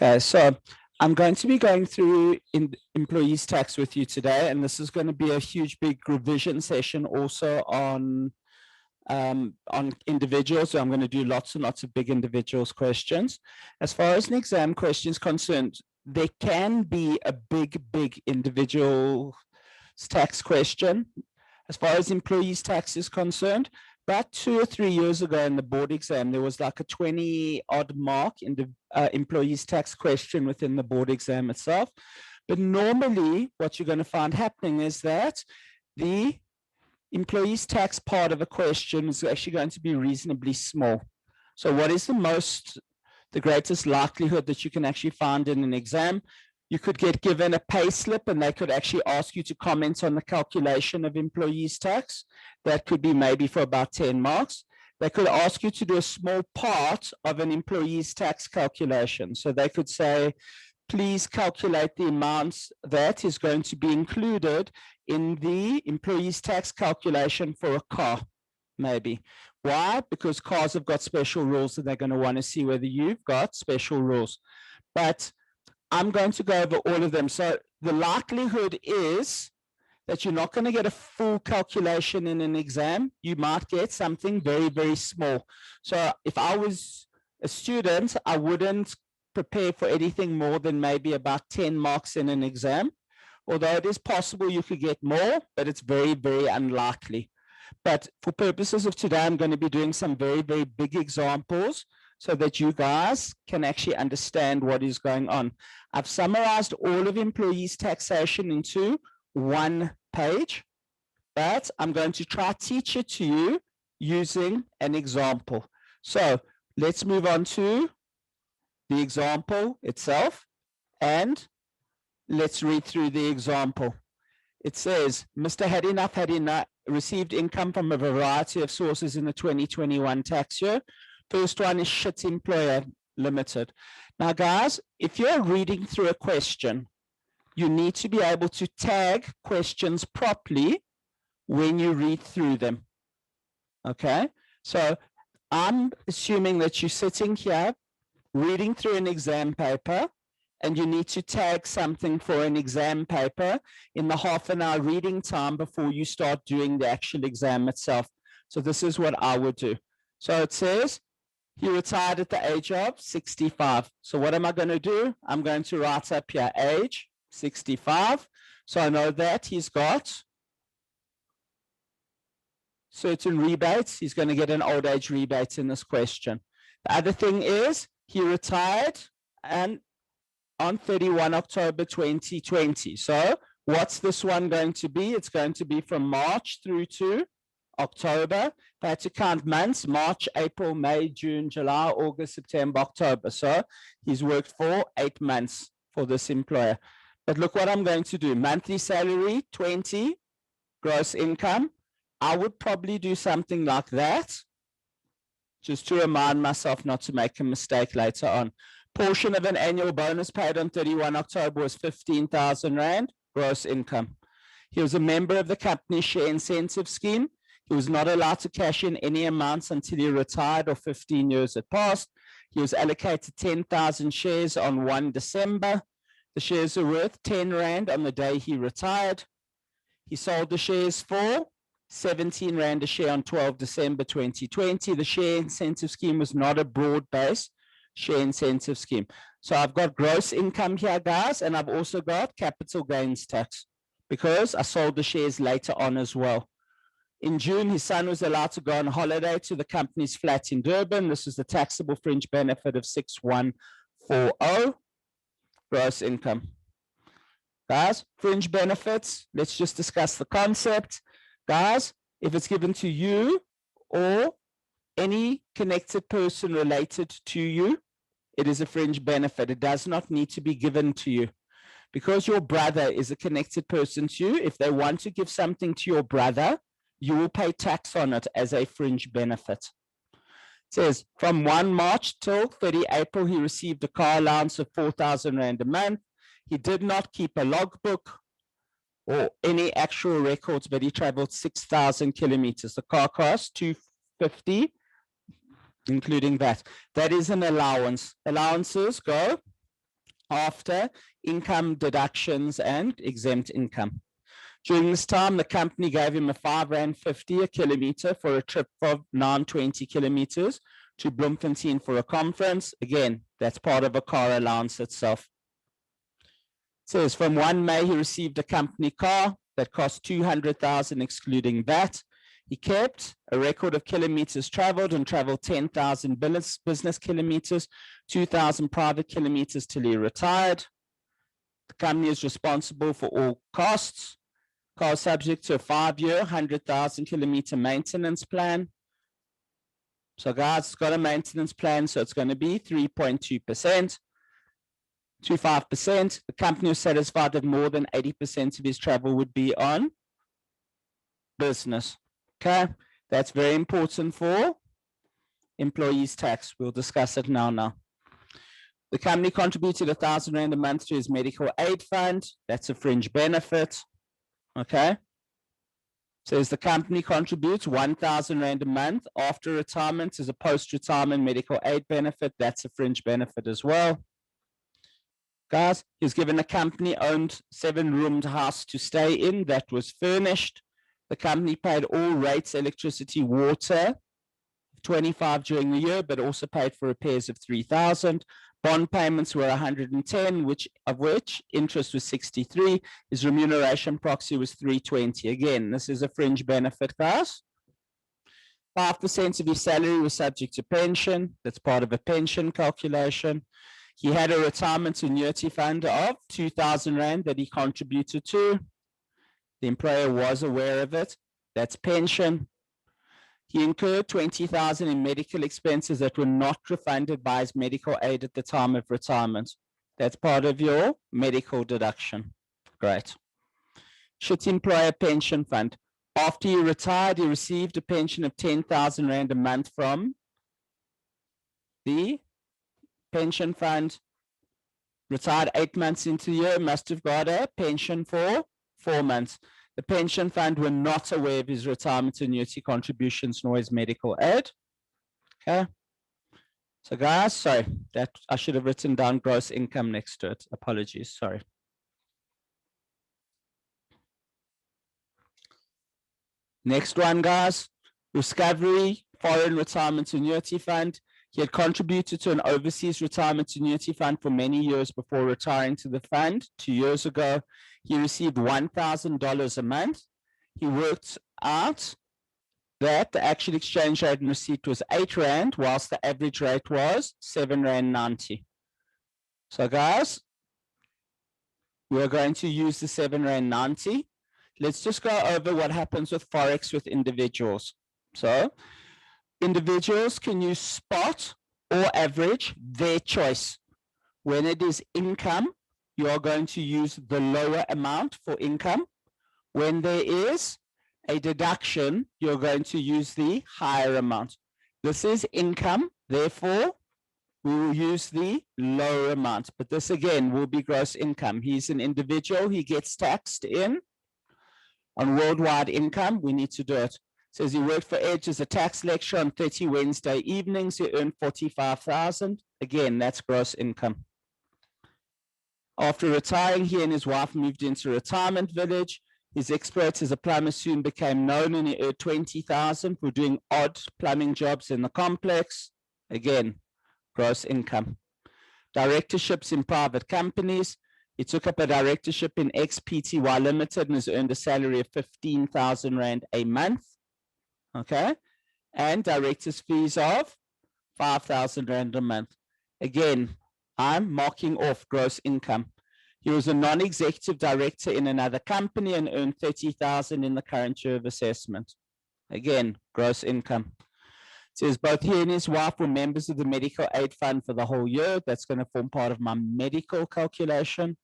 Okay, so I'm going to be going through employees tax with you today, and this is going to be a huge big revision session also on individuals. So I'm going to do lots and lots of big individuals questions. As far as an exam question is concerned, there can be a big individual tax question. As far as employees tax is concerned, about 2 or 3 years ago in the board exam, there was like a 20-odd mark in the employees tax question within the board exam itself. But normally what you're going to find happening is that the employees tax part of a question is actually going to be reasonably small. So what is the greatest likelihood that you can actually find in an exam? You could get given a pay slip and they could actually ask you to comment on the calculation of employees tax. That could be maybe for about 10 marks. They could ask you to do a small part of an employees tax calculation. So they could say, please calculate the amounts that is going to be included in the employees tax calculation for a car, maybe. Why? Because cars have got special rules and they're going to want to see whether you've got special rules. But I'm going to go over all of them. So the likelihood is that you're not going to get a full calculation in an exam. You might get something very small. So if I was a student, I wouldn't prepare for anything more than maybe about 10 marks in an exam. Although it is possible you could get more, but it's very unlikely. But for purposes of today, I'm going to be doing some very big examples so that you guys can actually understand what is going on. I've summarized all of employees taxation into one page, but I'm going to try to teach it to you using an example. So let's move on to the example itself and let's read through the example. It says, Mr. Hadinaf received income from a variety of sources in the 2021 tax year. First one is Shit Employer Limited. Now, guys, if you're reading through a question, you need to be able to tag questions properly when you read through them. Okay? So I'm assuming that you're sitting here reading through an exam paper and you need to tag something for an exam paper in the half an hour reading time before you start doing the actual exam itself. So this is what I would do. So it says, he retired at the age of 65. So what am I going to do? I'm going to write up here, age 65. So I know that he's got certain rebates. He's going to get an old age rebate in this question. The other thing is he retired and on 31 October 2020. So what's this one going to be? It's going to be from March through to October. If I had to count months, March, April, May, June, July, August, September, October. So he's worked for 8 months for this employer. But look what I'm going to do. Monthly salary, 20, gross income. I would probably do something like that, just to remind myself not to make a mistake later on. Portion of an annual bonus paid on 31 October was 15,000 Rand, gross income. He was a member of the company share incentive scheme. He was not allowed to cash in any amounts until he retired or 15 years had passed. He was allocated 10,000 shares on 1 December. The shares are worth 10 Rand on the day he retired. He sold the shares for 17 Rand a share on 12 December 2020. The share incentive scheme was not a broad-based share incentive scheme. So I've got gross income here, guys, and I've also got capital gains tax because I sold the shares later on as well. In June, his son was allowed to go on holiday to the company's flat in Durban. This is the taxable fringe benefit of 6140, gross income. Guys, fringe benefits, let's just discuss the concept. Guys, if it's given to you or any connected person related to you, it is a fringe benefit. It does not need to be given to you. Because your brother is a connected person to you, if they want to give something to your brother, you will pay tax on it as a fringe benefit. It says, from 1 March till 30 April, he received a car allowance of 4,000 Rand a month. He did not keep a logbook or any actual records, but he traveled 6,000 kilometers. The car cost 250, including that. That is an allowance. Allowances go after income deductions and exempt income. During this time, the company gave him a R5.50 a kilometer for a trip of 920 kilometers to Bloemfontein for a conference. Again, that's part of a car allowance itself. It says from 1 May, he received a company car that cost 200,000 excluding VAT. He kept a record of kilometers traveled and traveled 10,000 business kilometers, 2,000 private kilometers till he retired. The company is responsible for all costs. Car subject to a 5-year, 100,000 kilometer maintenance plan. So guys, it's got a maintenance plan, so it's going to be 3.2%, 25%. The company was satisfied that more than 80% of his travel would be on business. Okay, that's very important for employees' tax. We'll discuss it now. The company contributed 1,000 Rand a month to his medical aid fund. That's a fringe benefit. Okay. Says the company contributes 1,000 Rand a month after retirement as a post-retirement medical aid benefit. That's a fringe benefit as well. Guys, he's given a company-owned 7-roomed house to stay in that was furnished. The company paid all rates, electricity, water, 25 during the year, but also paid for repairs of 3,000. Bond payments were 110, of which interest was 63. His remuneration proxy was 320. Again, this is a fringe benefit, guys. 5% of his salary was subject to pension. That's part of a pension calculation. He had a retirement annuity fund of 2,000 Rand that he contributed to. The employer was aware of it. That's pension. He incurred 20,000 in medical expenses that were not refunded by his medical aid at the time of retirement. That's part of your medical deduction. Great. Should employer pension fund. After he retired, he received a pension of 10,000 Rand a month from the pension fund. Retired 8 months into the year, must have got a pension for 4 months. The pension fund were not aware of his retirement annuity contributions nor his medical aid. Okay. So guys, sorry, that I should have written down gross income next to it. Apologies, sorry. Next one, guys. Discovery Foreign Retirement Annuity Fund. He had contributed to an overseas retirement annuity fund for many years before retiring to the fund. 2 years ago, he received $1,000 a month. He worked out that the actual exchange rate and receipt was 8 Rand, whilst the average rate was 7.90 Rand. So guys, we are going to use the 7.90 Rand. Let's just go over what happens with Forex with individuals. So individuals can use spot or average, their choice. When it is income, you are going to use the lower amount for income. When there is a deduction, you're going to use the higher amount. This is income, therefore, we will use the lower amount. But this again will be gross income. He's an individual, he gets taxed in on worldwide income. We need to do it. Says he worked for Edge as a tax lecturer on 30 Wednesday evenings. He earned 45,000. Again, that's gross income. After retiring, he and his wife moved into a retirement village. His experience as a plumber soon became known, and he earned 20,000 for doing odd plumbing jobs in the complex. Again, gross income. Directorships in private companies. He took up a directorship in XPTY Limited and has earned a salary of 15,000 Rand a month. Okay, and director's fees of 5,000 Rand a month. Again, I'm marking off gross income. He was a non-executive director in another company and earned 30,000 in the current year of assessment. Again, gross income. It says both he and his wife were members of the medical aid fund for the whole year. That's going to form part of my medical calculation.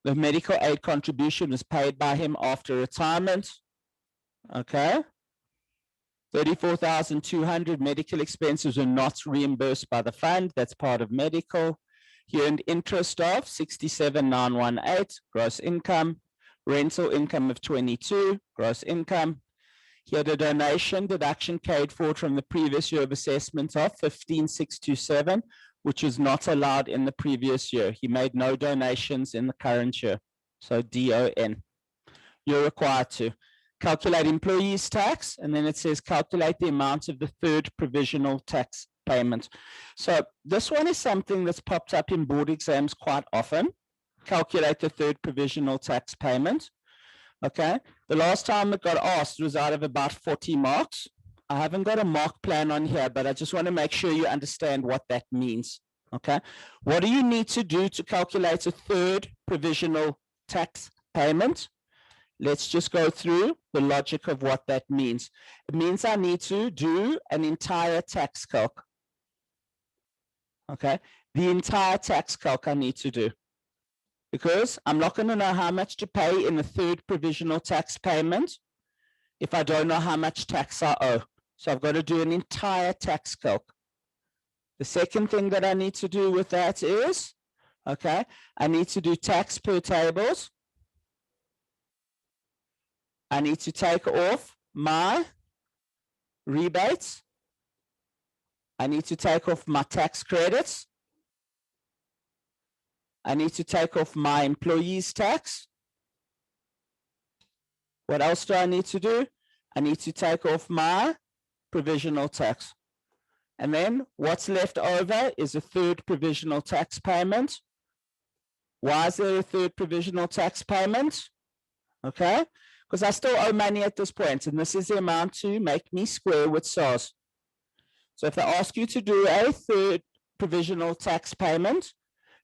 The medical aid contribution was paid by him after retirement. Okay. 34,200 medical expenses were not reimbursed by the fund. That's part of medical. He earned interest of 67,918, gross income. Rental income of 22, gross income. He had a donation deduction carried forward from the previous year of assessment of 15,627, which is not allowed in the previous year. He made no donations in the current year. So DON. You're required to calculate employees tax, and then it says calculate the amount of the third provisional tax payment. So this one is something that's popped up in board exams quite often. Calculate the third provisional tax payment. Okay, the last time it got asked was out of about 40 marks. I haven't got a mark plan on here, but I just want to make sure you understand what that means. Okay, what do you need to do to calculate a third provisional tax payment? Let's just go through the logic of what that means. It means I need to do an entire tax calc. Okay, the entire tax calc I need to do, because I'm not going to know how much to pay in the third provisional tax payment if I don't know how much tax I owe. So I've got to do an entire tax calc. The second thing that I need to do with that is, okay, I need to do tax per tables. I need to take off my rebates. I need to take off my tax credits. I need to take off my employees tax. What else do I need to do? I need to take off my provisional tax. And then what's left over is a third provisional tax payment. Why is there a third provisional tax payment? Okay, because I still owe money at this point, and this is the amount to make me square with SARS. So if they ask you to do a third provisional tax payment,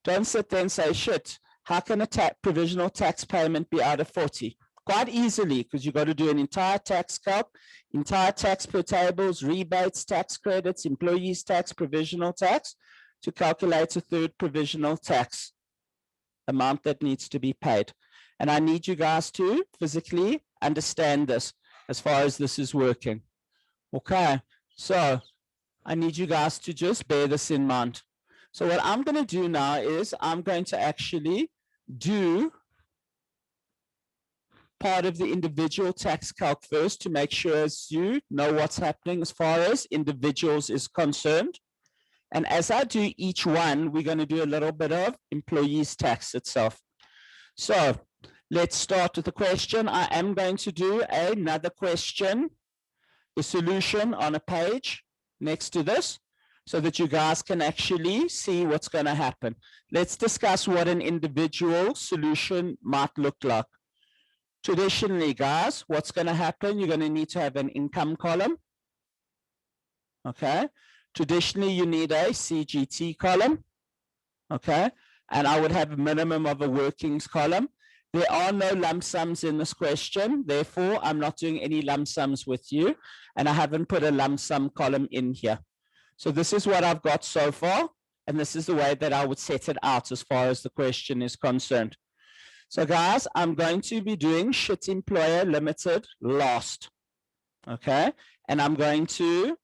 don't sit there and say, shit, how can a provisional tax payment be out of 40? Quite easily, because you've got to do an entire tax calc, entire tax per tables, rebates, tax credits, employees tax, provisional tax, to calculate a third provisional tax amount that needs to be paid. And I need you guys to physically understand this as far as this is working. Okay, so I need you guys to just bear this in mind. So what I'm going to do now is I'm going to actually do part of the individual tax calc first to make sure as you know what's happening as far as individuals is concerned. And as I do each one, we're going to do a little bit of employees tax itself. So let's start with the question. I am going to do another question, the solution on a page next to this, so that you guys can actually see what's going to happen. Let's discuss what an individual solution might look like. Traditionally, guys, what's going to happen? You're going to need to have an income column. Okay. Traditionally, you need a CGT column. Okay. And I would have a minimum of a workings column. There are no lump sums in this question. Therefore, I'm not doing any lump sums with you. And I haven't put a lump sum column in here. So this is what I've got so far. And this is the way that I would set it out as far as the question is concerned. So guys, I'm going to be doing Cgt Employer Limited last. Okay. And I'm going to,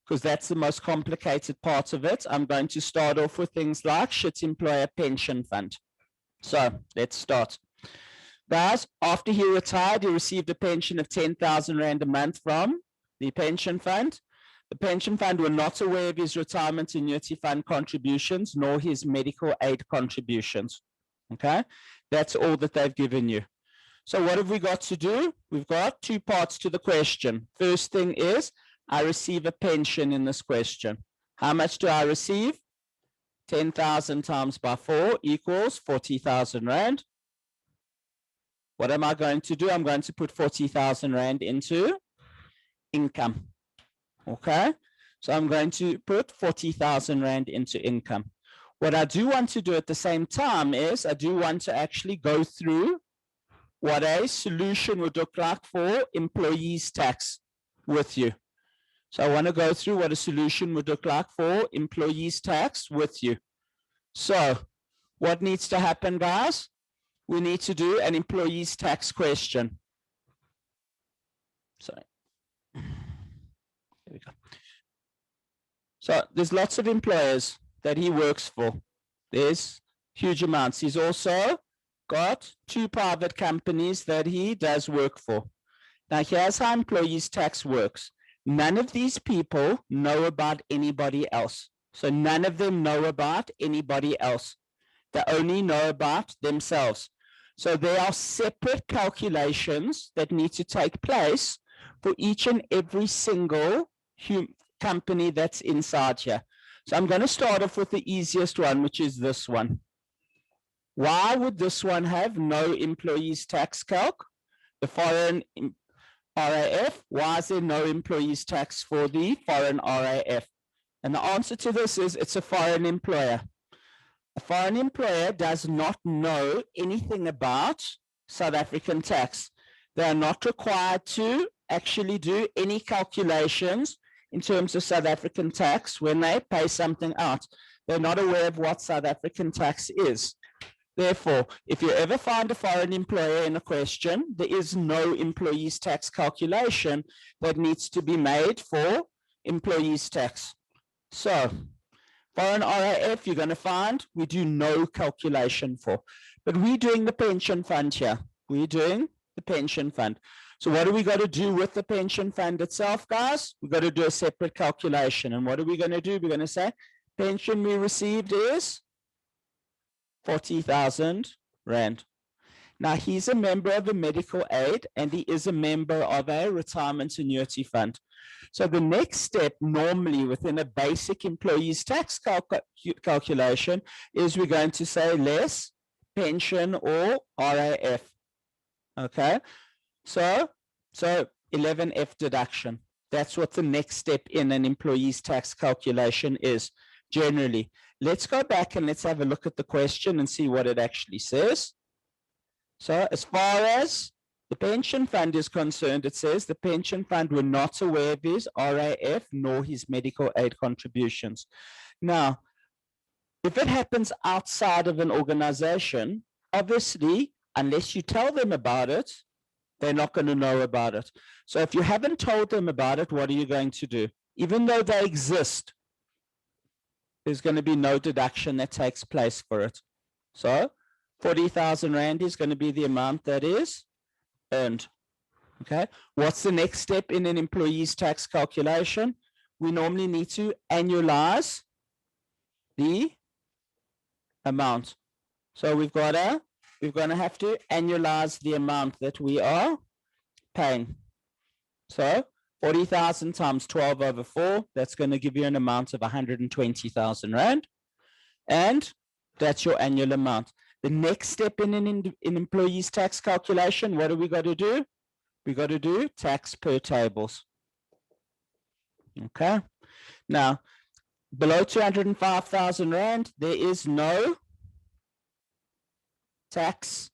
because that's the most complicated part of it, I'm going to start off with things like Cgt Employer Pension Fund. So let's start. Guys, after he retired, he received a pension of 10,000 Rand a month from the pension fund. The pension fund were not aware of his retirement annuity fund contributions, nor his medical aid contributions. Okay, that's all that they've given you. So what have we got to do? We've got two parts to the question. First thing is, I receive a pension in this question. How much do I receive? 10,000 times by 4 equals 40,000 Rand. What am I going to do? I'm going to put 40,000 Rand into income. Okay, so I'm going to put 40,000 Rand into income. What I do want to do at the same time is I do want to actually go through what a solution would look like for employees tax with you. So I want to go through what a solution would look like for employees tax with you. So what needs to happen, guys? We need to do an employees tax question. Sorry. There we go. So there's lots of employers that he works for. There's huge amounts. He's also got 2 private companies that he does work for. Now here's how employees tax works. None of these people know about anybody else. So none of them know about anybody else. They only know about themselves. So there are separate calculations that need to take place for each and every single company that's inside here. So I'm going to start off with the easiest one, which is this one. Why would this one have no employees tax calc? The foreign RAF, why is there no employees tax for the foreign RAF? And the answer to this is it's a foreign employer. A foreign employer does not know anything about South African tax. They are not required to actually do any calculations in terms of South African tax when they pay something out. They're not aware of what South African tax is. Therefore, if you ever find a foreign employer in a question, there is no employees tax calculation that needs to be made for employees tax. So, foreign RAF, you're going to find we do no calculation for. But we're doing the pension fund here. We're doing the pension fund. So what do we got to do with the pension fund itself, guys? We've got to do a separate calculation. And what are we going to do? We're going to say pension we received is 40,000 Rand. Now, he's a member of a medical aid and he is a member of a retirement annuity fund. So the next step normally within a basic employees tax calculation is we're going to say less pension or RAF. Okay, so 11F deduction. That's what the next step in an employees tax calculation is generally. Let's go back and let's have a look at the question and see what it actually says. So as far as the pension fund is concerned, it says the pension fund were not aware of his RAF nor his medical aid contributions. Now, if it happens outside of an organization, obviously, unless you tell them about it, they're not going to know about it. So if you haven't told them about it, what are you going to do? Even though they exist, there's going to be no deduction that takes place for it. So 40,000 Rand is going to be the amount that is earned. Okay. What's the next step in an employee's tax calculation? We normally need to annualize the amount. So we're going to have to annualize the amount that we are paying. So 40,000 times 12 over 4, that's going to give you an amount of 120,000 Rand. And that's your annual amount. The next step in an employee's tax calculation, what do we got to do? We got to do tax per tables. Okay. Now, below 205,000 Rand, there is no tax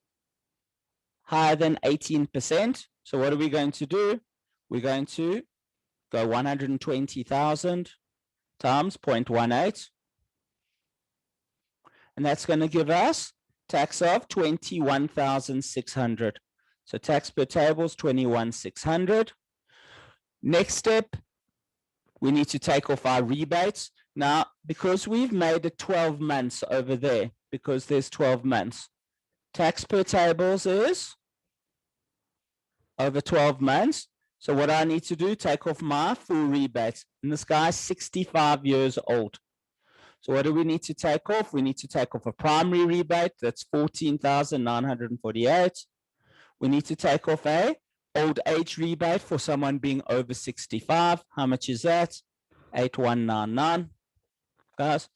higher than 18%. So what are we going to do? We're going to go 120,000 times 0.18. And that's going to give us tax of 21,600. So tax per table is 21,600. Next step, we need to take off our rebates. Now, because we've made it 12 months over there, because there's 12 months, tax per tables is over 12 months. So what I need to do, take off my full rebates. And this guy's 65 years old. So what do we need to take off? We need to take off a primary rebate. That's 14,948. We need to take off a old age rebate for someone being over 65. How much is that? 8,199. Guys,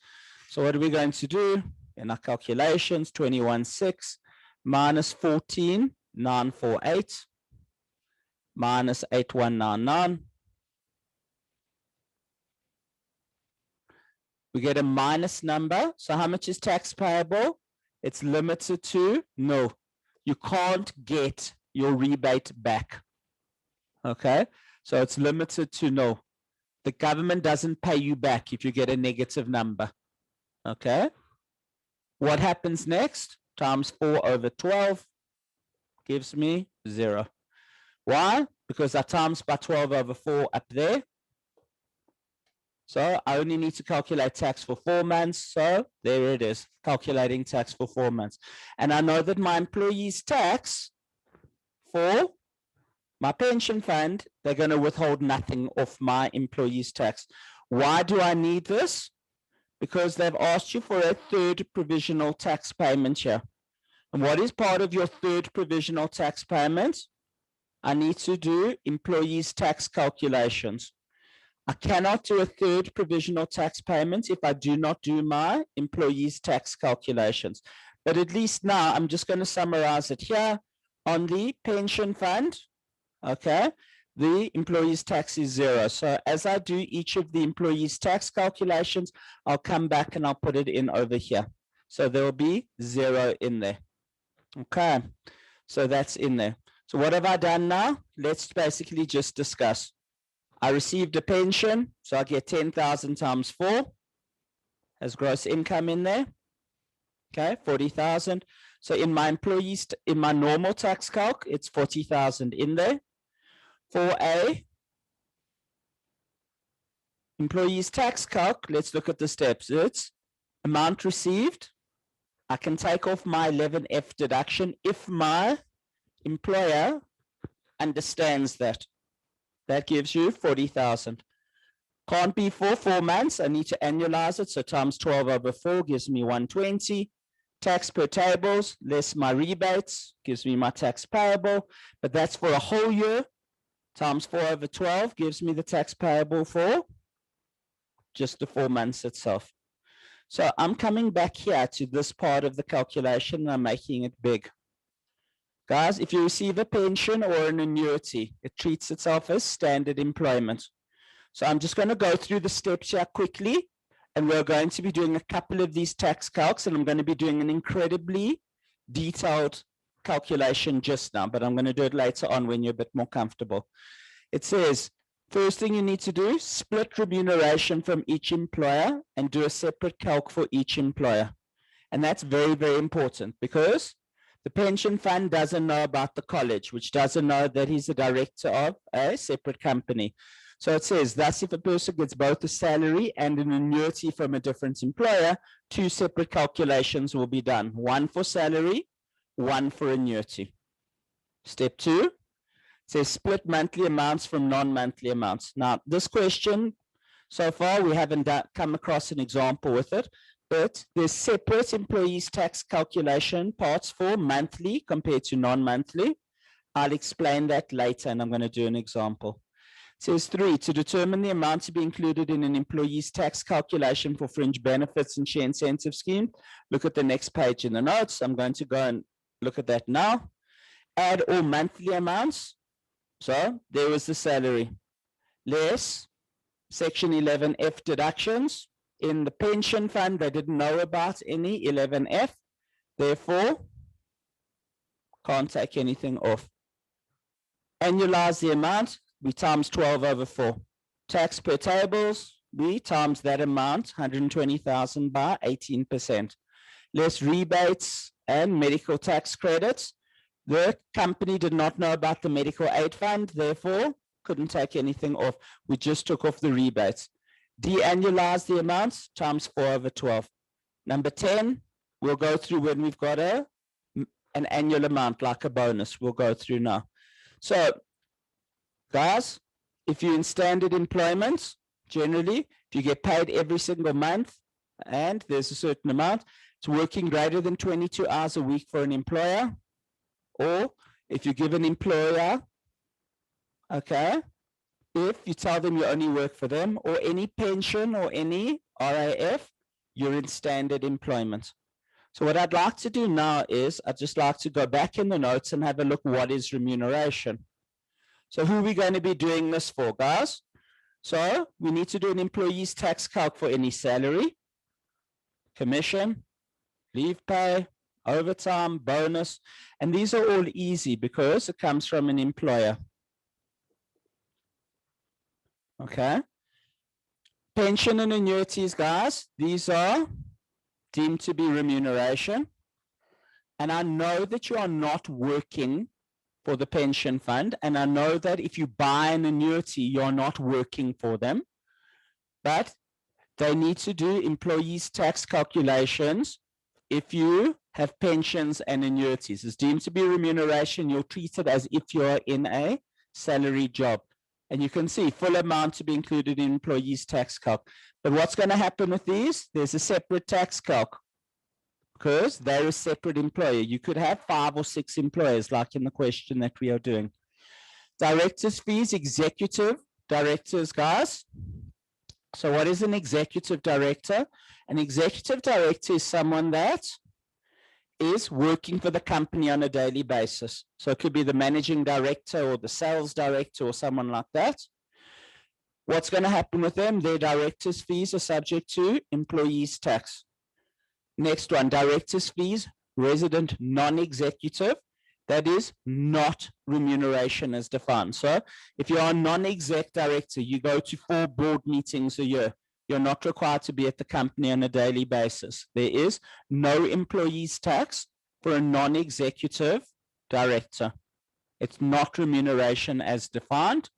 so what are we going to do? In our calculations, 21,600 minus 14,948 minus 8,199. We get a minus number. So how much is tax payable? It's limited to no. You can't get your rebate back. Okay, so it's limited to no. The government doesn't pay you back if you get a negative number. Okay, what happens next? Times 4 over 12 gives me 0. Why? Because I times by 12 over 4 up there. So I only need to calculate tax for 4 months. So there it is, calculating tax for 4 months. And I know that my employees' tax for my pension fund, they're going to withhold nothing off my employees' tax. Why do I need this? because they've asked you for a third provisional tax payment here. And what is part of your third provisional tax payment? I need to do employees' tax calculations. I cannot do a third provisional tax payment if I do not do my employees' tax calculations. But at least now I'm just going to summarize it here on the pension fund. Okay, the employees' tax is 0. So as I do each of the employees' tax calculations, I'll come back and I'll put it in over here. So there will be 0 in there. Okay, so that's in there. So what have I done now? Let's basically just discuss. I received a pension, so I get 10,000 times 4 as gross income in there. Okay, 40,000. So in my employees, in my normal tax calc, it's 40,000 in there. For a employees tax calc, let's look at the steps. It's amount received. I can take off my 11F deduction if my employer understands that. That gives you 40,000. Can't be for 4 months. I need to annualize it. So times 12 over 4 gives me 120. Tax per tables, less my rebates, gives me my tax payable. But that's for a whole year. Times 4 over 12 gives me the tax payable for just the 4 months itself. So I'm coming back here to this part of the calculation and I'm making it big. Guys, if you receive a pension or an annuity, it treats itself as standard employment. So I'm just going to go through the steps here quickly, and we're going to be doing a couple of these tax calcs, and I'm going to be doing an incredibly detailed calculation just now, but I'm going to do it later on when you're a bit more comfortable. It says, first thing you need to do, split remuneration from each employer and do a separate calc for each employer. And that's very, very important because the pension fund doesn't know about the college, which doesn't know that he's a director of a separate company. So it says, thus, if a person gets both a salary and an annuity from a different employer, 2 separate calculations will be done. 1 for salary, 1 for annuity. Step 2, says split monthly amounts from non-monthly amounts. Now, this question, so far, we haven't come across an example with it, but there's separate employees tax calculation parts for monthly compared to non-monthly. I'll explain that later, and I'm going to do an example. It says 3, to determine the amount to be included in an employee's tax calculation for fringe benefits and share incentive scheme. Look at the next page in the notes. I'm going to go and look at that now. Add all monthly amounts. So there was the salary. Less Section 11F deductions. In the pension fund, they didn't know about any 11F. Therefore, can't take anything off. Annualize the amount. We times 12 over 4. Tax per tables. We times that amount, 120,000 by 18%. Less rebates and medical tax credits. The company did not know about the medical aid fund, therefore couldn't take anything off. We just took off the rebates. De-annualize the amounts times 4 over 12. Number 10, we'll go through when we've got an annual amount like a bonus. We'll go through now. So, guys, if you're in standard employment, generally, if you get paid every single month and there's a certain amount, it's working greater than 22 hours a week for an employer, or if you give an employer, okay, if you tell them you only work for them, or any pension or any RAF, you're in standard employment. So what I'd like to do now is I'd just like to go back in the notes and have a look what is remuneration. So who are we going to be doing this for, guys? So we need to do an employee's tax calc for any salary, commission, leave pay, overtime, bonus, and these are all easy because it comes from an employer. Okay. Pension and annuities, guys, these are deemed to be remuneration. And I know that you are not working for the pension fund. And I know that if you buy an annuity, you're not working for them. But they need to do employees' tax calculations. If you have pensions and annuities, it's deemed to be remuneration. You'll treat it as if you're in a salary job. And you can see full amount to be included in employees tax calc. But what's going to happen with these? There's a separate tax calc because they're a separate employer. You could have 5 or 6 employers like in the question that we are doing. Directors' fees, executive directors, guys. So what is an executive director? An executive director is someone that is working for the company on a daily basis. So it could be the managing director or the sales director or someone like that. What's going to happen with them? Their director's fees are subject to employees tax. Next one, director's fees, resident non-executive. That is not remuneration as defined. So if you are a non-exec director, you go to 4 board meetings a year. You're not required to be at the company on a daily basis. There is no employees tax for a non-executive director. It's not remuneration as defined.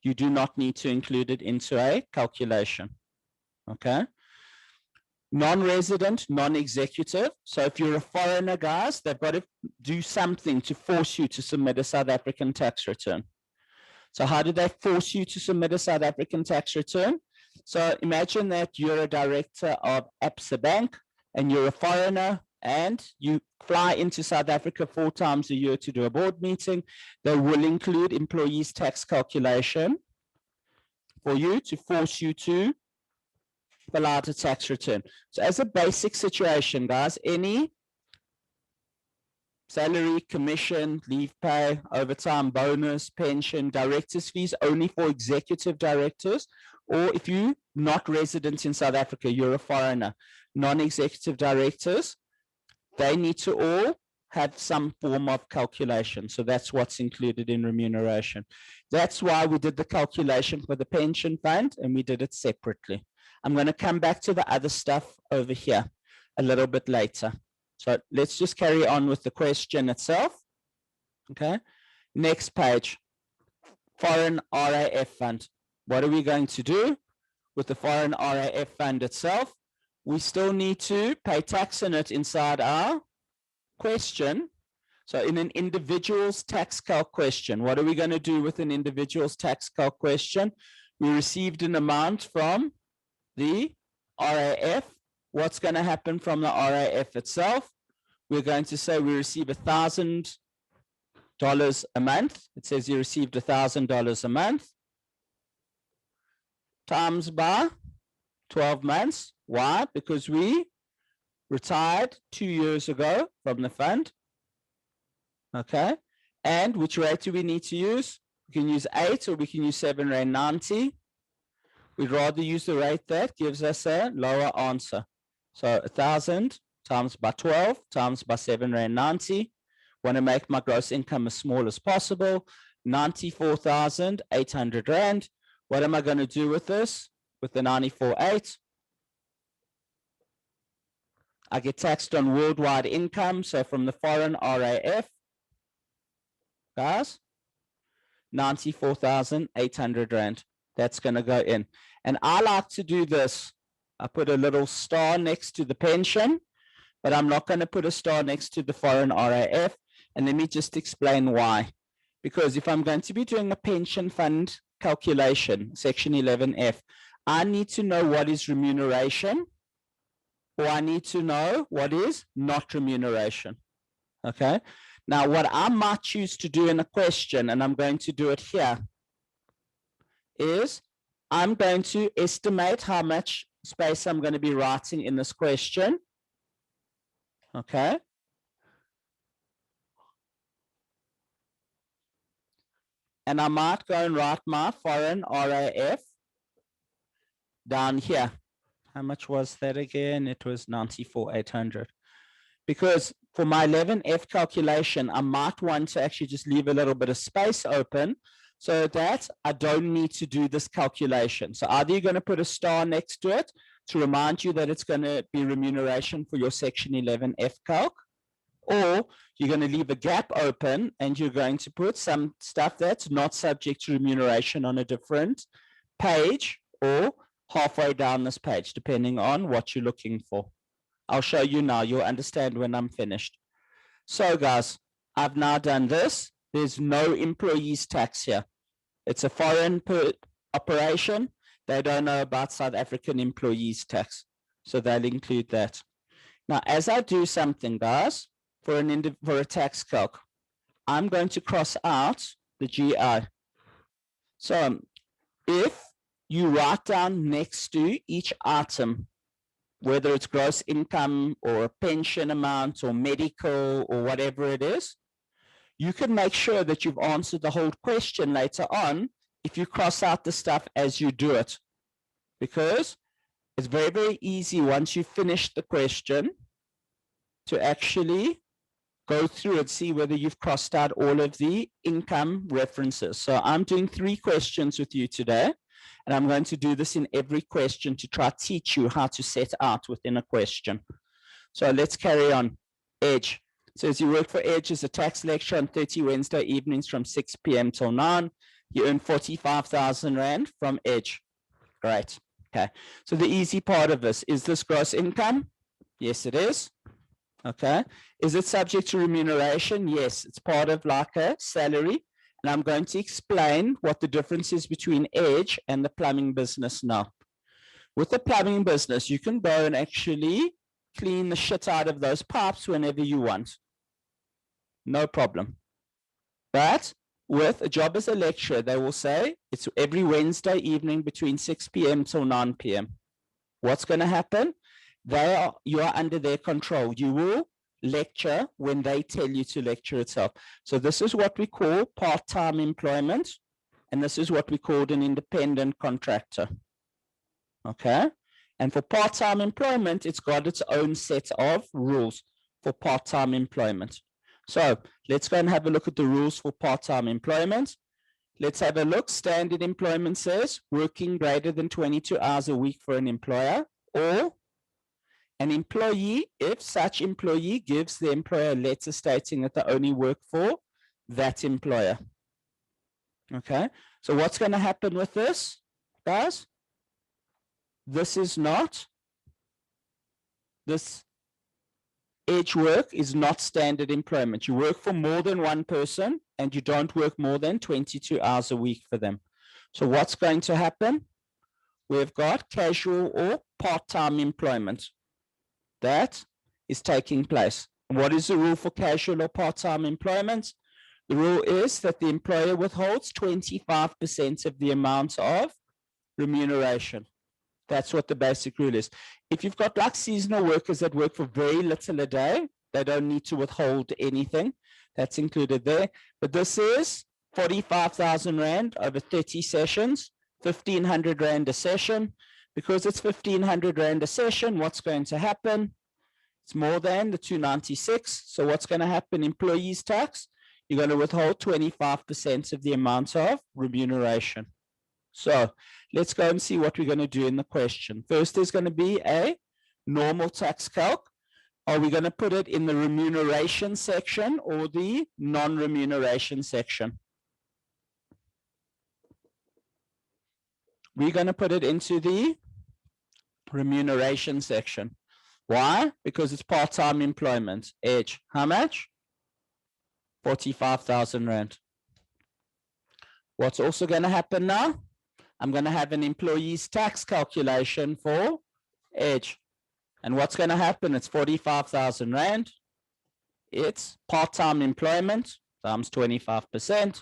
You do not need to include it into a calculation. Okay. Non-resident, non-executive. So if you're a foreigner, guys, they've got to do something to force you to submit a South African tax return. So how do they force you to submit a South African tax return? So imagine that you're a director of Absa Bank and you're a foreigner and you fly into South Africa 4 times a year to do a board meeting. They will include employees tax calculation for you to force you to fill out a tax return. So as a basic situation, guys, any salary, commission, leave pay, overtime, bonus, pension, directors' fees only for executive directors, or if you're not resident in South Africa, you're a foreigner, non-executive directors, they need to all have some form of calculation. So that's what's included in remuneration. That's why we did the calculation for the pension fund and we did it separately. I'm going to come back to the other stuff over here a little bit later. So let's just carry on with the question itself. Okay. Next page, foreign RAF fund. What are we going to do with the foreign RAF fund itself? We still need to pay tax on it inside our question. So in an individual's tax calc question, what are we going to do with an individual's tax calc question? We received an amount from the RAF. What's going to happen from the RAF itself? We're going to say we receive $1,000 a month. It says you received $1,000 a month times by 12 months. Why? Because we retired 2 years ago from the fund. Okay. And which rate do we need to use? We can use 8 or we can use 7.90 Rand. We'd rather use the rate that gives us a lower answer. So 1,000 times by 12 times by 7.90 Rand. Want to make my gross income as small as possible. 94,800 Rand. What am I going to do with this? With the 94.8? I get taxed on worldwide income. So from the foreign RAF, guys, 94,800 Rand. That's going to go in. And I like to do this. I put a little star next to the pension, but I'm not going to put a star next to the foreign RAF. And let me just explain why. Because if I'm going to be doing a pension fund calculation, section 11F, I need to know what is remuneration, or I need to know what is not remuneration. Okay. Now, what I might choose to do in a question, and I'm going to do it here, is I'm going to estimate how much space I'm going to be writing in this question. Okay. And I might go and write my foreign RAF down here. How much was that again? It was 94,800. Because for my 11F calculation, I might want to actually just leave a little bit of space open so that I don't need to do this calculation. So either you're going to put a star next to it to remind you that it's going to be remuneration for your section 11F calc, or you're going to leave a gap open and you're going to put some stuff that's not subject to remuneration on a different page or halfway down this page, depending on what you're looking for. I'll show you now. You'll understand when I'm finished. So guys, I've now done this. There's no employees tax here. It's a foreign operation. They don't know about South African employees tax. So they'll include that. Now, as I do something, guys, for a tax calc, I'm going to cross out the GI. So if you write down next to each item, whether it's gross income or a pension amount or medical or whatever it is, you can make sure that you've answered the whole question later on if you cross out the stuff as you do it. Because it's very, very easy once you finish the question to actually go through and see whether you've crossed out all of the income references. So I'm doing 3 questions with you today, and I'm going to do this in every question to try to teach you how to set out within a question. So let's carry on. Edge. Says you work for Edge as a tax lecturer on 30 Wednesday evenings from 6 p.m. till 9. You earn 45,000 Rand from Edge. Great. Okay. So the easy part of this, is this gross income? Yes, it is. Okay. Is it subject to remuneration? Yes, it's part of like a salary. And I'm going to explain what the difference is between Edge and the plumbing business now. With the plumbing business, you can go and actually clean the shit out of those pipes whenever you want. No problem. But with a job as a lecturer, they will say it's every Wednesday evening between 6 p.m. till 9 p.m. What's going to happen? You are under their control. You will lecture when they tell you to lecture itself. So this is what we call part-time employment, and this is what we called an independent contractor. Okay? And for part-time employment, it's got its own set of rules for part-time employment. So let's go and have a look at the rules for part-time employment. Let's have a look. Standard employment says working greater than 22 hours a week for an employer, or an employee, if such employee gives the employer a letter stating that they only work for that employer. Okay, so what's going to happen with this, guys? This Edge work is not standard employment. You work for more than one person and you don't work more than 22 hours a week for them. So what's going to happen? We've got casual or part-time employment. That is taking place. What is the rule for casual or part-time employment? The rule is that the employer withholds 25% of the amount of remuneration. That's what the basic rule is. If you've got like seasonal workers that work for very little a day, they don't need to withhold anything. That's included there. But this is 45,000 Rand over 30 sessions, 1,500 Rand a session. Because it's 1,500 Rand a session, what's going to happen? It's more than the 296. So what's going to happen? Employees tax, you're going to withhold 25% of the amount of remuneration. So let's go and see what we're going to do in the question. First, there's going to be a normal tax calc. Are we going to put it in the remuneration section or the non-remuneration section? We're going to put it into the remuneration section. Why? Because it's part-time employment. Edge, how much? 45,000 Rand. What's also going to happen now? I'm going to have an employee's tax calculation for Edge. And what's going to happen? It's 45,000 Rand. It's part-time employment times 25%.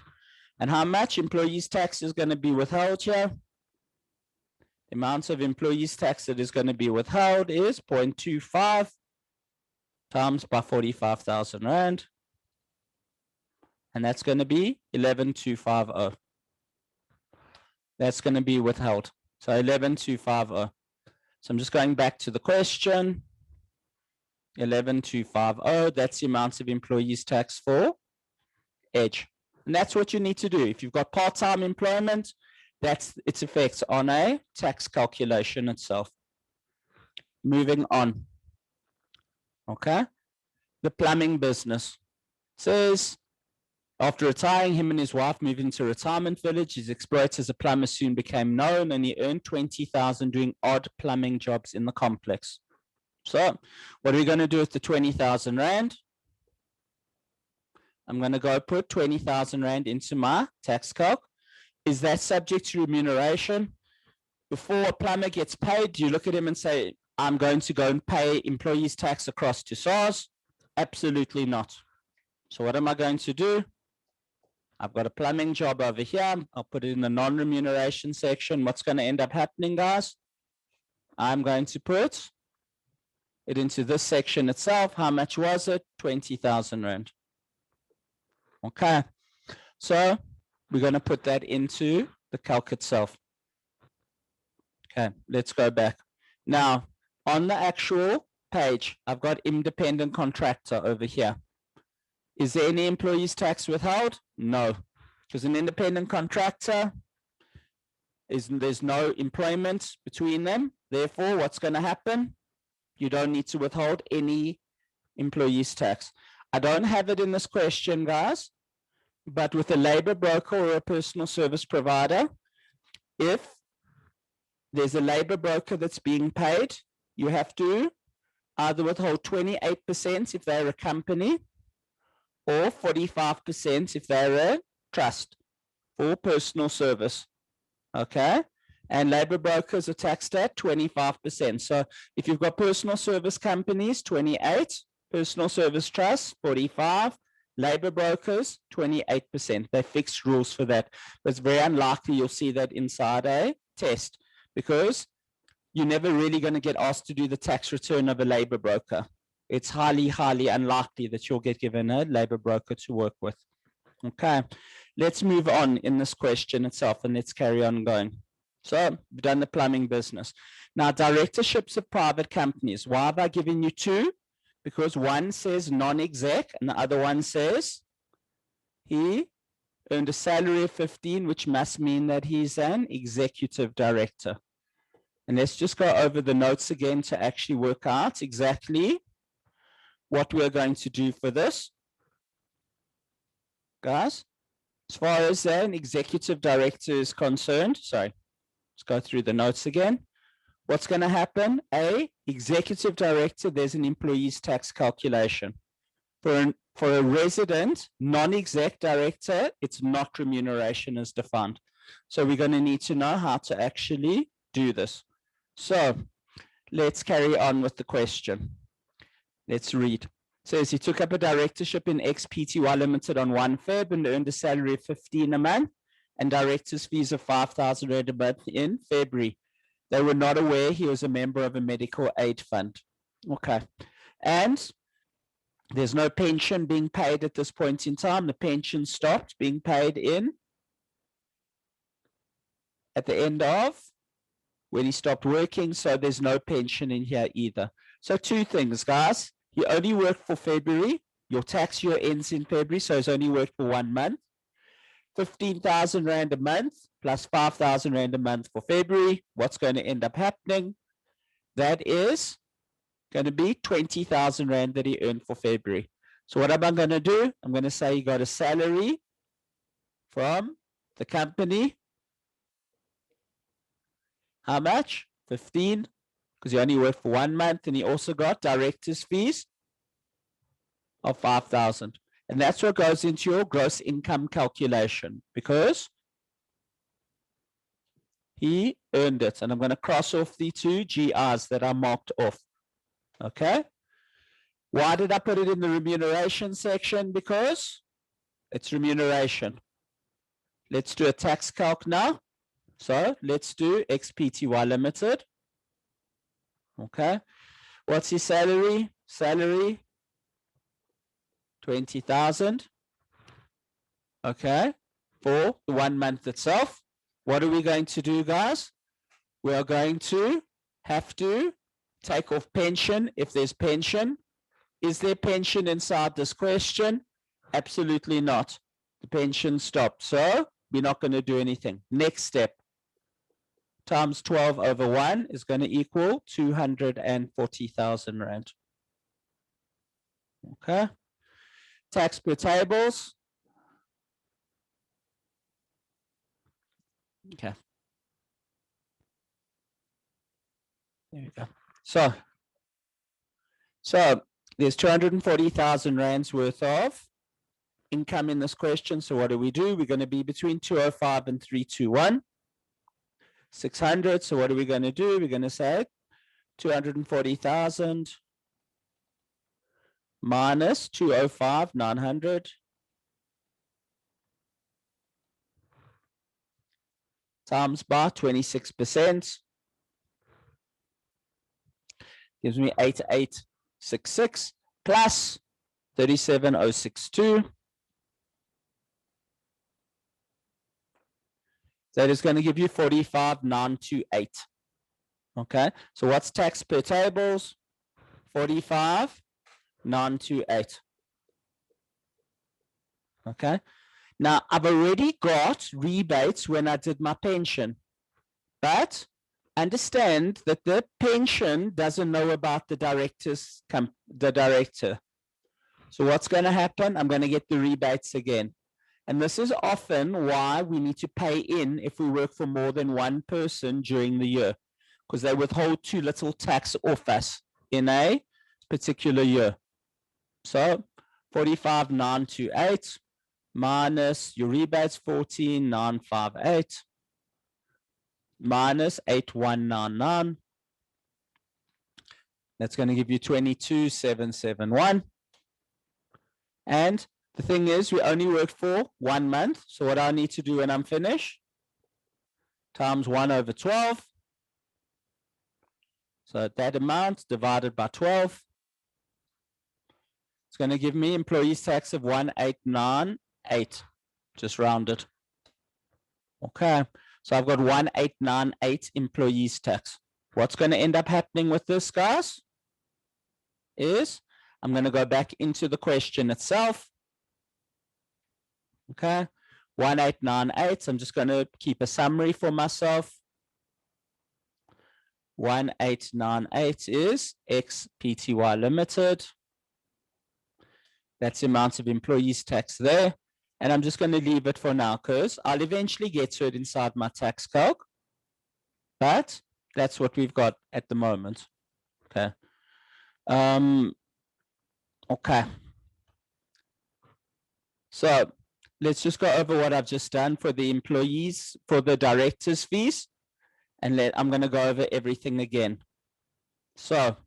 And how much employee's tax is going to be withheld here? The amount of employees' tax that is going to be withheld is 0.25 times by 45,000 Rand. And that's going to be 11,250. That's going to be withheld. So 11,250. So I'm just going back to the question. 11,250. That's the amount of employees' tax for Edge. And that's what you need to do. If you've got part-time employment, that's its effects on a tax calculation itself. Moving on. Okay. The plumbing business says, after retiring, him and his wife moved into a retirement village. His exploits as a plumber soon became known, and he earned 20,000 doing odd plumbing jobs in the complex. So what are we going to do with the 20,000 Rand? I'm going to go put 20,000 Rand into my tax calc. Is that subject to remuneration? Before a plumber gets paid, do you look at him and say, I'm going to go and pay employees tax across to SARS? Absolutely not. So what am I going to do? I've got a plumbing job over here. I'll put it in the non-remuneration section. What's going to end up happening, guys? I'm going to put it into this section itself. How much was it? 20,000 Rand. Okay. So we're going to put that into the calc itself. Okay, let's go back. Now, on the actual page, I've got independent contractor over here. Is there any employees tax withheld? No, because an independent contractor there's no employment between them. Therefore, what's going to happen? You don't need to withhold any employees tax. I don't have it in this question, guys, but with a labor broker or a personal service provider, if there's a labor broker that's being paid, you have to either withhold 28% if they're a company or 45% if they're a trust for personal service. Okay. And labor brokers are taxed at 25%. So if you've got personal service companies, 28, personal service trusts, 45, labor brokers, 28%. They're fixed rules for that. But it's very unlikely you'll see that inside a test because you're never really going to get asked to do the tax return of a labor broker. It's highly, highly unlikely that you'll get given a labor broker to work with. Okay, let's move on in this question itself and let's carry on going. So we've done the plumbing business. Now, directorships of private companies. Why have I given you two? Because one says non-exec and the other one says he earned a salary of 15, which must mean that he's an executive director. And let's just go over the notes again to actually work out exactly what we're going to do for this. Guys, as far as an executive director is concerned, sorry, let's go through the notes again. What's going to happen? Executive director, there's an employee's tax calculation. For a resident, non-exec director, it's not remuneration as defined. So we're going to need to know how to actually do this. So let's carry on with the question. Let's read. It says he took up a directorship in XPTY Limited on 1 Feb and earned a salary of 15 a month and director's fees of 5,000 Rand a month in February. They were not aware he was a member of a medical aid fund. Okay. And there's no pension being paid at this point in time. The pension stopped being paid at the end of when he stopped working. So there's no pension in here either. So two things, guys. He only worked for February. Your tax year ends in February, so he's only worked for 1 month. 15,000 Rand a month plus 5,000 Rand a month for February. What's going to end up happening? That is going to be 20,000 Rand that he earned for February. So what am I going to do? I'm going to say he got a salary from the company. How much? 15, because he only worked for 1 month, and he also got director's fees of 5,000. And that's what goes into your gross income calculation because he earned it. And I'm going to cross off the two GRs that are marked off. Okay. Why did I put it in the remuneration section? Because it's remuneration. Let's do a tax calc now. So let's do XPTY Limited. Okay. What's his salary? Salary 20,000. Okay. For the 1 month itself. What are we going to do, guys? We are going to have to take off pension if there's pension. Is there pension inside this question? Absolutely not. The pension stopped. So we're not going to do anything. Next step. Times 12 over 1 is going to equal 240,000 Rand. Okay. Tax per tables. Okay. There we go. So there's 240,000 Rands worth of income in this question. So what do? We're going to be between 205 and 321. 600. So what are we going to do? We're going to say 240,000 minus 205, 900. Times by 26%. Gives me 8866 plus 37062. That is going to give you 45,928. Okay, so what's tax per tables? 45,928. Okay, now I've already got rebates when I did my pension, but understand that the pension doesn't know about the director. So what's going to happen? I'm going to get the rebates again. And this is often why we need to pay in if we work for more than one person during the year, because they withhold too little tax off us in a particular year. So 45,928 minus your rebates 14,958 minus 8199. That's going to give you 22,771. And the thing is, we only work for 1 month. So what I need to do when I'm finished, times 1/12. So that amount divided by 12. It's going to give me employees tax of 1898, just rounded. Okay, so I've got 1898 employees tax. What's going to end up happening with this, guys, is I'm going to go back into the question itself. Okay, 1898. I'm just going to keep a summary for myself. 1898 is XPTY Limited. That's the amount of employees tax there. And I'm just going to leave it for now because I'll eventually get to it inside my tax calc. But that's what we've got at the moment. Okay. Okay. So let's just go over what I've just done for the employees, for the directors' fees. And I'm going to go over everything again. So,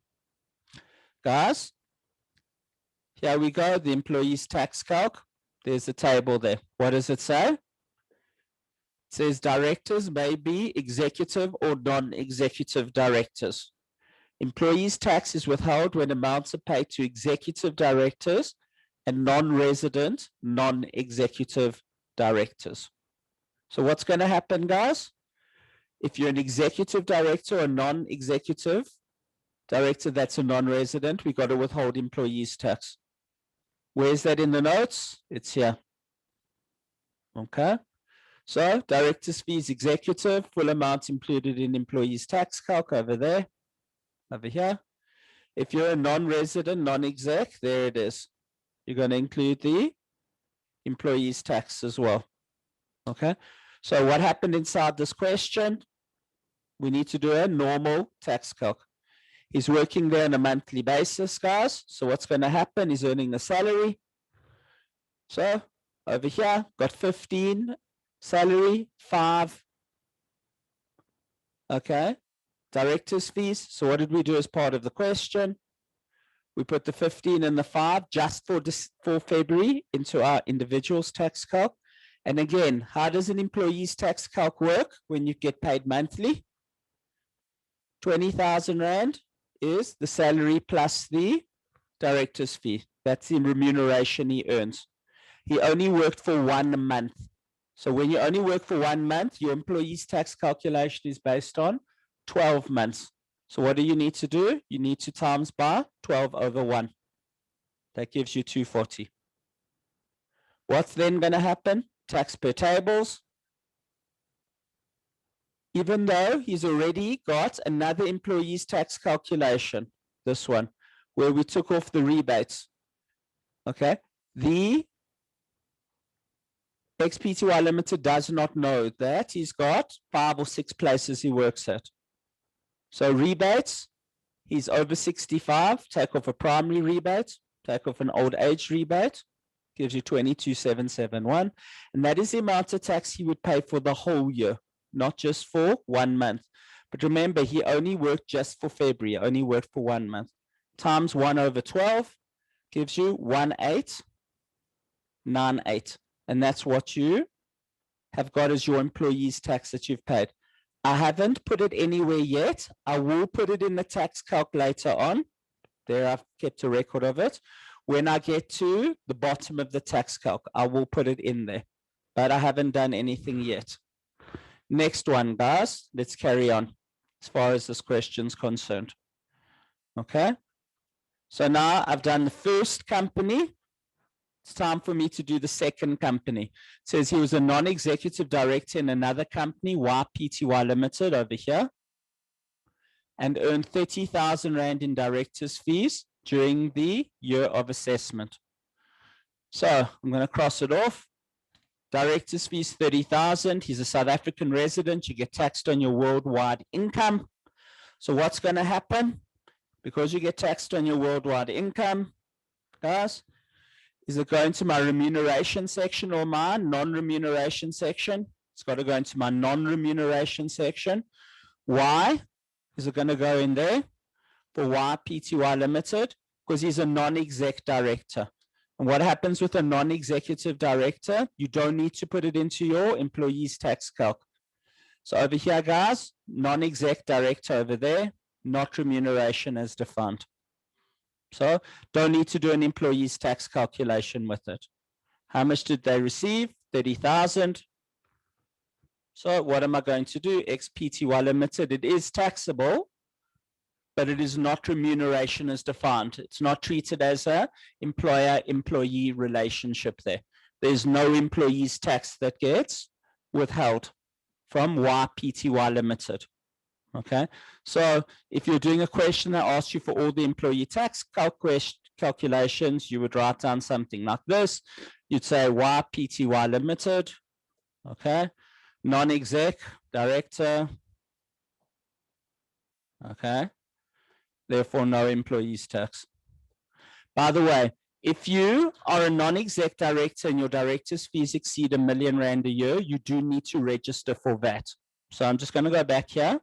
guys, here we go, the employees tax calc. There's a table there. What does it say? It says directors may be executive or non-executive directors. Employees tax is withheld when amounts are paid to executive directors and non-resident, non-executive directors. So what's going to happen, guys? If you're an executive director or non-executive director that's a non-resident, we got to withhold employees tax. Where's that in the notes? It's here. Okay. So director's fees, executive, full amount included in employees tax calc over there, over here. If you're a non-resident, non-exec, there it is. You're going to include the employees tax as well. Okay. So what happened inside this question? We need to do a normal tax calc. He's working there on a monthly basis, guys. So what's going to happen? He's earning the salary. So over here, got 15 salary, 5. Okay. Director's fees. So what did we do as part of the question? We put the 15 and the 5 just for February into our individual's tax calc. And again, how does an employee's tax calc work when you get paid monthly? 20,000 Rand is the salary plus the director's fee. That's the remuneration he earns. He only worked for 1 month. So when you only work for 1 month, your employee's tax calculation is based on 12 months. So what do you need to do? You need to times by 12/1. That gives you 240. What's then going to happen? Tax per tables. Even though he's already got another employee's tax calculation, this one, where we took off the rebates. Okay. The XPTY Limited does not know that he's got 5 or 6 places he works at. So rebates, he's over 65, take off a primary rebate, take off an old age rebate. gives you 22,771. And that is the amount of tax he would pay for the whole year, not just for 1 month. But remember, he only worked just for February, only worked for 1 month. Times 1/12 gives you 1898. And that's what you have got as your employee's tax that you've paid. I haven't put it anywhere yet. I will put it in the tax calculator on. There, I've kept a record of it. When I get to the bottom of the tax calc, I will put it in there, but I haven't done anything yet. Next one, guys, let's carry on as far as this question is concerned. Okay, so now I've done the first company. It's time for me to do the second company. It says he was a non-executive director in another company, YPTY Limited over here, and earned 30,000 Rand in director's fees during the year of assessment. So I'm going to cross it off. Director's fees 30,000. He's a South African resident. You get taxed on your worldwide income. So what's going to happen? Because you get taxed on your worldwide income, guys, is it going to my remuneration section or my non-remuneration section? It's got to go into my non-remuneration section. Why is it going to go in there? For YPTY Limited, because he's a non-exec director. And what happens with a non-executive director? You don't need to put it into your employee's tax calc. So over here, guys, non-exec director over there, not remuneration as defined. So don't need to do an employee's tax calculation with it. How much did they receive? 30,000. So what am I going to do? XPTY Limited, it is taxable, but it is not remuneration as defined. It's not treated as a employer-employee relationship there. There's no employee's tax that gets withheld from YPTY Limited. Okay, so if you're doing a question that asks you for all the employee tax calculations, you would write down something like this. You'd say YPTY Limited, okay, non-exec director, okay, therefore no employees tax. By the way, if you are a non-exec director and your director's fees exceed R1 million a year, you do need to register for VAT. So I'm just going to go back here.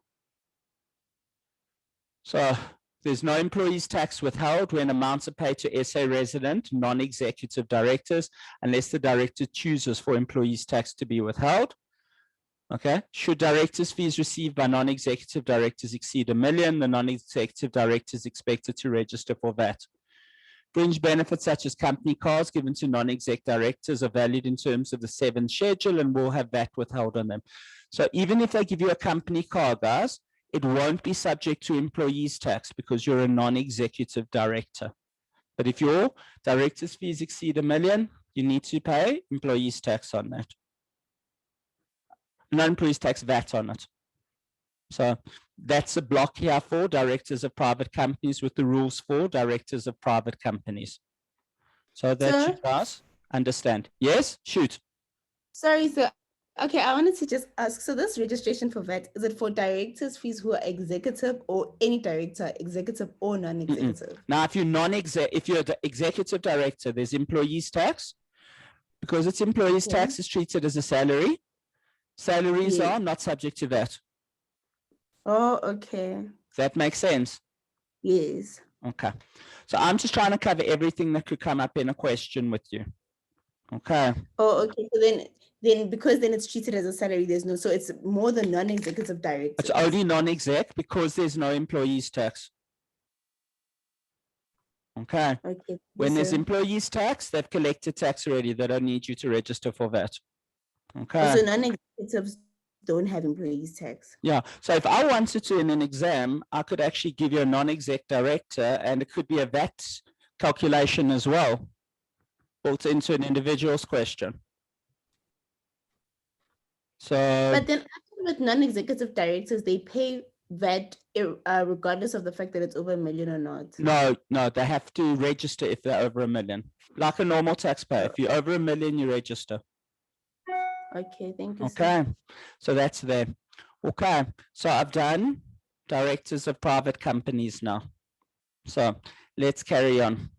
So there's no employees tax withheld when amounts are paid to SA resident non-executive directors, unless the director chooses for employees tax to be withheld. Okay, should directors' fees received by non-executive directors exceed R1 million, the non-executive director is expected to register for VAT. Fringe benefits such as company cars given to non-exec directors are valued in terms of the 7th schedule and will have VAT withheld on them. So even if they give you a company car, guys, it won't be subject to employees tax because you're a non-executive director. But if your director's fees exceed R1 million, you need to pay employees tax on that. Non-employees tax VAT on it. So that's a block here for directors of private companies with the rules for directors of private companies. So that you guys understand. Yes, shoot. Sorry, sir. Okay, I wanted to just ask, so this registration for VAT, is it for directors' fees who are executive or any director, executive or non-executive? Now, if you're if you're the executive director, there's employees tax. Because it's employees tax is treated as a salary. Salaries are not subject to VAT. Oh, okay. That makes sense? Yes. Okay. So I'm just trying to cover everything that could come up in a question with you. Okay. Oh, okay. So then because then it's treated as a salary, there's no, so it's more than non-executive directors. It's only non-exec because there's no employees tax. Okay. Okay. When there's employees tax, they've collected tax already. They don't need you to register for VAT. Okay. So non-executives don't have employees tax. Yeah. So if I wanted to in an exam, I could actually give you a non-exec director and it could be a VAT calculation as well, built into an individual's question. So, but then with non-executive directors, they pay VAT regardless of the fact that it's over R1 million or not. No, they have to register if they're over R1 million, like a normal taxpayer. If you're over R1 million, you register. Okay, thank you. Okay, so that's there. Okay, so I've done directors of private companies now. So let's carry on.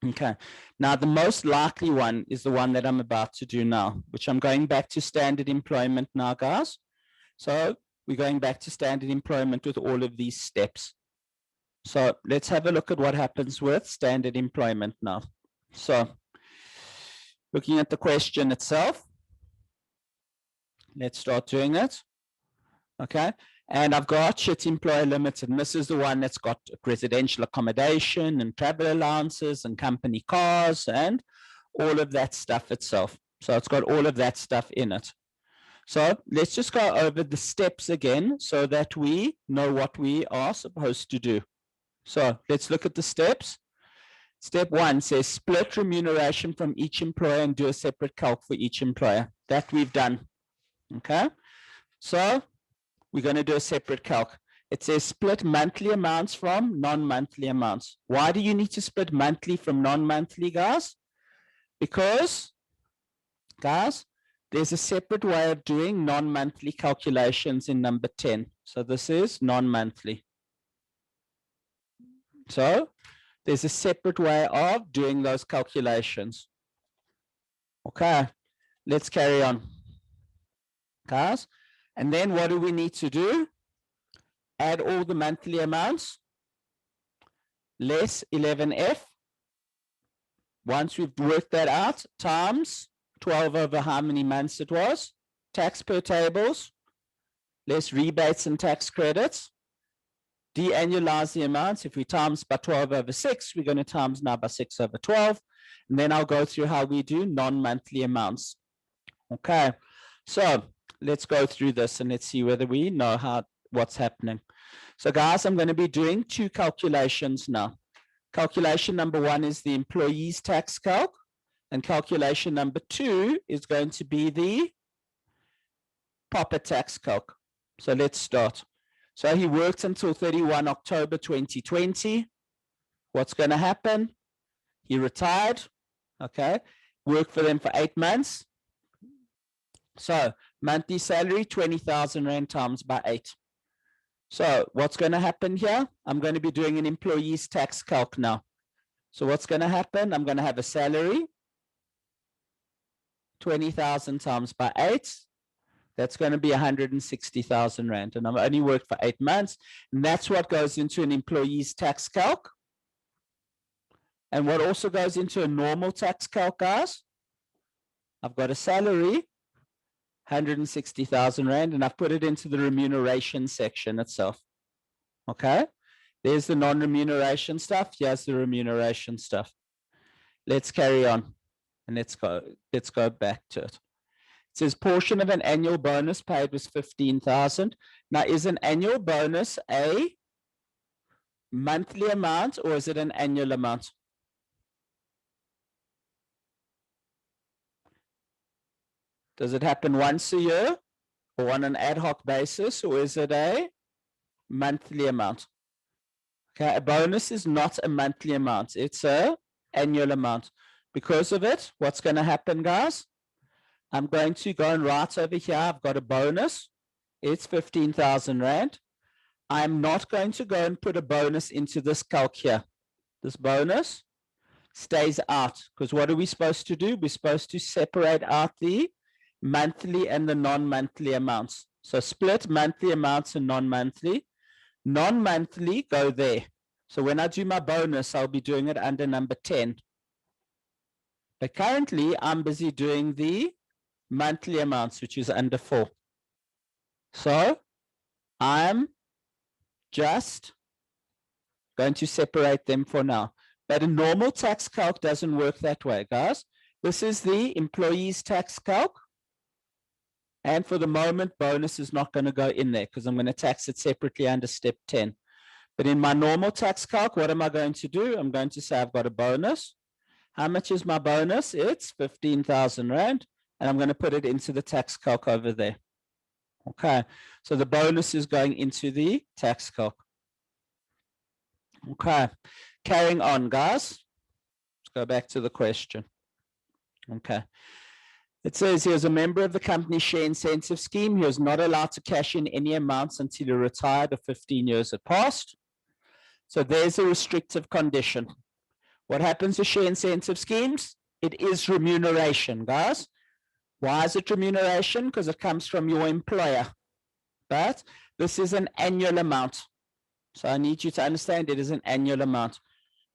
Okay, now the most likely one is the one that I'm about to do now, which I'm going back to standard employment now, guys. So we're going back to standard employment with all of these steps. So let's have a look at what happens with standard employment now. So looking at the question itself, let's start doing it. Okay, and I've got Cgt Employer Limited, and this is the one that's got residential accommodation and travel allowances and company cars and all of that stuff itself. So it's got all of that stuff in it. So let's just go over the steps again so that we know what we are supposed to do. So let's look at the steps. Step 1 says split remuneration from each employer and do a separate calc for each employer. That we've done. Okay, so we're going to do a separate calc. It says split monthly amounts from non-monthly amounts. Why do you need to split monthly from non-monthly, guys? Because, guys, there's a separate way of doing non-monthly calculations in number 10. So this is non-monthly. So there's a separate way of doing those calculations. Okay, let's carry on, guys. And then what do we need to do? Add all the monthly amounts, less 11F. Once we've worked that out, times 12 over how many months it was, tax per tables, less rebates and tax credits, de-annualize the amounts. If we times by 12 over 6, we're going to times now by 6 over 12. And then I'll go through how we do non-monthly amounts. Okay, so let's go through this and let's see whether we know what's happening. So guys, I'm going to be doing 2 calculations now. Calculation number 1 is the employee's tax calc, and calculation number 2 is going to be the proper tax calc. So let's start. So he worked until 31 October 2020. What's going to happen? He retired. Okay, worked for them for 8 months. So monthly salary, 20,000 Rand times by 8. So what's going to happen here? I'm going to be doing an employee's tax calc now. So what's going to happen? I'm going to have a salary, 20,000 times by 8. That's going to be 160,000 Rand. And I've only worked for 8 months. And that's what goes into an employee's tax calc. And what also goes into a normal tax calc, guys? I've got a salary, 160,000 Rand, and I've put it into the remuneration section itself. Okay, there's the non-remuneration stuff. Here's the remuneration stuff. Let's carry on and let's go back to it. It says portion of an annual bonus paid was 15,000. Now, is an annual bonus a monthly amount or is it an annual amount? Does it happen once a year or on an ad hoc basis, or is it a monthly amount? Okay, a bonus is not a monthly amount. It's an annual amount. Because of it, what's going to happen, guys? I'm going to go and write over here. I've got a bonus. It's 15,000 Rand. I'm not going to go and put a bonus into this calc here. This bonus stays out, because what are we supposed to do? We're supposed to separate out the monthly and the non-monthly amounts. So split monthly amounts and non-monthly. Non-monthly go there. So when I do my bonus, I'll be doing it under number 10. But currently, I'm busy doing the monthly amounts, which is under 4. So I'm just going to separate them for now. But a normal tax calc doesn't work that way, guys. This is the employee's tax calc. And for the moment, bonus is not going to go in there because I'm going to tax it separately under step 10. But in my normal tax calc, what am I going to do? I'm going to say I've got a bonus. How much is my bonus? It's 15,000 Rand. And I'm going to put it into the tax calc over there. Okay. So the bonus is going into the tax calc. Okay. Carrying on, guys. Let's go back to the question. Okay. It says he was a member of the company share incentive scheme. He was not allowed to cash in any amounts until he retired or 15 years had passed. So there's a restrictive condition. What happens to share incentive schemes? It is remuneration, guys. Why is it remuneration? Because it comes from your employer. But this is an annual amount. So I need you to understand it is an annual amount.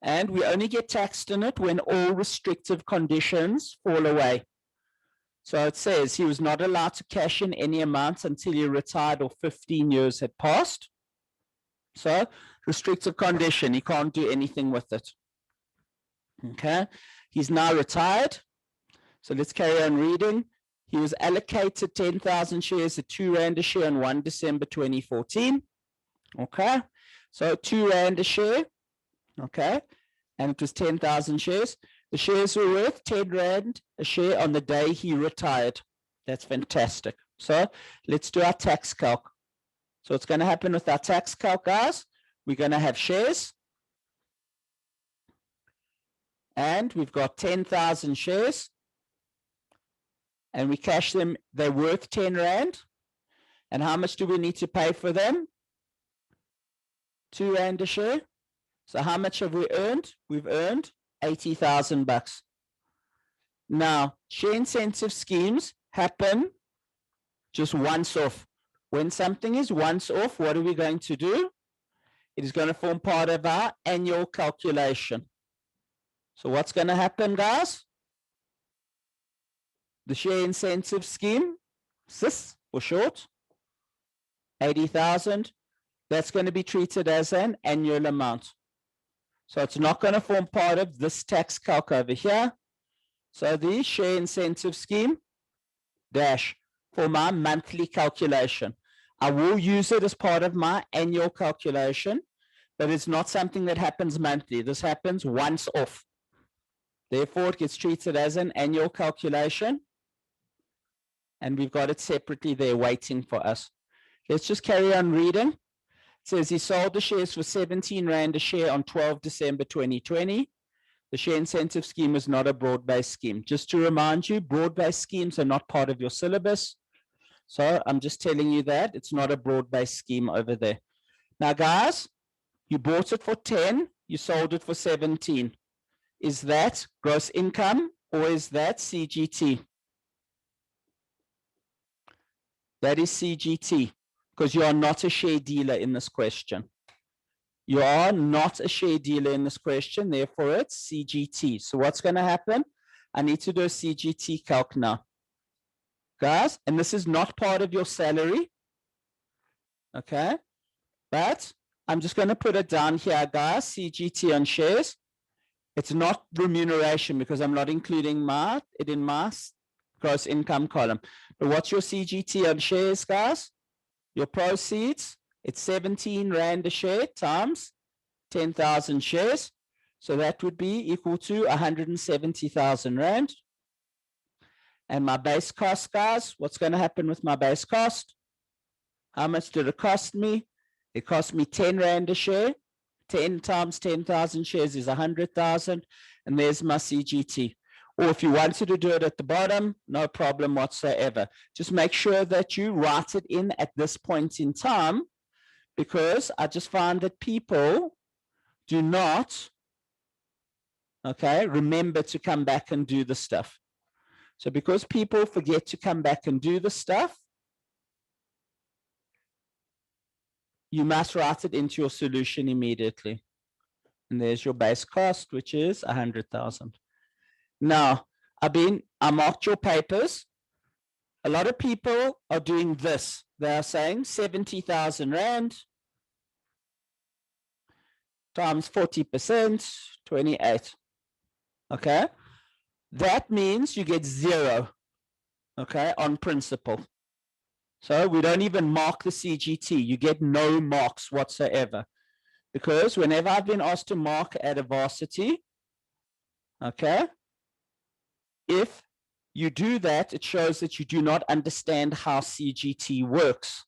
And we only get taxed on it when all restrictive conditions fall away. So it says he was not allowed to cash in any amounts until he retired or 15 years had passed. So restrictive condition, he can't do anything with it. Okay, he's now retired. So let's carry on reading. He was allocated 10,000 shares at R2 a share on 1 December 2014. Okay, so R2 a share. Okay, and it was 10,000 shares. The shares were worth R10 a share on the day he retired. That's fantastic. So let's do our tax calc. So what's going to happen with our tax calc, guys? We're going to have shares. And we've got 10,000 shares. And we cash them. They're worth R10. And how much do we need to pay for them? R2 a share. So how much have we earned? We've earned 80,000 bucks. Now, share incentive schemes happen just once off. When something is once off, what are we going to do? It is going to form part of our annual calculation. So what's going to happen, guys? The share incentive scheme, SIS for short, 80,000, that's going to be treated as an annual amount. So it's not going to form part of this tax calc over here. So the share incentive scheme dash for my monthly calculation. I will use it as part of my annual calculation, but it's not something that happens monthly. This happens once off. Therefore, it gets treated as an annual calculation. And we've got it separately there waiting for us. Let's just carry on reading. It says he sold the shares for 17 Rand a share on 12 December 2020. The share incentive scheme was not a broad-based scheme. Just to remind you, broad-based schemes are not part of your syllabus. So I'm just telling you that it's not a broad-based scheme over there. Now, guys, you bought it for 10, you sold it for 17. Is that gross income or is that CGT? That is CGT, because you are not a share dealer in this question. You are not a share dealer in this question, therefore it's CGT. So what's going to happen? I need to do a CGT calc now. Guys, and this is not part of your salary. Okay, but I'm just going to put it down here, guys, CGT on shares. It's not remuneration because I'm not including it in my gross income column. But what's your CGT on shares, guys? Your proceeds, it's 17 Rand a share times 10,000 shares. So that would be equal to 170,000 Rand. And my base cost, guys, what's going to happen with my base cost? How much did it cost me? It cost me 10 Rand a share. 10 times 10,000 shares is 100,000. And there's my CGT. Or if you wanted to do it at the bottom, no problem whatsoever. Just make sure that you write it in at this point in time, because I just find that people do not, remember to come back and do the stuff. So because people forget to come back and do the stuff, you must write it into your solution immediately. And there's your base cost, which is 100,000. Now, I marked your papers. A lot of people are doing this. They are saying 70,000 Rand times 40%, 28. Okay. That means you get 0, on principle. So we don't even mark the CGT. You get no marks whatsoever. Because whenever I've been asked to mark at a varsity, if you do that, it shows that you do not understand how CGT works.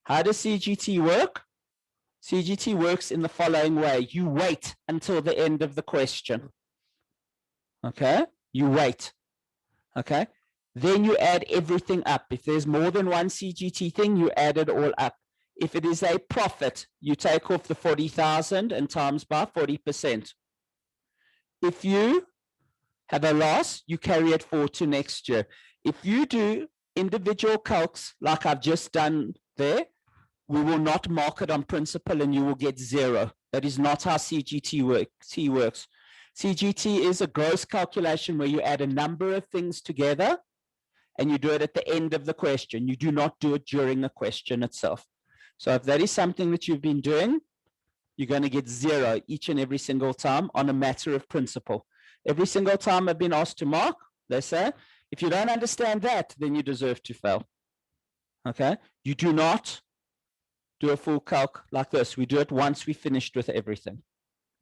How does CGT work? CGT works in the following way. You wait until the end of the question. You wait. Then you add everything up. If there's more than one CGT thing, you add it all up. If it is a profit, you take off the 40,000 and times by 40%. If you have a loss, you carry it forward to next year. If you do individual calcs like I've just done there, we will not mark it on principal and you will get zero. That is not how CGT works. CGT is a gross calculation where you add a number of things together and you do it at the end of the question. You do not do it during the question itself. So if that is something that you've been doing, you're going to get zero each and every single time on a matter of principle. Every single time I've been asked to mark, they say, if you don't understand that, then you deserve to fail. Okay? You do not do a full calc like this. We do it once we finished with everything.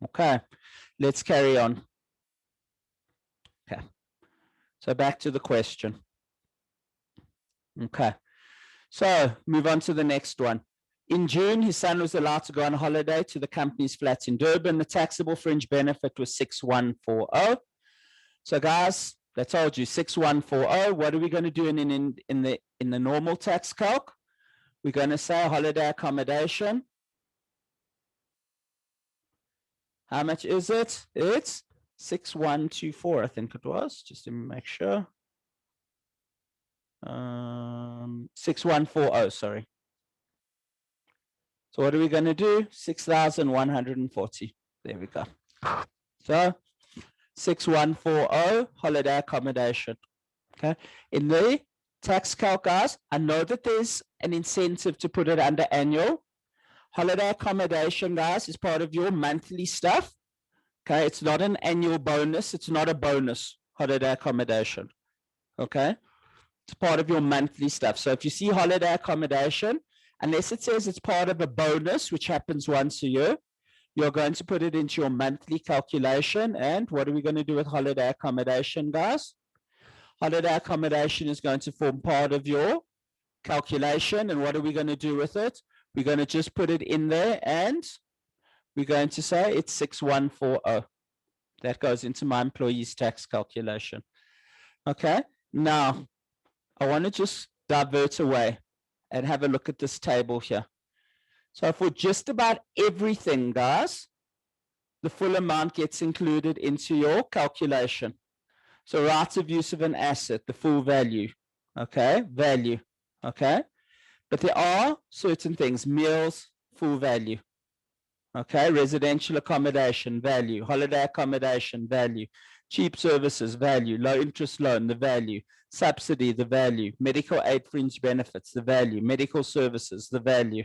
Okay, let's carry on. Okay, so back to the question. Okay, so move on to the next one. In June, his son was allowed to go on holiday to the company's flat in Durban. The taxable fringe benefit was 6140. So guys, I told you 6140. What are we going to do in the normal tax calc? We're going to say holiday accommodation. How much is it? It's 6124, I think it was, just to make sure. 6140, sorry. So what are we going to do? 6,140. There we go. So 6140, holiday accommodation. Okay. In the tax calc, guys, I know that there's an incentive to put it under annual. Holiday accommodation, guys, is part of your monthly stuff. Okay, it's not an annual bonus. It's not a bonus, holiday accommodation. Okay, it's part of your monthly stuff. So if you see holiday accommodation, unless it says it's part of a bonus, which happens once a year, you're going to put it into your monthly calculation. And what are we going to do with holiday accommodation, guys? Holiday accommodation is going to form part of your calculation. And what are we going to do with it? We're going to just put it in there and we're going to say it's 6140. That goes into my employee's tax calculation. Okay, now I want to just divert away and have a look at this table here. So for just about everything, guys, the full amount gets included into your calculation. So rights of use of an asset, the full value, okay, value, okay. But there are certain things, meals, full value, okay, residential accommodation, value, holiday accommodation, value, cheap services, value, low interest loan, the value, subsidy, the value, medical aid fringe benefits, the value, medical services, the value,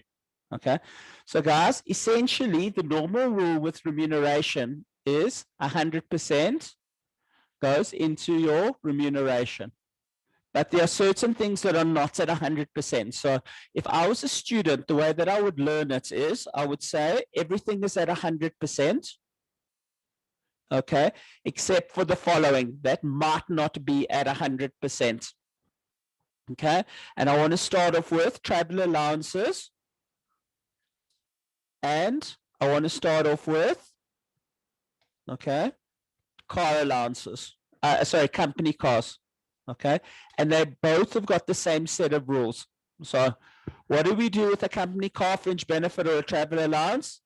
okay. So guys, essentially the normal rule with remuneration is 100% goes into your remuneration. But there are certain things that are not at 100%. So if I was a student, the way that I would learn it is, I would say everything is at 100%, okay, except for the following, that might not be at 100%, okay? And I want to start off with travel allowances, and I want to start off with, okay, car allowances, sorry, company cars. Okay, and they both have got the same set of rules. So what do we do with a company car fringe benefit or a travel allowance?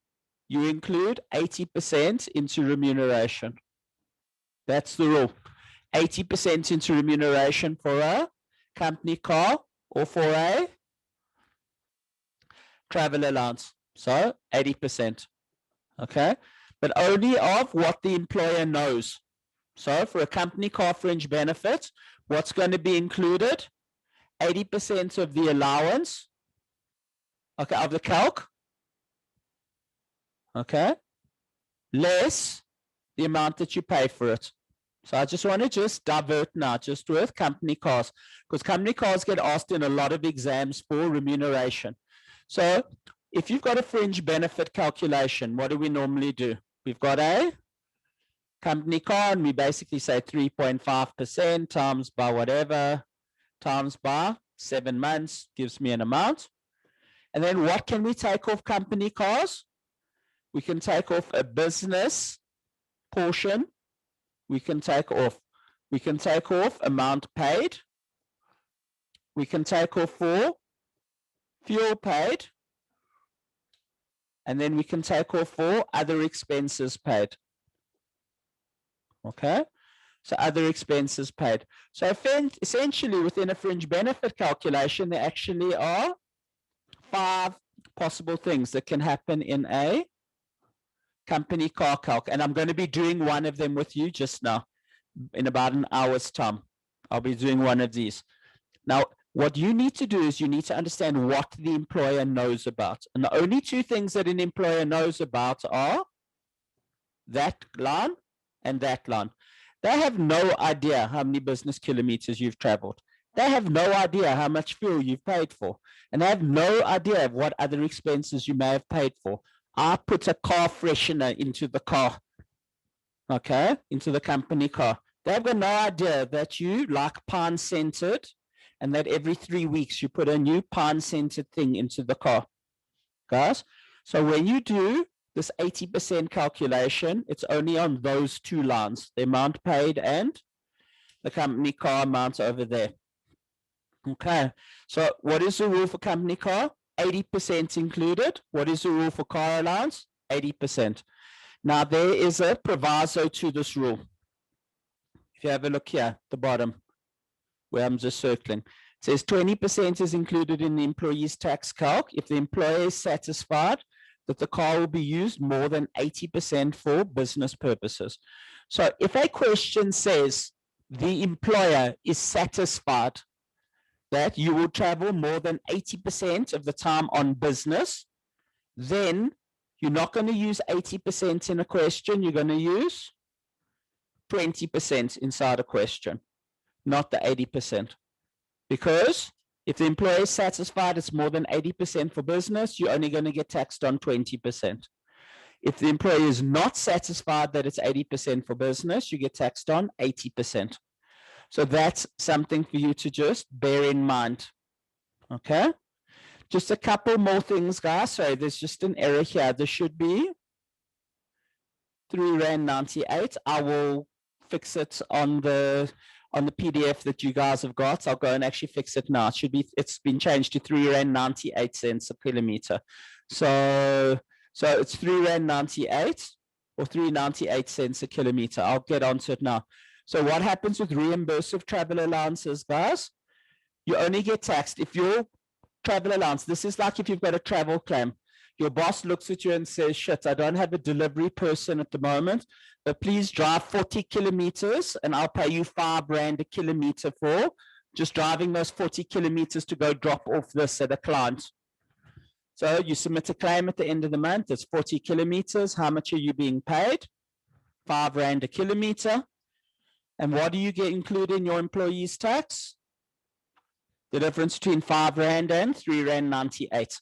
You include 80% into remuneration. That's the rule. 80% into remuneration for a company car or for a travel allowance. So 80%. Okay, but only of what the employer knows. So for a company car fringe benefit, what's going to be included? 80% of the allowance, okay, of the calc, okay, less the amount that you pay for it. So I just want to just divert now just with company cars, because company cars get asked in a lot of exams for remuneration. So if you've got a fringe benefit calculation, what do we normally do? We've got a company car, and we basically say 3.5% times by whatever, times by 7 months gives me an amount. And then what can we take off company cars? We can take off a business portion. We can take off amount paid. We can take off for fuel paid. And then we can take off for other expenses paid. Okay. So other expenses paid. So essentially within a fringe benefit calculation, there actually are 5 possible things that can happen in a company car calc. And I'm going to be doing one of them with you just now in about an hour's time. I'll be doing one of these. Now, what you need to do is you need to understand what the employer knows about. And the only 2 things that an employer knows about are that line and that line. They have no idea how many business kilometers you've traveled. They have no idea how much fuel you've paid for. And they have no idea of what other expenses you may have paid for. I put a car freshener into the car, okay, into the company car. They've got no idea that you like pine-scented and that every 3 weeks you put a new pine-scented thing into the car, guys. So when you do this 80% calculation, it's only on those 2 lines, the amount paid and the company car amount over there. Okay, so what is the rule for company car? 80% included. What is the rule for car allowance? 80%. Now there is a proviso to this rule. If you have a look here at the bottom, where I'm just circling, it says 20% is included in the employee's tax calc if the employer is satisfied that the car will be used more than 80% for business purposes. So if a question says the employer is satisfied that you will travel more than 80% of the time on business, then you're not going to use 80% in a question, you're going to use 20% inside a question, not the 80%. Because if the employer is satisfied it's more than 80% for business, you're only going to get taxed on 20%. If the employer is not satisfied that it's 80% for business, you get taxed on 80%. So that's something for you to just bear in mind. Okay. Just a couple more things, guys. Sorry, there's just an error here. There should be R3.98. I will fix it on the PDF that you guys have got. I'll go and actually fix it now. It should be, it's been changed to R3.98 a kilometer. So it's R3.98 or 3.98 cents a kilometer. I'll get onto it now. So what happens with reimbursable travel allowances, guys? You only get taxed if your travel allowance, this is like if you've got a travel claim, your boss looks at you and says, shit, I don't have a delivery person at the moment, but please drive 40 kilometers and I'll pay you R5 a kilometer for just driving those 40 kilometers to go drop off this at a client. So you submit a claim at the end of the month, it's 40 kilometers. How much are you being paid? R5 a kilometer. And what do you get included in your employee's tax? The difference between R5 and R3.98.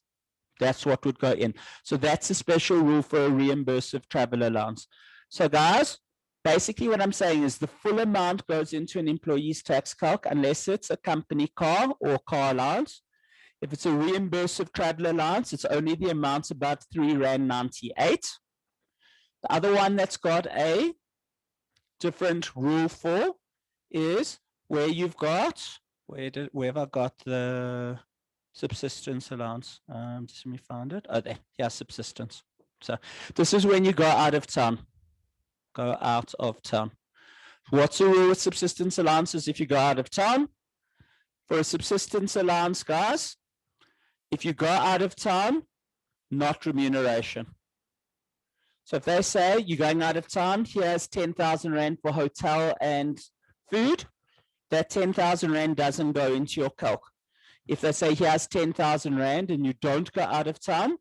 That's what would go in. So that's a special rule for a reimbursable travel allowance. So guys, basically what I'm saying is the full amount goes into an employee's tax calc unless it's a company car or car allowance. If it's a reimbursable travel allowance, it's only the amount about R3.98. The other one that's got a different rule for is where you've got, where have I got the subsistence allowance? Just let me find it. Oh, there. Yeah, subsistence. So this is when you go out of town. Go out of town. What's the rule with subsistence allowances if you go out of town? For a subsistence allowance, guys, if you go out of town, not remuneration. So if they say you're going out of town, here's 10,000 Rand for hotel and food, that 10,000 Rand doesn't go into your calc. If they say here's 10,000 Rand and you don't go out of town,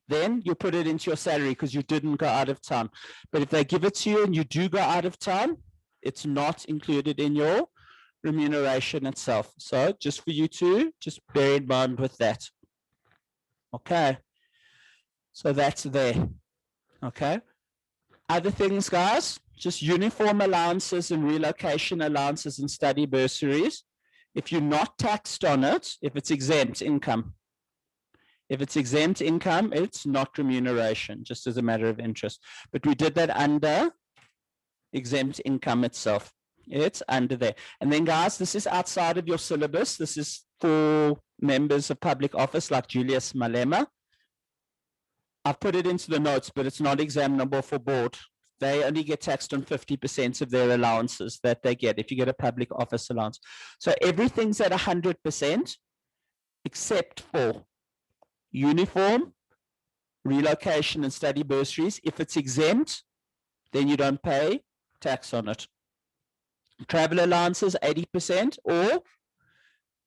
then you put it into your salary because you didn't go out of town. But if they give it to you and you do go out of town, it's not included in your remuneration itself. So just for you to just bear in mind with that. Okay. So that's there. Okay. Other things, guys, just uniform allowances and relocation allowances and study bursaries. If you're not taxed on it, if it's exempt income. If it's exempt income, it's not remuneration, just as a matter of interest. But we did that under exempt income itself. It's under there. And then, guys, this is outside of your syllabus. This is for members of public office like Julius Malema. I've put it into the notes, but it's not examinable for board. they only get taxed on 50% of their allowances that they get if you get a public office allowance. So everything's at 100% except for uniform, relocation, and study bursaries. If it's exempt, then you don't pay tax on it. Travel allowances, 80%, or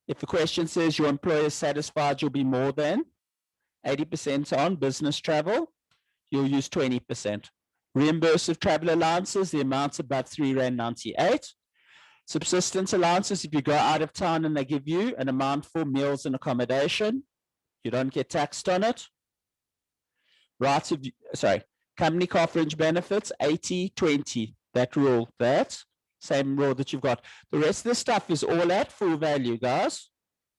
if the question says your employer is satisfied, you'll be more than 80% on business travel, you'll use 20%. Reimbursement travel allowances, the amounts above R3.98. Subsistence allowances, if you go out of town and they give you an amount for meals and accommodation, you don't get taxed on it. Rights of, company car fringe benefits, 80-20, that rule, that same rule that you've got. The rest of the stuff is all at full value, guys.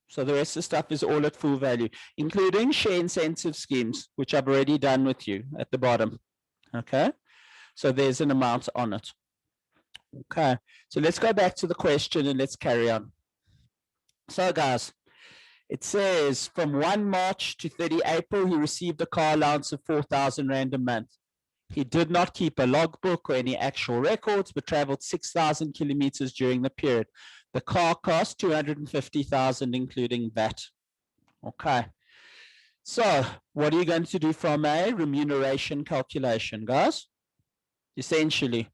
So the rest of the stuff is all at full value, including share incentive schemes, which I've already done with you at the bottom. Okay, so there's an amount on it. Okay, so let's go back to the question and let's carry on. So guys, it says from 1 March to 30 April, he received a car allowance of 4,000 Rand a month. He did not keep a logbook or any actual records, but traveled 6,000 kilometers during the period. The car cost 250,000, including VAT. Okay. So what are you going to do from a remuneration calculation, guys? Essentially,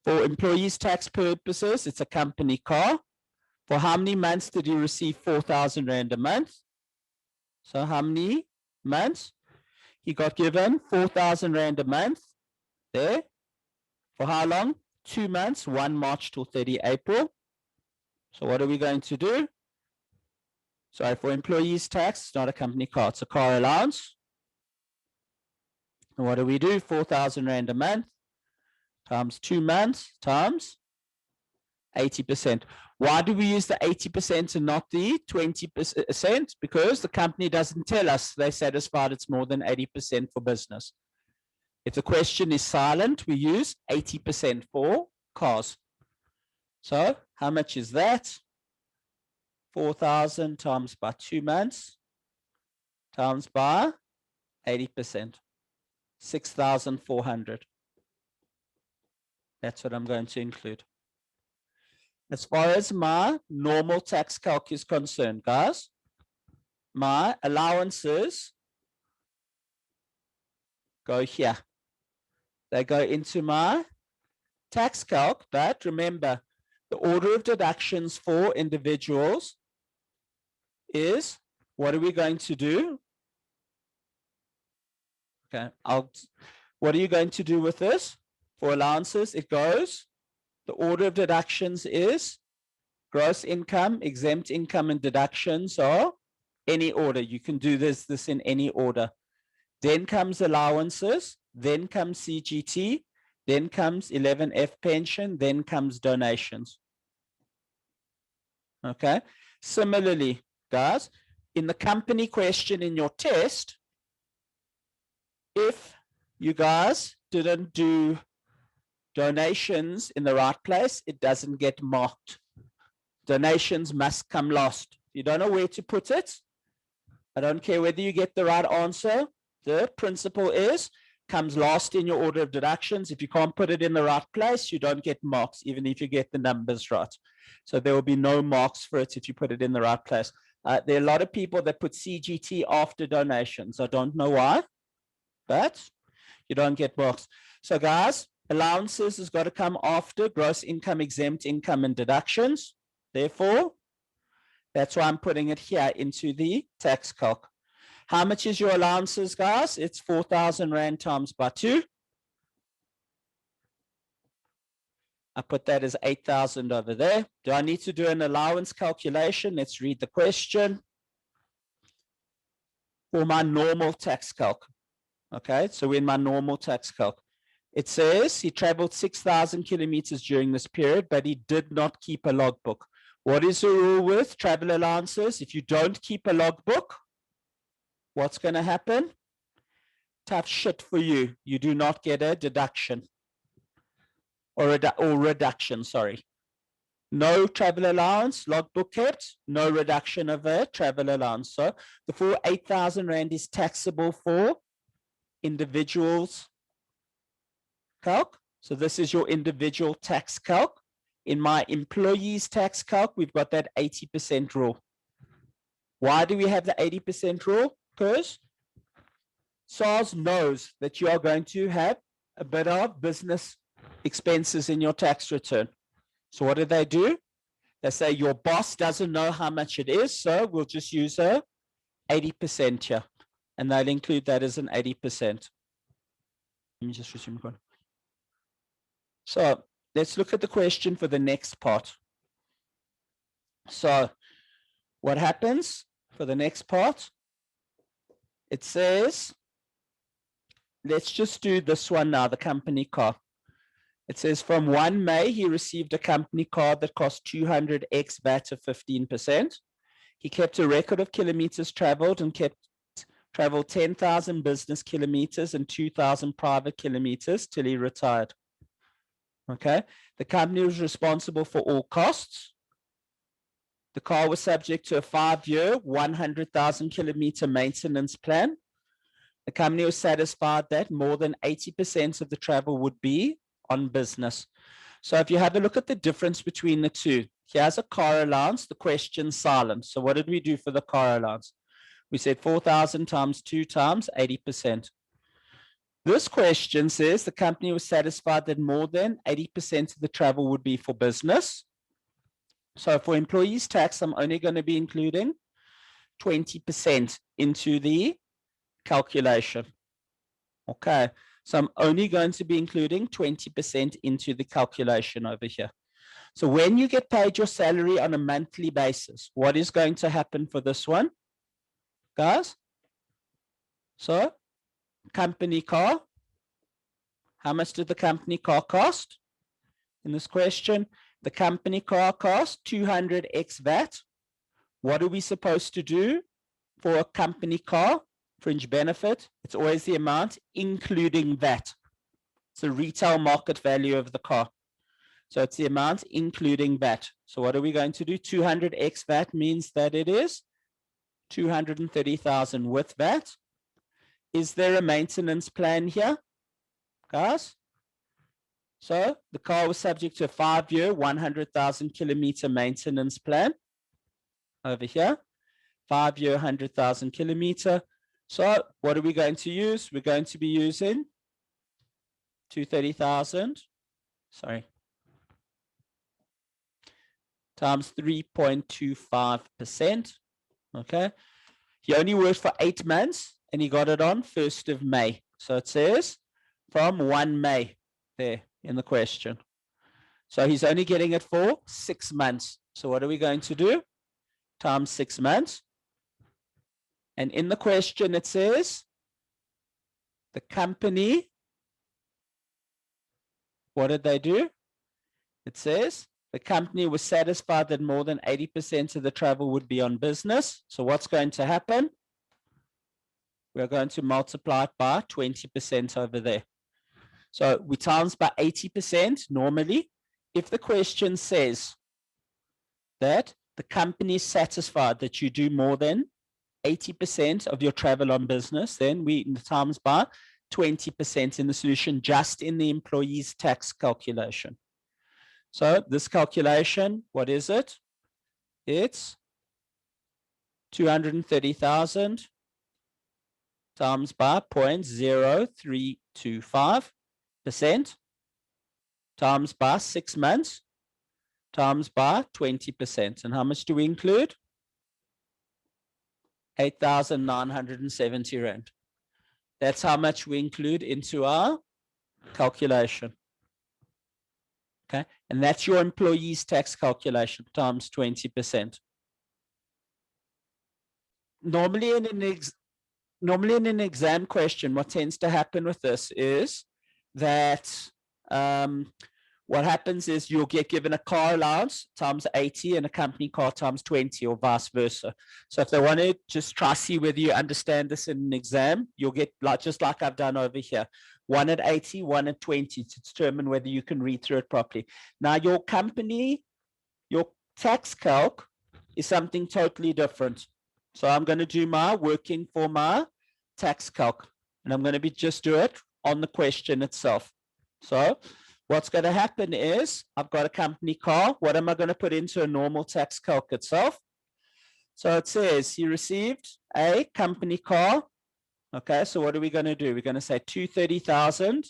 for employees' tax purposes, it's a company car. For how many months did he receive 4,000 Rand a month? So how many months? He got given 4,000 Rand a month there. For how long? 2 months, 1 March till 30 April. So what are we going to do? Sorry, for employees' tax, it's not a company car, it's a car allowance. And what do we do? 4,000 Rand a month times 2 months times 80%. Why do we use the 80% and not the 20%? Because the company doesn't tell us they're satisfied it's more than 80% for business. If the question is silent, we use 80% for cars. So how much is that? 4,000 times by 2 months times by 80%. 6,400. That's what I'm going to include. As far as my normal tax calc is concerned, guys, my allowances go here. They go into my tax calc, but remember, the order of deductions for individuals is, what are we going to do? Okay, what are you going to do with this? For allowances, it goes, the order of deductions is gross income, exempt income, and deductions are any order. You can do this in any order. Then comes allowances, then comes CGT, then comes 11F pension, then comes donations. Okay. Similarly, guys, in the company question in your test, if you guys didn't do donations in the right place, it doesn't get marked. Donations must come last. You don't know where to put it. I don't care whether you get the right answer. The principle is, comes last in your order of deductions. If you can't put it in the right place, you don't get marks, even if you get the numbers right. So there will be no marks for it if you put it in the right place. There are a lot of people that put CGT after donations. I don't know why, but you don't get marks. So guys, allowances has got to come after gross income, exempt income, and deductions. Therefore, that's why I'm putting it here into the tax calc. How much is your allowances, guys? It's 4,000 Rand times by 2. I put that as 8,000 over there. Do I need to do an allowance calculation? Let's read the question. For my normal tax calc. Okay, so in my normal tax calc, it says he traveled 6,000 kilometers during this period, but he did not keep a logbook. What is the rule with travel allowances? If you don't keep a logbook, what's going to happen? Tough shit for you. You do not get a deduction or reduction, sorry. No travel allowance, logbook kept, no reduction of a travel allowance. So the full 8,000 Rand is taxable for individuals calc. So this is your individual tax calc. In my employees tax calc, we've got that 80% rule. Why do we have the 80% rule? Because SARS knows that you are going to have a bit of business expenses in your tax return. So what do? They say your boss doesn't know how much it is, so we'll just use a 80% here. And they'll include that as an 80%. Let me just resume. So let's look at the question for the next part. So what happens for the next part? It says, let's just do this one now, the company car. It says from 1 May, he received a company car that cost 200x VAT of 15%. He kept a record of kilometers traveled and traveled 10,000 business kilometers and 2,000 private kilometers till he retired. Okay. The company was responsible for all costs. The car was subject to a 5-year, 100,000 kilometer maintenance plan. The company was satisfied that more than 80% of the travel would be on business. So if you have a look at the difference between the two, here's a car allowance, the question silent. So what did we do for the car allowance? We said 4,000 times 2 times 80%. This question says the company was satisfied that more than 80% of the travel would be for business. So for employees tax, I'm only going to be including 20% into the calculation. Okay, so I'm only going to be including 20% into the calculation over here. So when you get paid your salary on a monthly basis, what is going to happen for this one, guys? So company car, how much did the company car cost? In this question, the company car cost 200x VAT. What are we supposed to do for a company car? Fringe benefit, it's always the amount including VAT. It's the retail market value of the car. So it's the amount including VAT. So what are we going to do? 200x VAT means that it is 230,000 with VAT. Is there a maintenance plan here, guys? So the car was subject to a 5-year, 100,000 kilometer maintenance plan over here. 5-year, 100,000 kilometer. So what are we going to use? We're going to be using 230,000, times 3.25%. Okay. He only worked for 8 months and he got it on 1st of May. So it says from 1 May there in the question. So he's only getting it for 6 months. So what are we going to do? Times 6 months. And in the question, it says the company, what did they do? It says the company was satisfied that more than 80% of the travel would be on business. So what's going to happen? We're going to multiply it by 20% over there. So we times by 80% normally. If the question says that the company is satisfied that you do more than 80% of your travel on business, then we times by 20% in the solution, just in the employee's tax calculation. So this calculation, what is it? It's 230,000 times by 0.0325% times by 6 months times by 20%. And how much do we include? 8,970 Rand. That's how much we include into our calculation. Okay, and that's your employee's tax calculation times 20%. Normally in an exam question, what tends to happen with this is that what happens is you'll get given a car allowance times 80 and a company car times 20 or vice versa. So if they want to just try see whether you understand this in an exam, you'll get just like I've done over here, one at 80, one at 20 to determine whether you can read through it properly. Now your tax calc is something totally different. So I'm going to do my working for my tax calc and I'm going to just do it on the question itself. So what's going to happen is I've got a company car. What am I going to put into a normal tax calc itself? So it says he received a company car. Okay, so what are we going to do? We're going to say 230,000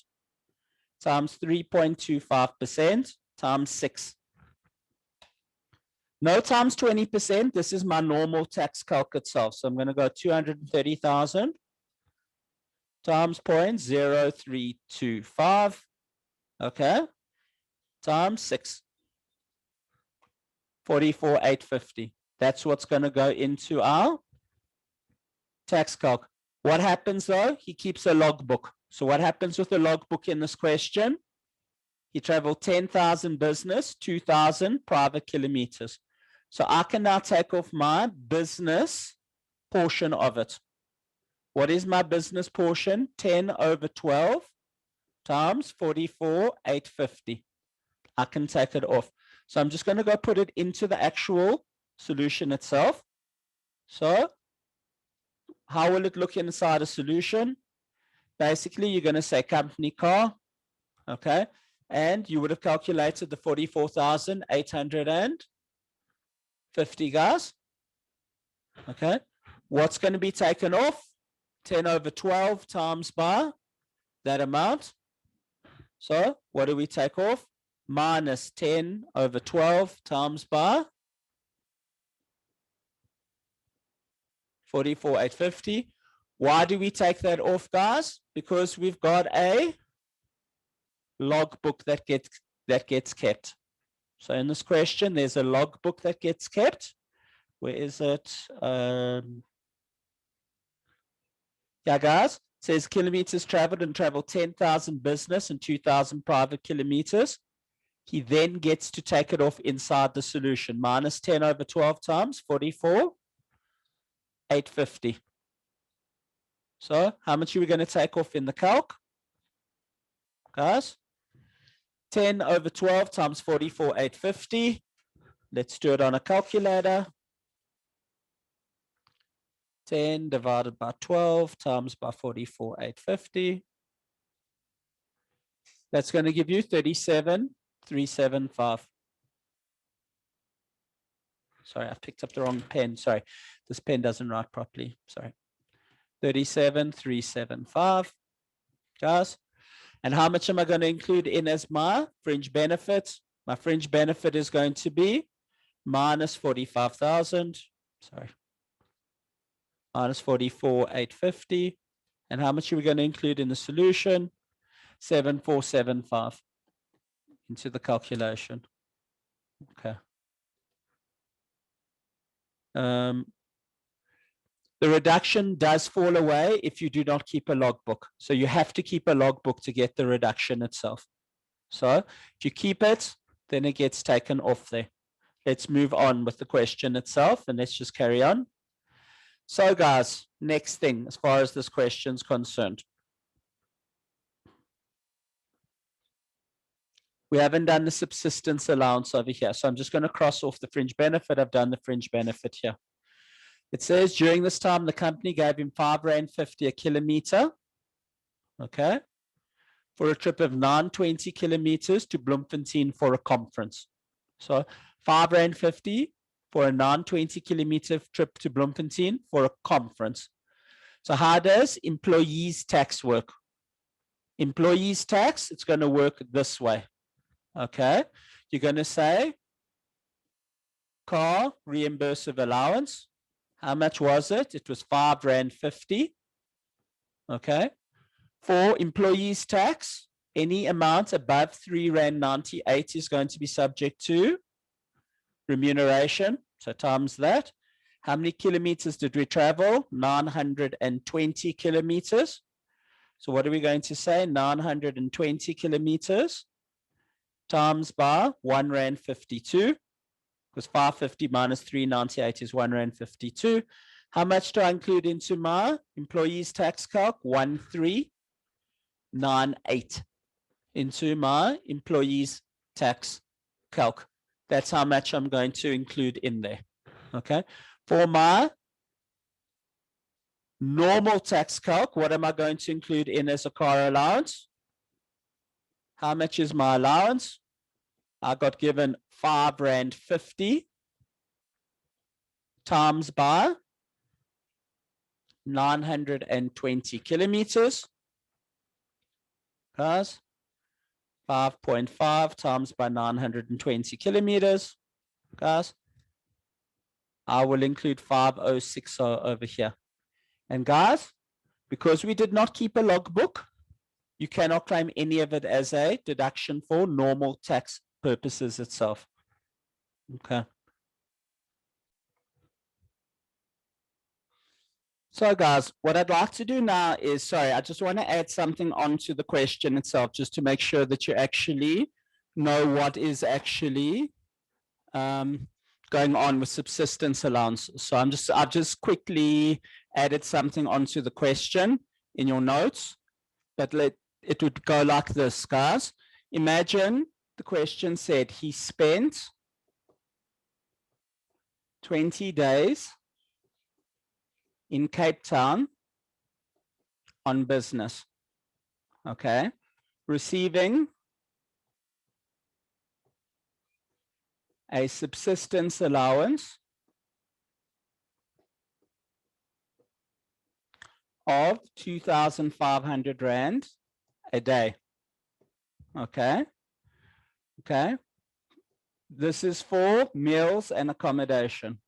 times 3.25% times 6. No times 20%. This is my normal tax calc itself. So I'm going to go 230,000 times 0.0325. Okay, times 6. 44,850. That's what's going to go into our tax calc. What happens though? He keeps a logbook. So what happens with the logbook in this question? He traveled 10,000 business, 2,000 private kilometers. So I can now take off my business portion of it. What is my business portion? 10 over 12 times 44,850. I can take it off. So I'm just going to go put it into the actual solution itself. So how will it look inside a solution? Basically, you're going to say company car, okay? And you would have calculated the 44,850, guys. Okay. What's going to be taken off? 10 over 12 times by that amount. So what do we take off? Minus 10 over 12 times by 44,850. Why do we take that off, guys? Because we've got a logbook that gets kept. So in this question, there's a logbook that gets kept. Where is it? Yeah, guys. It says kilometers traveled and traveled 10,000 business and 2,000 private kilometers. He then gets to take it off inside the solution. Minus 10 over 12 times 44,850. So how much are we going to take off in the calc? Guys, 10 over 12 times 44,850. Let's do it on a calculator. 10 divided by 12 times by 44,850. That's going to give you 37,375. Sorry, I've picked up the wrong pen. Sorry, this pen doesn't write properly. Sorry. 37,375, guys. And how much am I going to include in as my fringe benefit? My fringe benefit is going to be minus 45,000. Sorry. Minus 44,850. And how much are we going to include in the solution? 7,475 into the calculation. Okay. The reduction does fall away if you do not keep a logbook. So you have to keep a logbook to get the reduction itself. So if you keep it, then it gets taken off there. Let's move on with the question itself and let's just carry on. So guys, next thing as far as this question is concerned. We haven't done the subsistence allowance over here. So I'm just going to cross off the fringe benefit. I've done the fringe benefit here. It says during this time, the company gave him R5.50 a kilometer, okay, for a trip of 920 kilometers to Bloemfontein for a conference. So R5.50 for a 920 kilometer trip to Bloemfontein for a conference. So how does employees tax work? Employees tax, it's going to work this way, okay? You're going to say car reimbursement allowance. How much was it? It was R5.50. Okay. For employees tax, any amount above R3.98 is going to be subject to remuneration. So times that. How many kilometers did we travel? 920 kilometers. So what are we going to say? 920 kilometers times by R1.52. Because 550 minus 398 is R1.52. How much do I include into my employees tax calc? 1398 into my employees tax calc. That's how much I'm going to include in there. Okay. For my normal tax calc, what am I going to include in as a car allowance? How much is my allowance? I got given R5.50 times by 920 kilometers. Guys, 5.5 times by 920 kilometers. Guys, I will include 5060 over here. And guys, because we did not keep a logbook, you cannot claim any of it as a deduction for normal tax purposes itself. Okay. So guys, what I'd like to do now is, sorry, I just want to add something onto the question itself, just to make sure that you actually know what is actually going on with subsistence allowance. So I've just quickly added something onto the question in your notes, but it would go like this, guys. Imagine the question said he spent 20 days in Cape Town on business, okay, receiving a subsistence allowance of 2,500 Rand a day. Okay. Okay. This is for meals and accommodation.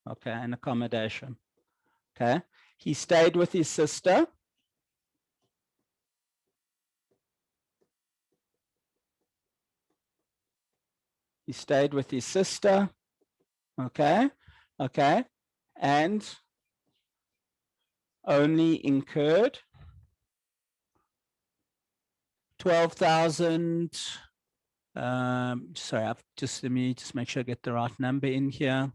Okay, and accommodation. Okay. He stayed with his sister. He stayed with his sister. Okay. Okay. And only incurred 12,000. Sorry, let me just make sure I get the right number in here.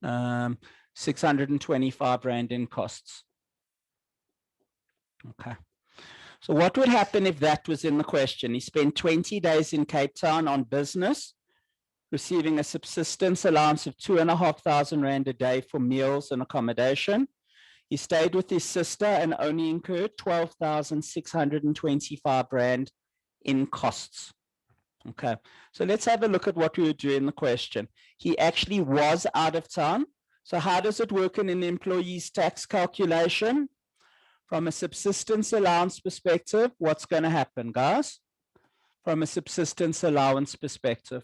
625 Rand in costs. Okay. So what would happen if that was in the question? He spent 20 days in Cape Town on business, receiving a subsistence allowance of 2,500 Rand a day for meals and accommodation. He stayed with his sister and only incurred 12,625 Rand in costs. Okay, so let's have a look at what we were doing in the question. He actually was out of town. So how does it work in an employee's tax calculation? From a subsistence allowance perspective, what's going to happen, guys? From a subsistence allowance perspective.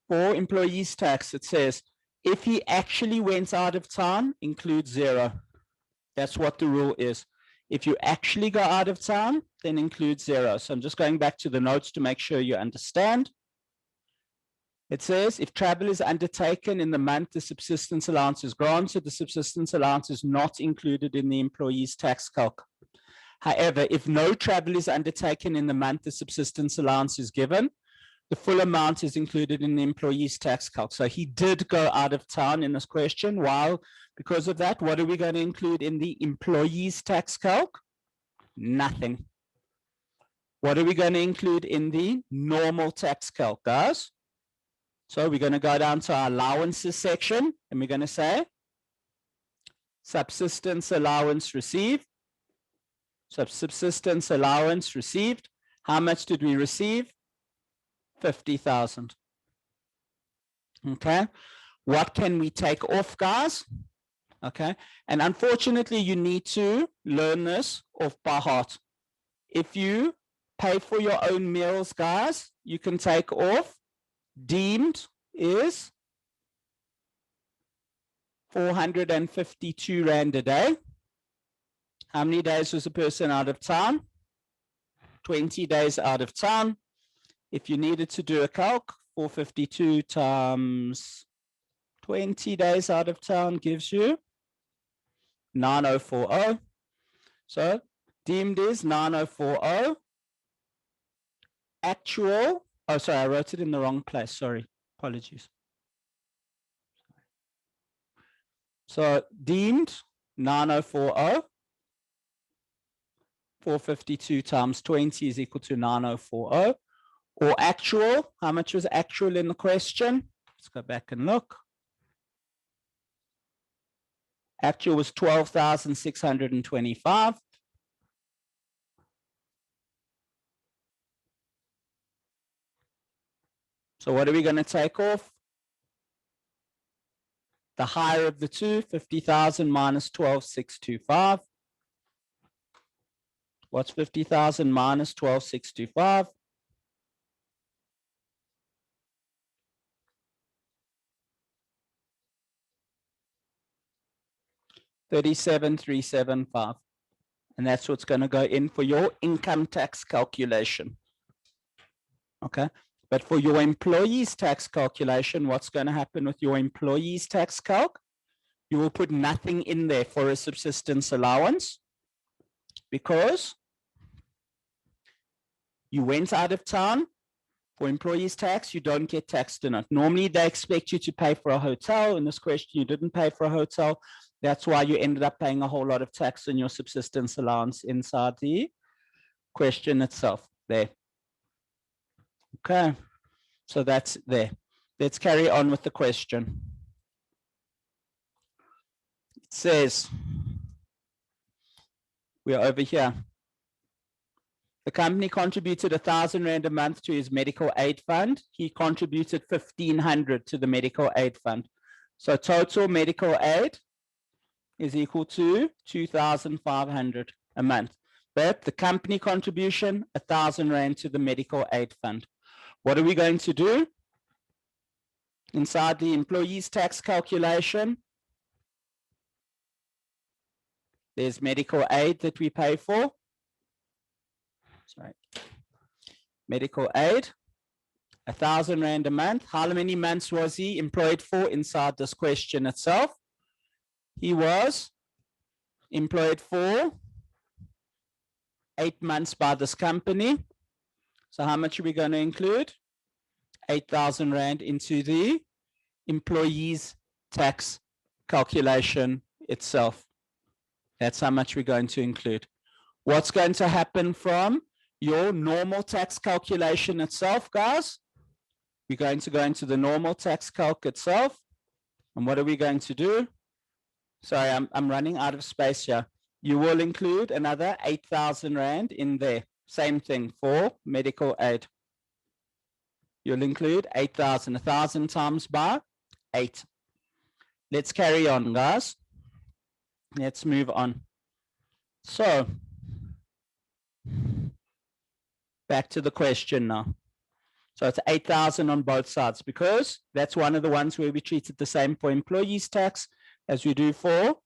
For employees' tax, it says, if he actually went out of town, include 0. That's what the rule is. If you actually go out of town, then include 0. So I'm just going back to the notes to make sure you understand. It says, if travel is undertaken in the month the subsistence allowance is granted, the subsistence allowance is not included in the employee's tax calc. However, if no travel is undertaken in the month the subsistence allowance is given, the full amount is included in the employee's tax calc. So he did go out of town in this question. While because of that, what are we going to include in the employee's tax calc? Nothing. What are we going to include in the normal tax calc, guys? So we're going to go down to our allowances section and we're going to say subsistence allowance received. Subsistence allowance received. How much did we receive? 50,000. Okay. What can we take off, guys? Okay. And unfortunately, you need to learn this off by heart. If you pay for your own meals, guys, you can take off. Deemed is 452 Rand a day. How many days was a person out of town? 20 days out of town. If you needed to do a calc, 452 times 20 days out of town gives you 9040. So deemed is 9040. Actual, oh, sorry, I wrote it in the wrong place. Sorry, apologies. So deemed 9040. 452 times 20 is equal to 9040. Or actual, how much was actual in the question? Let's go back and look. Actual was 12,625. So what are we going to take off? The higher of the two, 50,000 minus 12,625. What's 50,000 minus 12,625? 37,375. And that's what's going to go in for your income tax calculation. Okay. But for your employees tax calculation, what's going to happen with your employees tax calc? You will put nothing in there for a subsistence allowance because you went out of town. For employees tax, you don't get taxed in it. Normally, they expect you to pay for a hotel. In this question, you didn't pay for a hotel. That's why you ended up paying a whole lot of tax in your subsistence allowance inside the question itself there. Okay, so that's there. Let's carry on with the question. It says, we're over here. The company contributed 1,000 Rand a month to his medical aid fund. He contributed 1,500 to the medical aid fund. So total medical aid is equal to 2,500 a month. But the company contribution, 1,000 Rand to the medical aid fund. What are we going to do? Inside the employees tax calculation, there's medical aid that we pay for. Sorry. Medical aid, 1,000 Rand a month. How many months was he employed for inside this question itself? He was employed for 8 months by this company. So how much are we going to include? 8,000 Rand into the employees tax calculation itself. That's how much we're going to include. What's going to happen from your normal tax calculation itself, guys? We're going to go into the normal tax calc itself. And what are we going to do? Sorry, I'm running out of space here. You will include another 8,000 Rand in there. Same thing for medical aid. You'll include 8,000, 1,000 times by 8. Let's carry on, guys. Let's move on. So, back to the question now. So it's 8,000 on both sides because that's one of the ones where we treat it the same for employees tax as we do for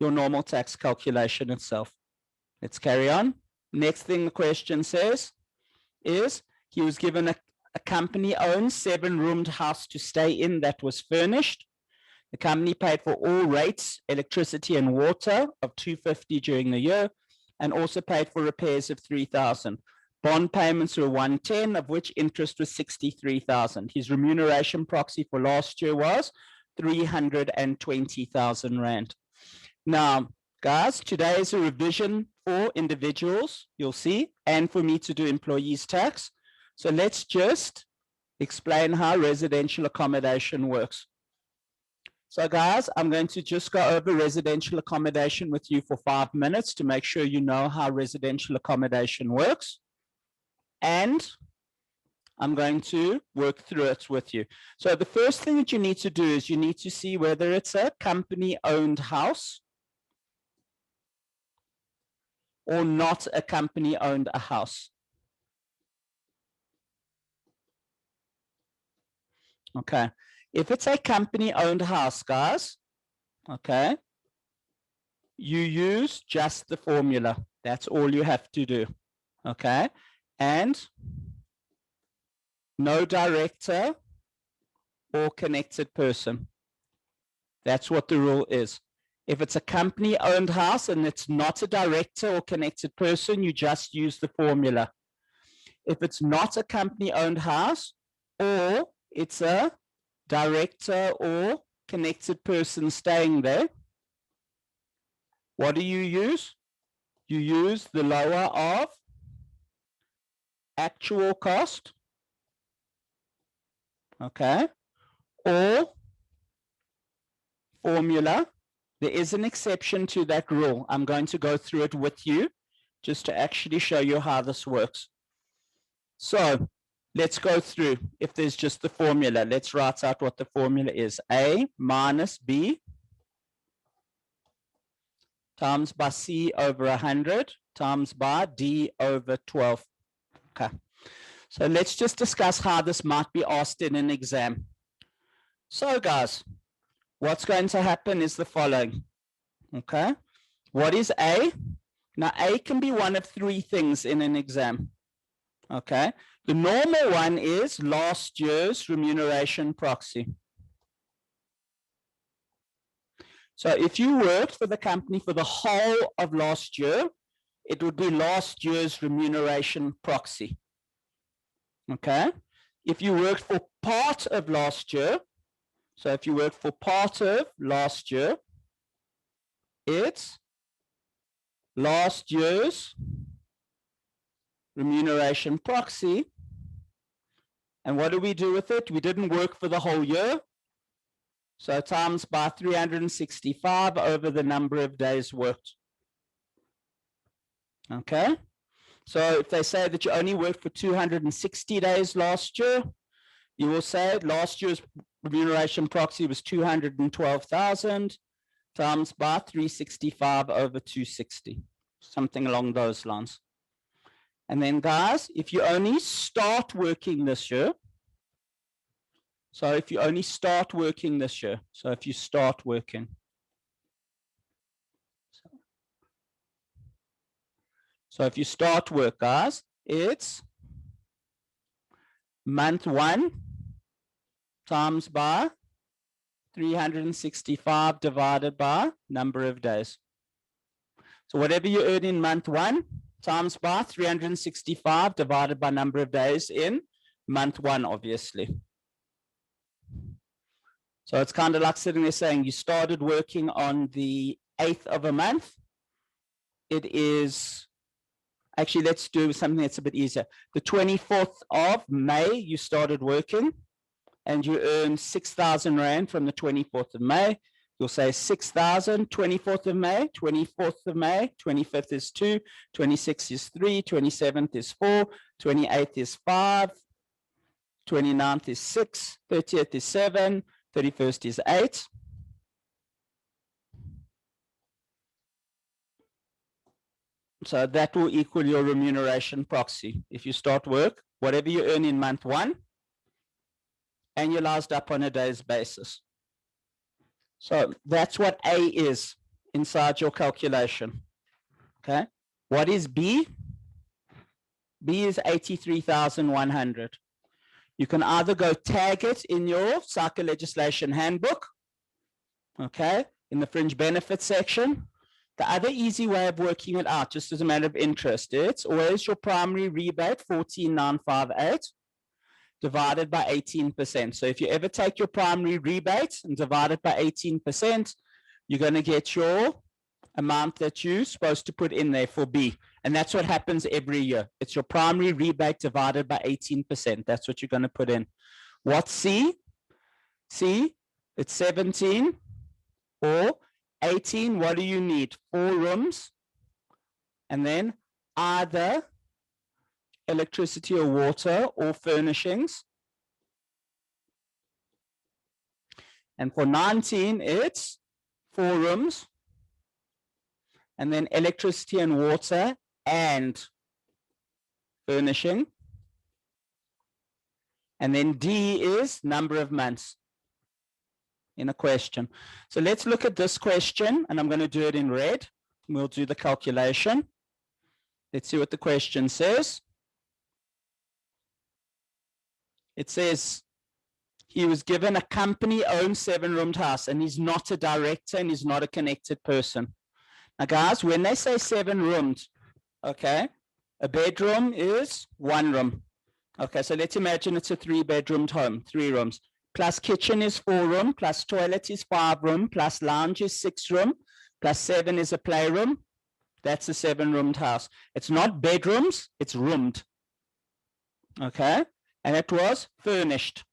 your normal tax calculation itself. Let's carry on. Next thing the question says is he was given a company-owned 7-roomed house to stay in that was furnished. The company paid for all rates, electricity and water of 250 during the year, and also paid for repairs of 3,000. Bond payments were 110, of which interest was 63,000. His remuneration proxy for last year was 320,000 Rand. Now, guys, today is a revision for individuals, you'll see, and for me to do employees tax. So let's just explain how residential accommodation works. So guys, I'm going to just go over residential accommodation with you for 5 minutes to make sure you know how residential accommodation works. And I'm going to work through it with you. So the first thing that you need to do is you need to see whether it's a company-owned house or not a company-owned house. Okay. If it's a company-owned house, guys, okay, you use just the formula. That's all you have to do, okay? And no director or connected person. That's what the rule is. If it's a company-owned house and it's not a director or connected person, you just use the formula. If it's not a company-owned house or it's a director or connected person staying there, what do you use? You use the lower of actual cost, okay, or formula. There is an exception to that rule. I'm going to go through it with you just to actually show you how this works. So let's go through. If there's just the formula, let's write out what the formula is. A minus B times by C over 100 times by D over 12. Okay. So let's just discuss how this might be asked in an exam. So guys, what's going to happen is the following. Okay. What is A? Now A can be one of three things in an exam. Okay. The normal one is last year's remuneration proxy. So if you worked for the company for the whole of last year, it would be last year's remuneration proxy. Okay. If you worked for part of last year, so if you worked for part of last year, it's last year's remuneration proxy. And what do we do with it? We didn't work for the whole year. So times by 365 over the number of days worked. Okay. So if they say that you only worked for 260 days last year, you will say last year's remuneration proxy was 212,000 times by 365 over 260, something along those lines. And then guys, if you only start working this year, so if you only start working this year, so if you start working, so if you start work, guys, it's month 1 times by 365 divided by number of days. So whatever you earn in month 1 times by 365 divided by number of days in month 1, obviously. So it's kind of like sitting there saying you started working on the 8th of a month. It is, actually, let's do something that's a bit easier. The 24th of May, you started working and you earn 6,000 Rand from the 24th of May. You'll say 6,000, 24th of May, 24th of May, 25th is 2, 26th is 3, 27th is 4, 28th is 5, 29th is 6, 30th is 7, 31st is 8. So that will equal your remuneration proxy. If you start work, whatever you earn in month 1, annualized up on a day's basis. So that's what A is inside your calculation. Okay. What is B? B is 83,100. You can either go tag it in your cycle legislation handbook, okay, in the fringe benefits section. The other easy way of working it out, just as a matter of interest, it's always your primary rebate, 14,958, divided by 18%. So if you ever take your primary rebate and divide it by 18%, you're going to get your amount that you're supposed to put in there for B. And that's what happens every year. It's your primary rebate divided by 18%. That's what you're going to put in. What's C? C, it's 17 or 18. What do you need? 4 rooms. And then either electricity or water or furnishings. And for 19, it's 4 rooms. And then electricity and water and furnishing. And then D is number of months in a question. So let's look at this question, and I'm going to do it in red. We'll do the calculation. Let's see what the question says. It says he was given a company-owned 7-roomed house, and he's not a director and he's not a connected person. Now, guys, when they say 7 rooms, okay, a bedroom is 1 room. Okay, so let's imagine it's a 3-bedroomed home, 3 rooms. Plus kitchen is 4 room, plus toilet is 5 room, plus lounge is 6 room, plus 7 is a playroom. That's a 7-roomed house. It's not bedrooms, it's roomed. Okay, and it was furnished.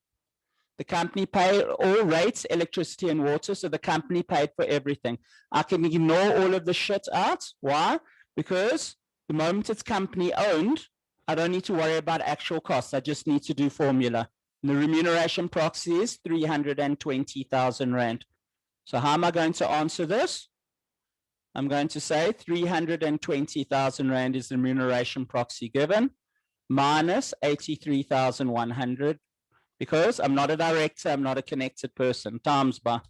The company paid all rates, electricity and water, so the company paid for everything. I can ignore all of the shit out. Why? Because the moment it's company owned, I don't need to worry about actual costs. I just need to do formula. And the remuneration proxy is 320,000 Rand. So how am I going to answer this? I'm going to say 320,000 Rand is the remuneration proxy given, minus 83,100, because I'm not a director, I'm not a connected person, times by.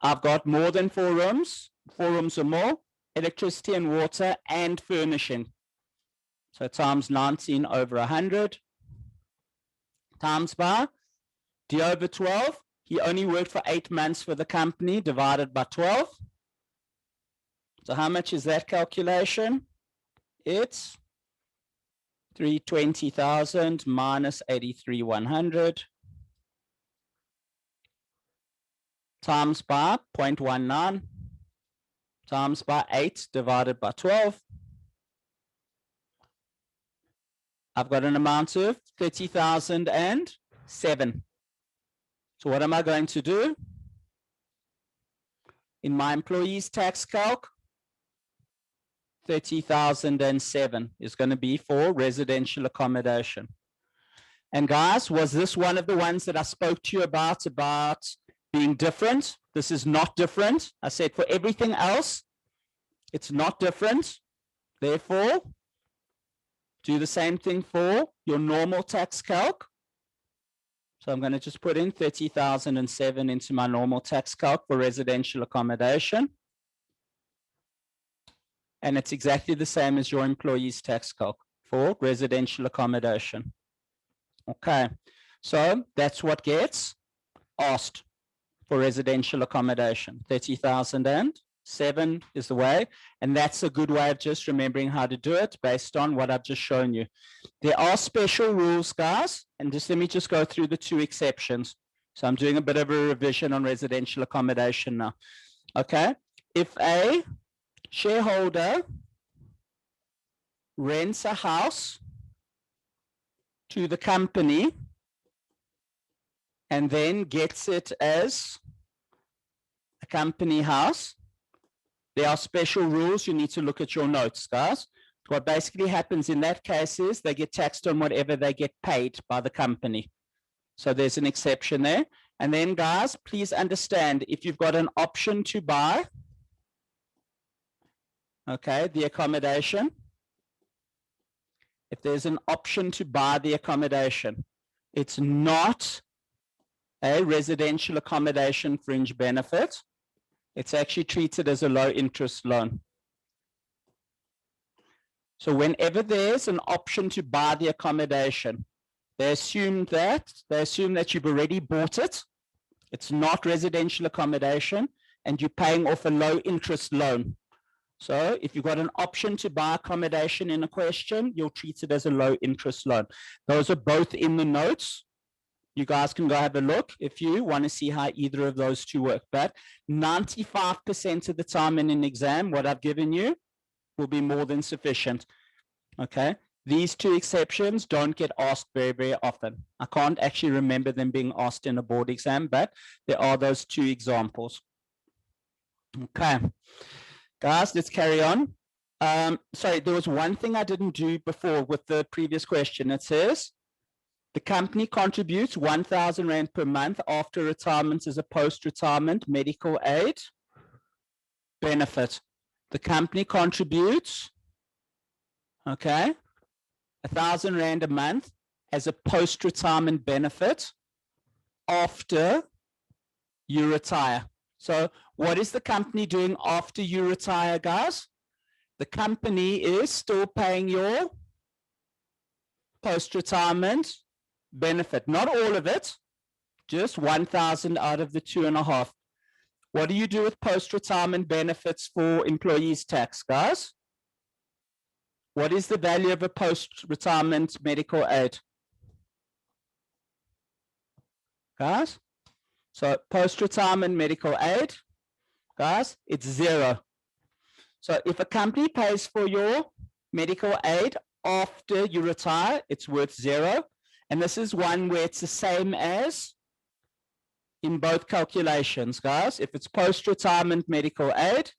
I've got more than 4 rooms or more, electricity and water and furnishing. So times 19 over 100, times by D over 12. He only worked for 8 months for the company, divided by 12. So how much is that calculation? It's 320,000 minus 83,100 times by 0.19 times by 8 divided by 12. I've got an amount of 30,007. So what am I going to do? In my employees tax calc, 30,007 is going to be for residential accommodation. And guys, was this one of the ones that I spoke to you about being different? This is not different. I said for everything else, it's not different. Therefore, do the same thing for your normal tax calc. So I'm going to just put in 30,007 into my normal tax calc for residential accommodation. And it's exactly the same as your employees tax calc for residential accommodation. Okay, so that's what gets asked for residential accommodation. 30,007 is the way, and that's a good way of just remembering how to do it based on what I've just shown you. There are special rules, guys, and just let me just go through the 2 exceptions. So I'm doing a bit of a revision on residential accommodation now. Okay, if a shareholder rents a house to the company and then gets it as a company house, there are special rules. You need to look at your notes, guys. What basically happens in that case is they get taxed on whatever they get paid by the company. So there's an exception there. And then, guys, please understand, if you've got an option to buy, okay, the accommodation, if there's an option to buy the accommodation, it's not a residential accommodation fringe benefit. It's actually treated as a low interest loan. So whenever there's an option to buy the accommodation, they assume that you've already bought it. It's not residential accommodation and you're paying off a low interest loan. So if you've got an option to buy accommodation in a question, you'll treat it as a low interest loan. Those are both in the notes. You guys can go have a look if you want to see how either of those 2 work. But 95% of the time in an exam, what I've given you will be more than sufficient. Okay. These 2 exceptions don't get asked very, very often. I can't actually remember them being asked in a board exam, but there are those 2 examples. Okay. Guys, let's carry on. Sorry, there was one thing I didn't do before with the previous question. It says, the company contributes 1,000 Rand per month after retirement as a post-retirement medical aid benefit. The company contributes, okay, 1,000 Rand a month as a post-retirement benefit after you retire. So what is the company doing after you retire, guys? The company is still paying your post-retirement benefit. Not all of it, just 1,000 out of the 2.5. What do you do with post-retirement benefits for employees tax, guys? What is the value of a post-retirement medical aid? Guys? So post-retirement medical aid, guys, it's 0. So if a company pays for your medical aid after you retire, it's worth 0. And this is one where it's the same as in both calculations, guys. If it's post-retirement medical aid,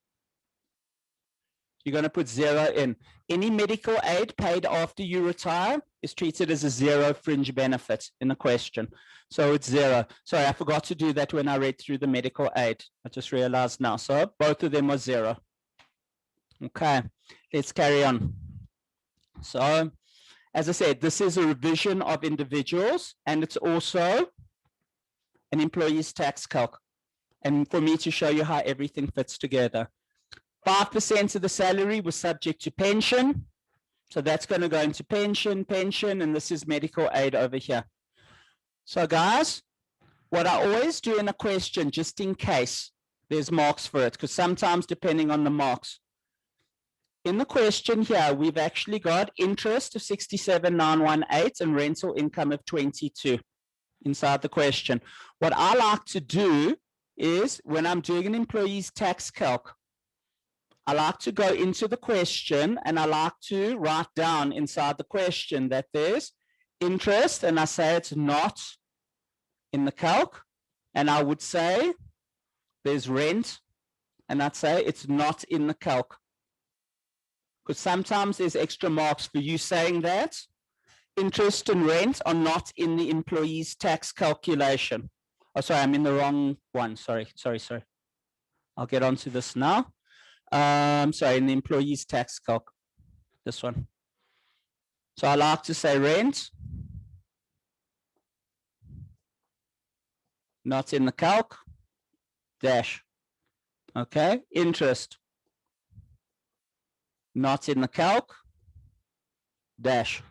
You're going to put 0 in. Any medical aid paid after you retire is treated as a 0 fringe benefit in the question. So it's 0. Sorry, I forgot to do that when I read through the medical aid. I just realized now. So both of them are 0. Okay, let's carry on. So, as I said, this is a revision of individuals, and it's also an employee's tax calc. And for me to show you how everything fits together. 5% of the salary was subject to pension. So that's going to go into pension, and this is medical aid over here. So guys, what I always do in a question, just in case there's marks for it, because sometimes depending on the marks, in the question here, we've actually got interest of 67,918 and rental income of 22 inside the question. What I like to do is when I'm doing an employee's tax calc, I like to go into the question and I like to write down inside the question that there's interest, and I say it's not in the calc, and I would say there's rent, and I'd say it's not in the calc. Because sometimes there's extra marks for you saying that interest and rent are not in the employee's tax calculation. Oh, sorry, I'm in the wrong one. Sorry. I'll get onto this now. Sorry, in the employee's tax calc, this one. So I like to say rent, not in the calc, dash. Okay, interest, not in the calc, dash.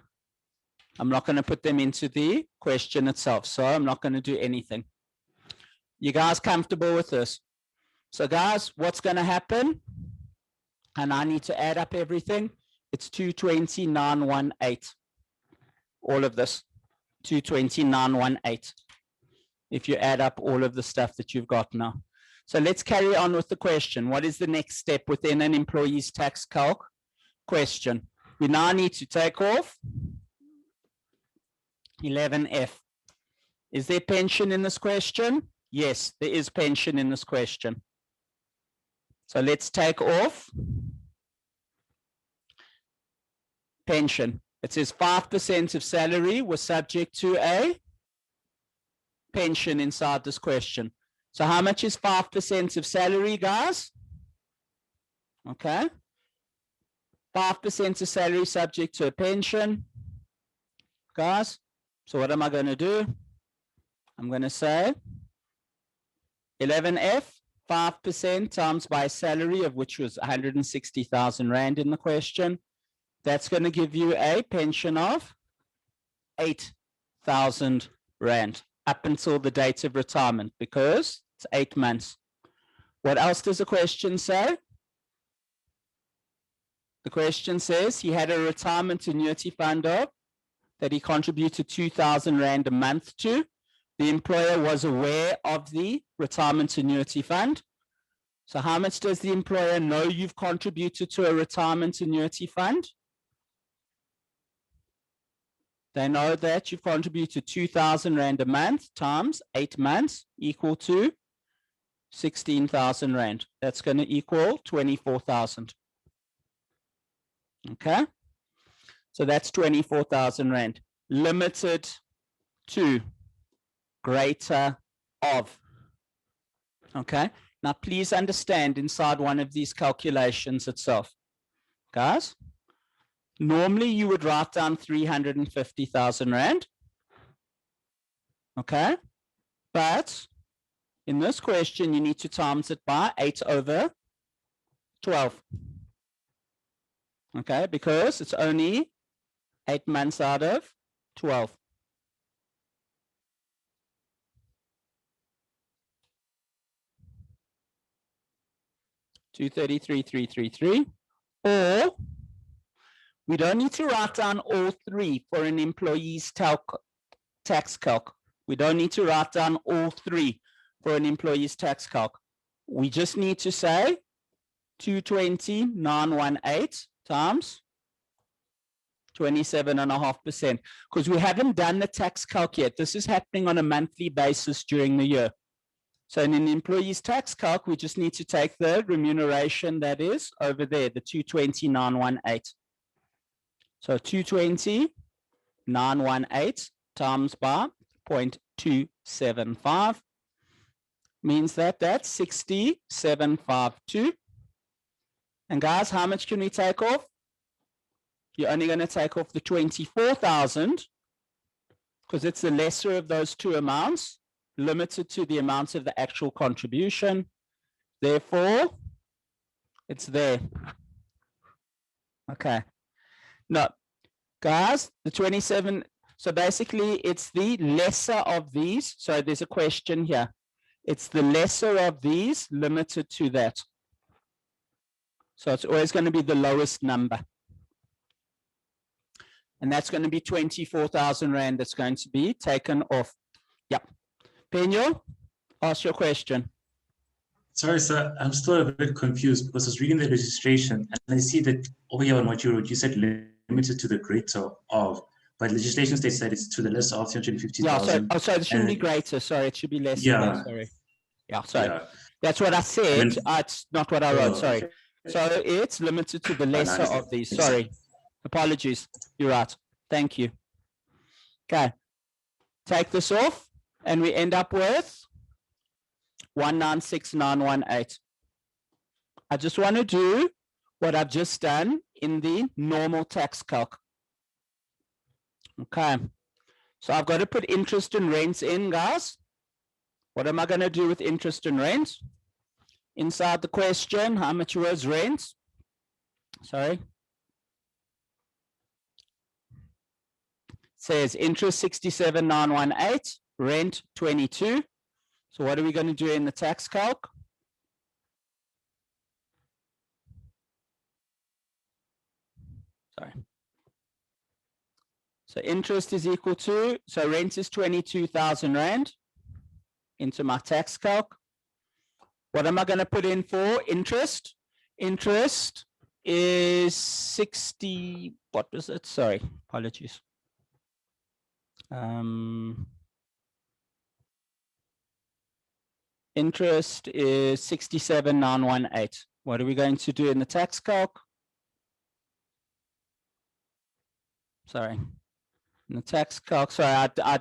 I'm not going to put them into the question itself, so I'm not going to do anything. You guys comfortable with this? So guys, what's going to happen? And I need to add up everything. It's 220,918. All of this, 220,918. If you add up all of the stuff that you've got now. So let's carry on with the question. What is the next step within an employee's tax calc question? We now need to take off 11F. Is there pension in this question? Yes, there is pension in this question. So let's take off pension. It says 5% of salary was subject to a pension inside this question. So how much is 5% of salary, guys? Okay. 5% of salary subject to a pension. Guys, so what am I going to do? I'm going to say 11F, 5% times by salary, of which was 160,000 Rand in the question. That's going to give you a pension of 8,000 Rand up until the date of retirement, because it's 8 months. What else does the question say? The question says he had a retirement annuity fund of that he contributed 2,000 Rand a month to. The employer was aware of the retirement annuity fund. So how much does the employer know you've contributed to a retirement annuity fund? They know that you've contributed 2,000 Rand a month times 8 months equal to 16,000 Rand. That's going to equal 24,000. Okay. So that's 24,000 Rand. Limited to greater of. Okay. Now please understand inside one of these calculations itself. Guys, normally you would write down 350,000 Rand. Okay. But in this question, you need to times it by 8/12. Okay, because it's only 8 months out of 12. $233,333, or we don't need to write down all three for an employee's tax calc. We don't need to write down all three for an employee's tax calc. We just need to say 220,918 times 27.5%, because we haven't done the tax calc yet. This is happening on a monthly basis during the year. So in an employee's tax calc, we just need to take the remuneration that is over there, the 220,918. So 220,918 times by 0.275 means that that's 6,752. And guys, how much can we take off? You're only going to take off the 24,000 because it's the lesser of those two amounts, limited to the amount of the actual contribution. Therefore, it's there. Okay. No, guys, the 27. So basically, it's the lesser of these. So there's a question here. It's the lesser of these limited to that. So it's always going to be the lowest number. And that's going to be 24,000 Rand that's going to be taken off. Yep. Penyo, ask your question. Sorry, sir, I'm still a bit confused because I was reading the registration and I see that over here on what you wrote, you said limited to the greater of, but legislation states that it's to the lesser of 350,000. Yeah, so it shouldn't be greater. Sorry, it should be less. Yeah. Sorry. Yeah, sorry. Yeah. That's what I said. It's not what I wrote. Sorry. Okay. So it's limited to the lesser of these. Sorry. Apologies. You're right. Thank you. Okay. Take this off and we end up with 196,918. I just want to do what I've just done in the normal tax calc. Okay. So I've got to put interest and rents in, guys. What am I going to do with interest and rent? Inside the question, how much was rent? Sorry. Says interest 67,918, rent 22. So what are we going to do in the tax calc? Sorry. So interest is equal to, so rent is 22,000 Rand into my tax calc. What am I going to put in for interest? Interest is 60, what was it? Sorry, apologies. Interest is 67,918. What are we going to do in the tax calc? Sorry, in the tax calc, sorry, I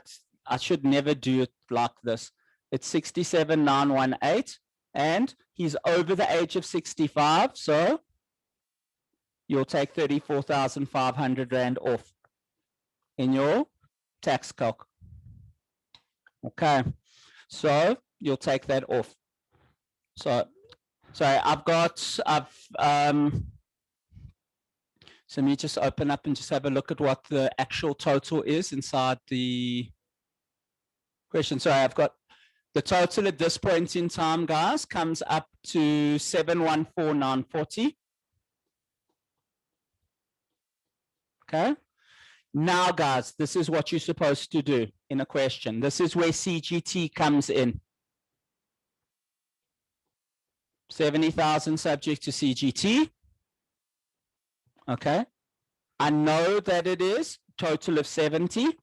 should never do it like this. It's 67,918 and he's over the age of 65, so you'll take 34,500 Rand off in your tax calc. Okay, so you'll take that off. So so let me just open up and just have a look at what the actual total is inside the question. So I've got the total at this point in time, guys, comes up to 714,940. Okay. Now, guys, this is what you're supposed to do in a question. This is where CGT comes in. 70,000 subject to CGT. Okay. I know that it is total of 70.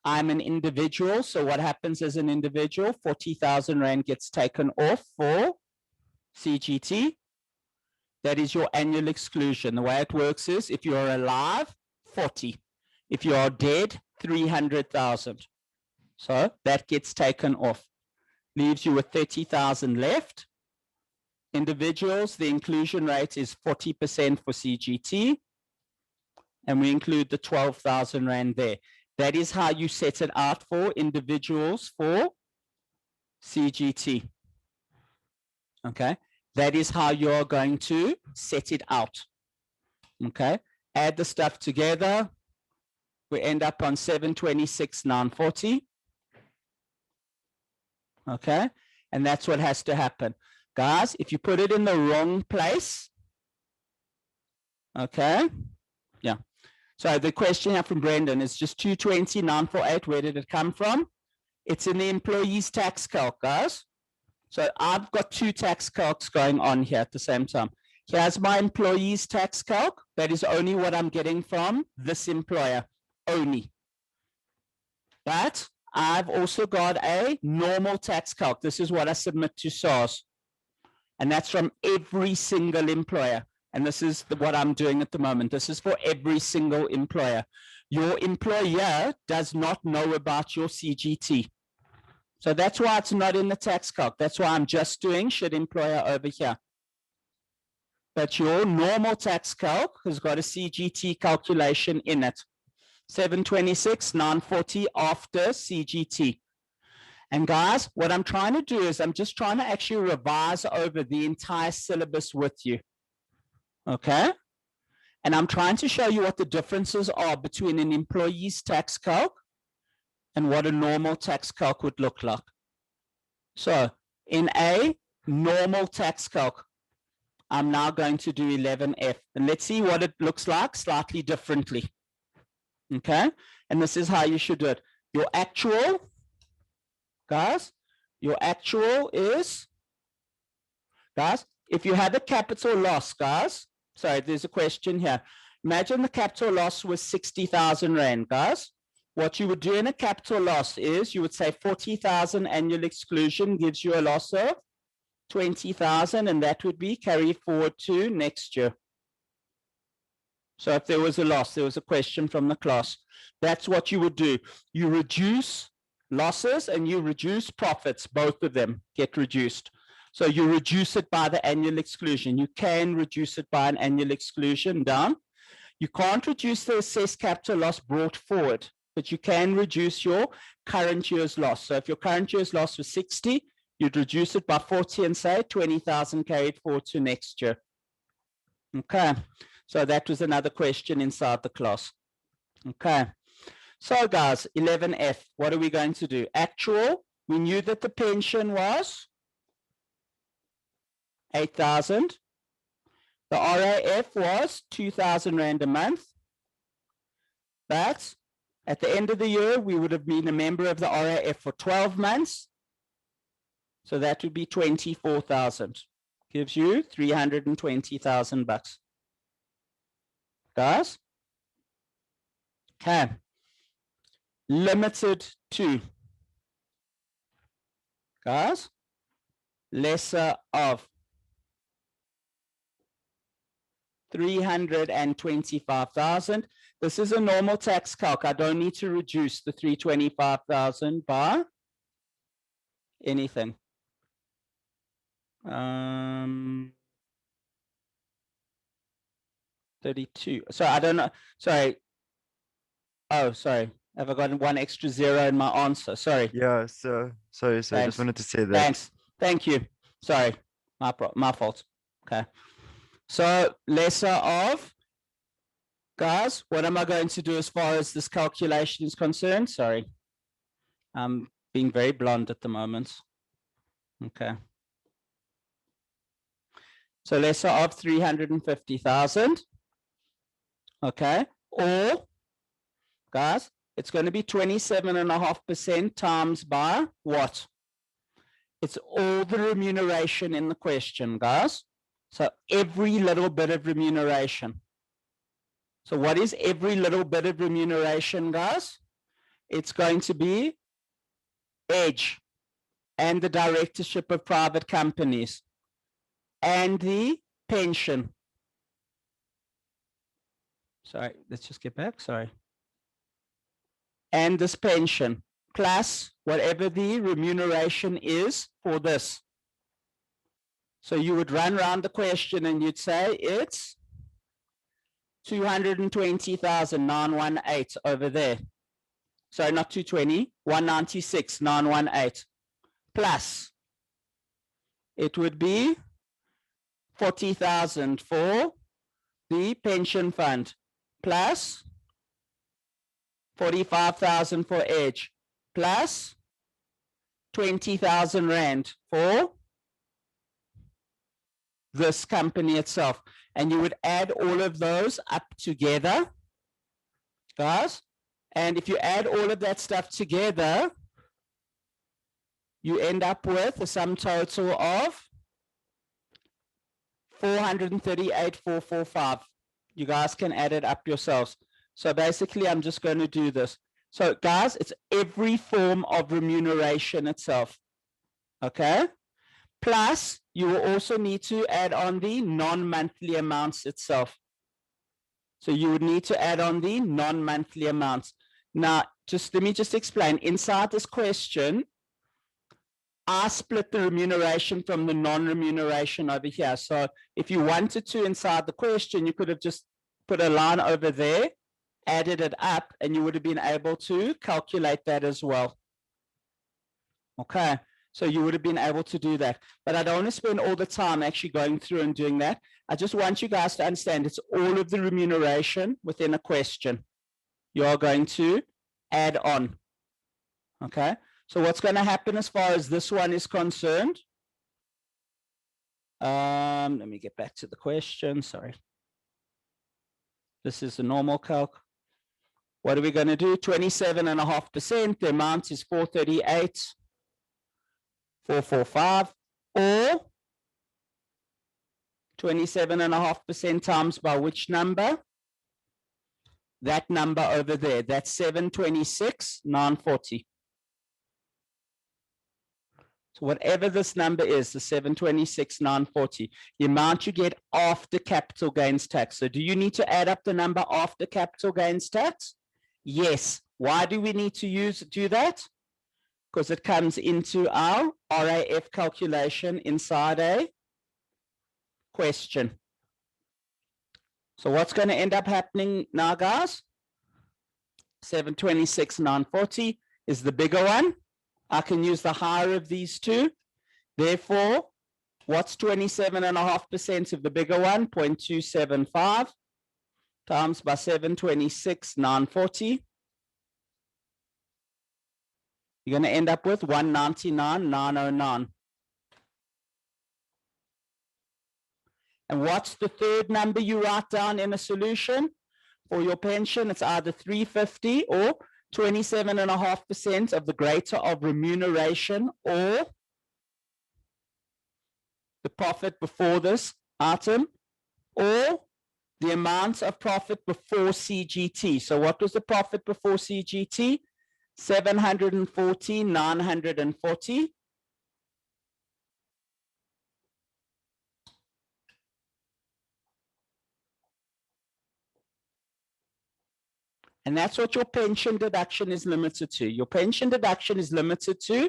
I'm an individual. So what happens as an individual? 40,000 Rand gets taken off for CGT. That is your annual exclusion. The way it works is if you're alive, 40. If you are dead, 300,000. So that gets taken off. Leaves you with 30,000 left. Individuals, the inclusion rate is 40% for CGT. And we include the 12,000 Rand there. That is how you set it out for individuals for CGT. Okay. That is how you're going to set it out. Okay. Add the stuff together. We end up on 726,940. Okay. And that's what has to happen. Guys, if you put it in the wrong place, okay. Yeah. So the question here from Brendan is just 220,948. Where did it come from? It's in the employee's tax calc, guys. So I've got two tax calcs going on here at the same time. Here's my employee's tax calc. That is only what I'm getting from this employer, only. But I've also got a normal tax calc. This is what I submit to SARS. And that's from every single employer. And this is what I'm doing at the moment. This is for every single employer. Your employer does not know about your CGT. So that's why it's not in the tax calc. That's why I'm just doing should employer over here. But your normal tax calc has got a CGT calculation in it. 726, 940 after CGT. And guys, what I'm trying to do is I'm just trying to actually revise over the entire syllabus with you. Okay? And I'm trying to show you what the differences are between an employee's tax calc and what a normal tax calc would look like. So in a normal tax calc, I'm now going to do 11F. And let's see what it looks like slightly differently. Okay? And this is how you should do it. Your actual, guys, your actual is, guys, if you had a capital loss, guys, sorry, there's a question here. Imagine the capital loss was 60,000 Rand, guys. What you would do in a capital loss is you would say 40,000 annual exclusion gives you a loss of 20,000, and that would be carried forward to next year. So if there was a loss, there was a question from the class. That's what you would do. You reduce losses and you reduce profits, both of them get reduced. So you reduce it by the annual exclusion. You can reduce it by an annual exclusion down. You can't reduce the assessed capital loss brought forward, but you can reduce your current year's loss. So if your current year's loss was 60, you'd reduce it by 40 and say 20,000 carried forward to next year. Okay, so that was another question inside the class. Okay, so guys, 11F, what are we going to do? Actual, we knew that the pension was 8,000. The RAF was 2,000 Rand a month. But at the end of the year, we would have been a member of the RAF for 12 months. So that would be 24,000. Gives you 320,000 bucks. Guys? Okay. Limited to. Guys? Lesser of 325,000. This is a normal tax calc. I don't need to reduce the 325,000 by anything. 32. So I don't know. Sorry. Oh, sorry. Have I gotten one extra zero in my answer? Sorry. Yeah, so sorry, I just wanted to say that. Thanks. Thank you. Sorry. My fault. Okay. So lesser of, guys, what am I going to do as far as this calculation is concerned? Sorry. I'm being very blunt at the moment. Okay. So lesser of 350,000. Okay. Or, guys, it's going to be 27.5% times by what? It's all the remuneration in the question, guys. So every little bit of remuneration. So what is every little bit of remuneration, guys? It's going to be age and the directorship of private companies and the pension. Sorry, let's just get back. Sorry. And this pension plus whatever the remuneration is for this. So you would run around the question and you'd say it's 220,918 over there. Sorry, not 220, 196,918 plus it would be 40,000 for the pension fund plus 45,000 for age plus 20,000 Rand for this company itself. And you would add all of those up together, guys. And if you add all of that stuff together, you end up with a sum total of 438,445. You guys can add it up yourselves. So basically, I'm just going to do this. So guys, it's every form of remuneration itself. Okay. Plus, you will also need to add on the non-monthly amounts itself. So you would need to add on the non-monthly amounts. Now, let me explain. Inside this question, I split the remuneration from the non-remuneration over here. So if you wanted to inside the question, you could have just put a line over there, added it up, and you would have been able to calculate that as well. Okay. So you would have been able to do that. But I don't want to spend all the time actually going through and doing that. I just want you guys to understand it's all of the remuneration within a question. You are going to add on. Okay. So what's going to happen as far as this one is concerned? Let me get back to the question. Sorry. This is the normal calc. What are we going to do? 27.5%. The amount is 438,445, or 27.5% times by which number? That number over there. That's 726,940. So whatever this number is, the 726,940, the amount you get after capital gains tax. So do you need to add up the number after capital gains tax? Yes. Why do we need to do that? Because it comes into our RAF calculation inside a question. So what's going to end up happening now, guys? 726,940 is the bigger one. I can use the higher of these two. Therefore, what's 27.5% of the bigger one? 0.275 times by 726,940. You're going to end up with 199,909. And what's the third number you write down in a solution for your pension? It's either 350 or 27.5% of the greater of remuneration, or the profit before this item, or the amount of profit before CGT. So what was the profit before CGT? 740,940. And that's what your pension deduction is limited to. Your pension deduction is limited to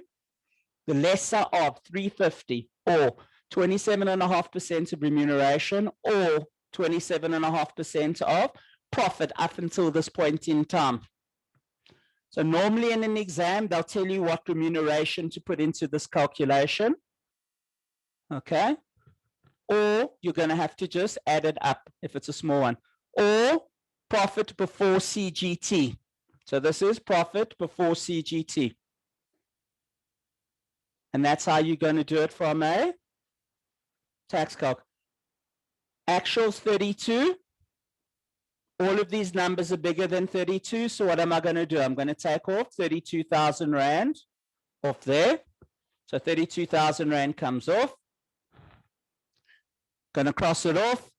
the lesser of 350 or 27.5% of remuneration or 27.5% of profit up until this point in time. So normally in an exam, they'll tell you what remuneration to put into this calculation. Okay. Or you're going to have to just add it up if it's a small one. Or profit before CGT. So this is profit before CGT. And that's how you're going to do it from a tax calc. Actuals 32. All of these numbers are bigger than 32. So what am I going to do? I'm going to take off 32,000 Rand off there. So 32,000 Rand comes off. Going to cross it off.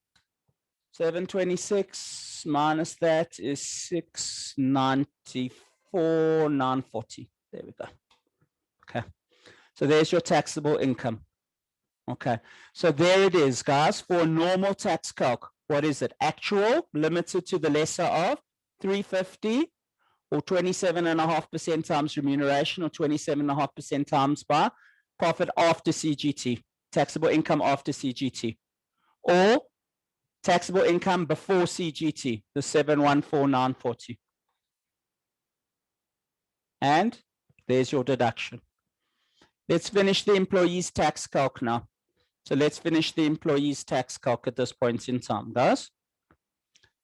726 minus that is 694,940. There we go. Okay. So there's your taxable income. Okay. So there it is, guys, for a normal tax calc. What is it? Actual, limited to the lesser of 350 or 27.5% times remuneration or 27.5% times by profit after CGT, taxable income after CGT, or taxable income before CGT, the 714,940. And there's your deduction. Let's finish the employee's tax calc now. So let's finish the employee's tax calc at this point in time, guys.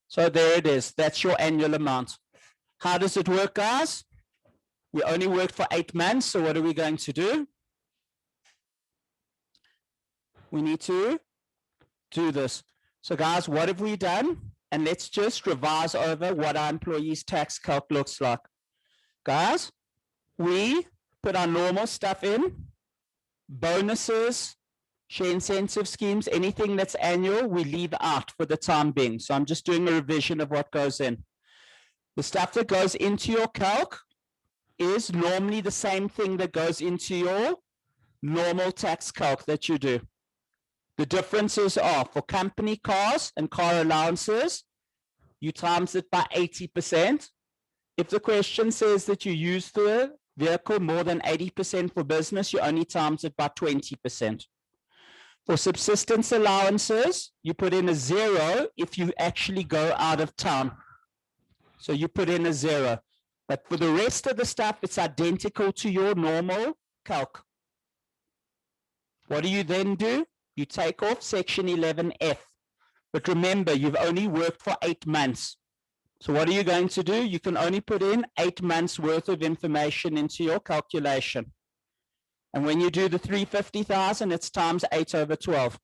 So there it is. That's your annual amount. How does it work, guys? We only worked for 8 months. So what are we going to do? We need to do this. So guys, what have we done? And let's just revise over what our employee's tax calc looks like. Guys, we put our normal stuff in, bonuses, share incentive schemes, anything that's annual, we leave out for the time being. So I'm just doing a revision of what goes in. The stuff that goes into your calc is normally the same thing that goes into your normal tax calc that you do. The differences are for company cars and car allowances, you times it by 80%. If the question says that you use the vehicle more than 80% for business, you only times it by 20%. For subsistence allowances, you put in a 0 if you actually go out of town. So you put in a 0. But for the rest of the stuff, it's identical to your normal calc. What do you then do? You take off section 11F. But remember, you've only worked for 8 months. So what are you going to do? You can only put in 8 months worth of information into your calculation. And when you do the 350,000, it's times 8/12.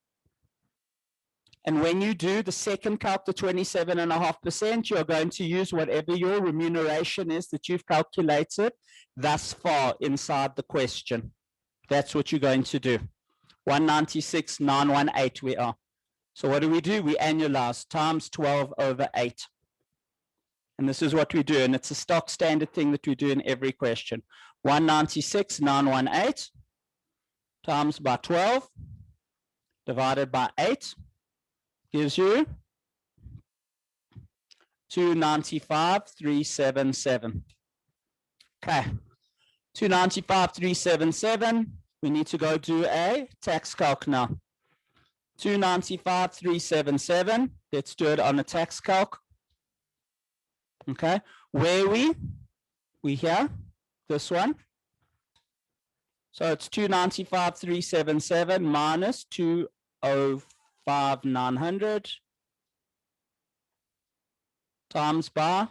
And when you do the second calc, the 27.5%, you're going to use whatever your remuneration is that you've calculated thus far inside the question. That's what you're going to do. 196,918 we are. So what do? We annualize times 12/8. And this is what we do. And it's a stock standard thing that we do in every question. 196,918 times by 12 divided by 8 gives you 295,377. Okay, 295,377. We need to go do a tax calc now. 295,377. Let's do it on a tax calc. Okay, where we here, this one. So it's 295,377 minus 205,900 times by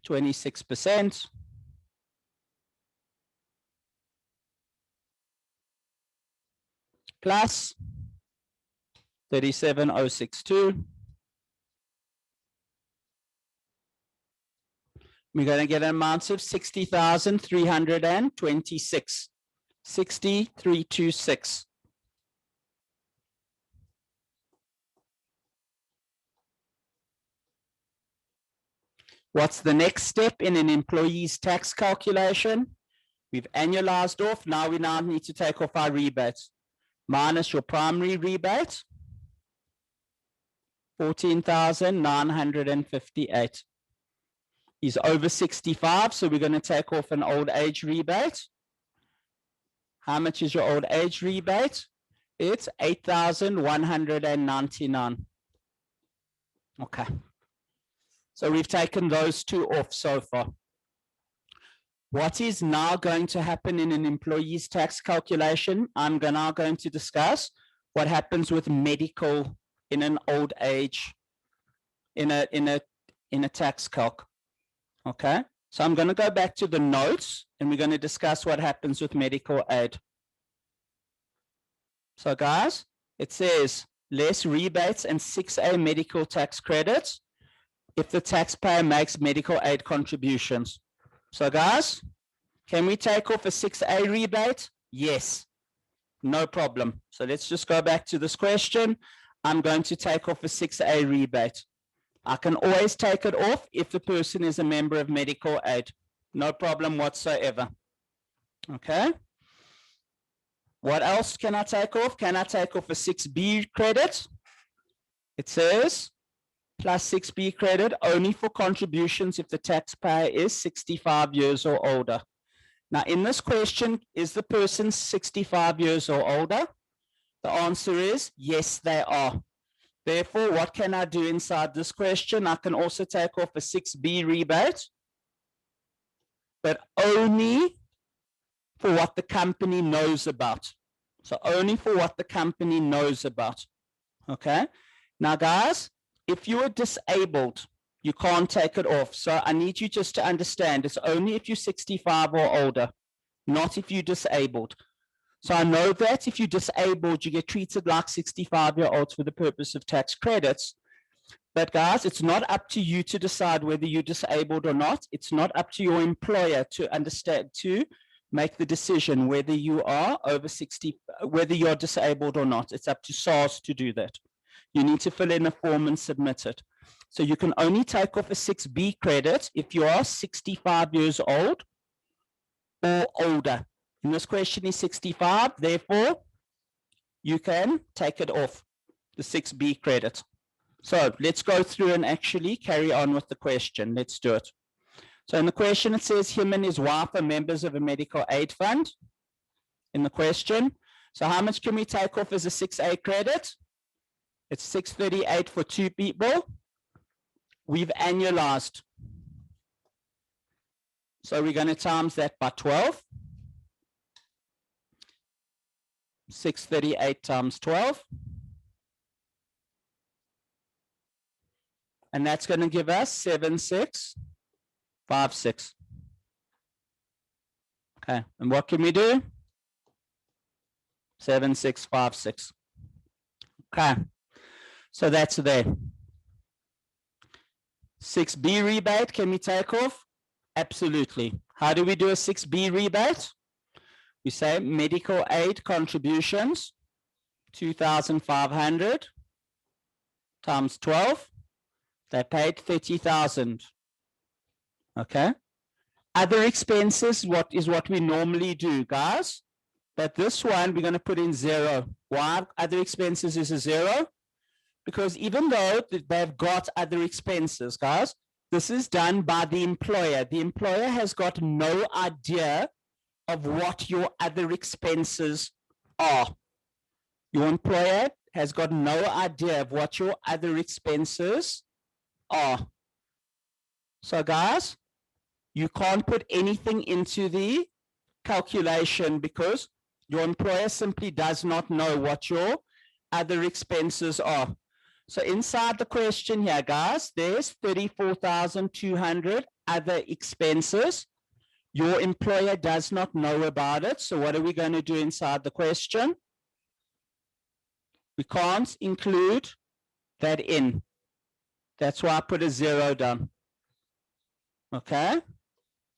26%. Plus 37,062. We're going to get an amount of 60,326. 60,326. What's the next step in an employee's tax calculation? We've annualized off. Now we need to take off our rebates. Minus your primary rebate, 14,958. He's over 65, so we're going to take off an old age rebate. How much is your old age rebate? It's 8,199. Okay. So we've taken those two off so far. What is now going to happen in an employee's tax calculation? I'm now going to discuss what happens with medical in an old age, in a tax calc. Okay, so I'm going to go back to the notes and we're going to discuss what happens with medical aid. So guys, it says less rebates and 6A medical tax credits if the taxpayer makes medical aid contributions. So guys, can we take off a 6A rebate? Yes, no problem. So let's just go back to this question. I'm going to take off a 6A rebate. I can always take it off if the person is a member of medical aid. No problem whatsoever. Okay. What else can I take off? Can I take off a 6B credit? It says plus 6B credit only for contributions if the taxpayer is 65 years or older. Now in this question, is the person 65 years or older? The answer is yes, they are. Therefore, what can I do inside this question? I can also take off a 6B rebate, but only for what the company knows about. So only for what the company knows about. Okay. Now, guys, if you are disabled, you can't take it off. So I need you just to understand it's only if you're 65 or older, not if you're disabled. So I know that if you're disabled, you get treated like 65-year-olds for the purpose of tax credits. But guys, it's not up to you to decide whether you're disabled or not. It's not up to your employer to understand, to make the decision whether you are over 60, whether you're disabled or not. It's up to SARS to do that. You need to fill in a form and submit it. So you can only take off a 6B credit if you are 65 years old or older. And this question is 65, therefore you can take it off, the 6B credit. So let's go through and actually carry on with the question. Let's do it. So in the question, it says him and his wife are members of a medical aid fund. In the question, so how much can we take off as a 6A credit? It's 638 for 2 people. We've annualized. So we're going to times that by 12. 638 times 12. And that's going to give us 7656. Okay, and what can we do? 7656. Okay, so that's there. 6B rebate, can we take off? Absolutely. How do we do a 6B rebate? We say medical aid contributions, 2,500 times 12. They paid 30,000. Okay. Other expenses, what we normally do, guys. But this one, we're going to put in 0. Why other expenses is a 0? Because even though they've got other expenses, guys, this is done by the employer. The employer has got no idea of what your other expenses are. Your employer has got no idea of what your other expenses are. So guys, you can't put anything into the calculation because your employer simply does not know what your other expenses are. So inside the question here, guys, there's 34,200 other expenses. Your employer does not know about it. So what are we going to do inside the question? We can't include that in. That's why I put a 0 down. Okay.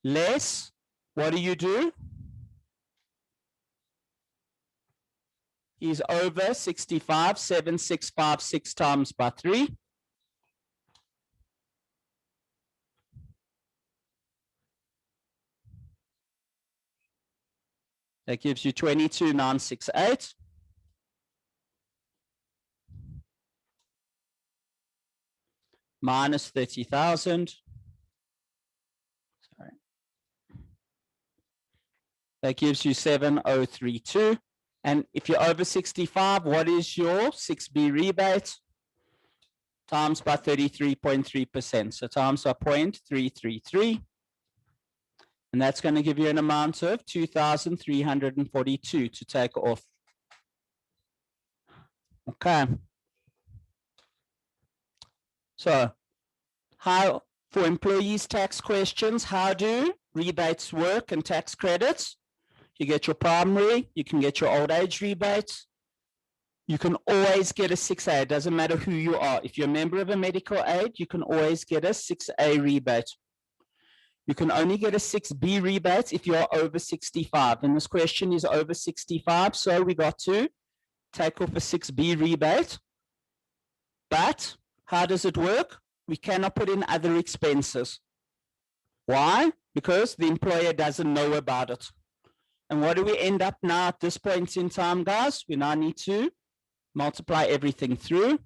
Less, what do you do? Is over 65, 7656 times by 3. That gives you 22,968. Minus 30,000. Sorry. That gives you 7,032. And if you're over 65, what is your 6B rebate? Times by 33.3%. So times by 0.333. And that's going to give you an amount of 2,342 to take off. Okay. So how, for employees tax questions, how do rebates work and tax credits? You get your primary, you can get your old age rebate. You can always get a 6A, it doesn't matter who you are. If you're a member of a medical aid, you can always get a 6A rebate. You can only get a 6B rebate if you're over 65. And this question is over 65, so we got to take off a 6B rebate. But how does it work? We cannot put in other expenses. Why? Because the employer doesn't know about it. And what do we end up now at this point in time, guys? We now need to multiply everything through.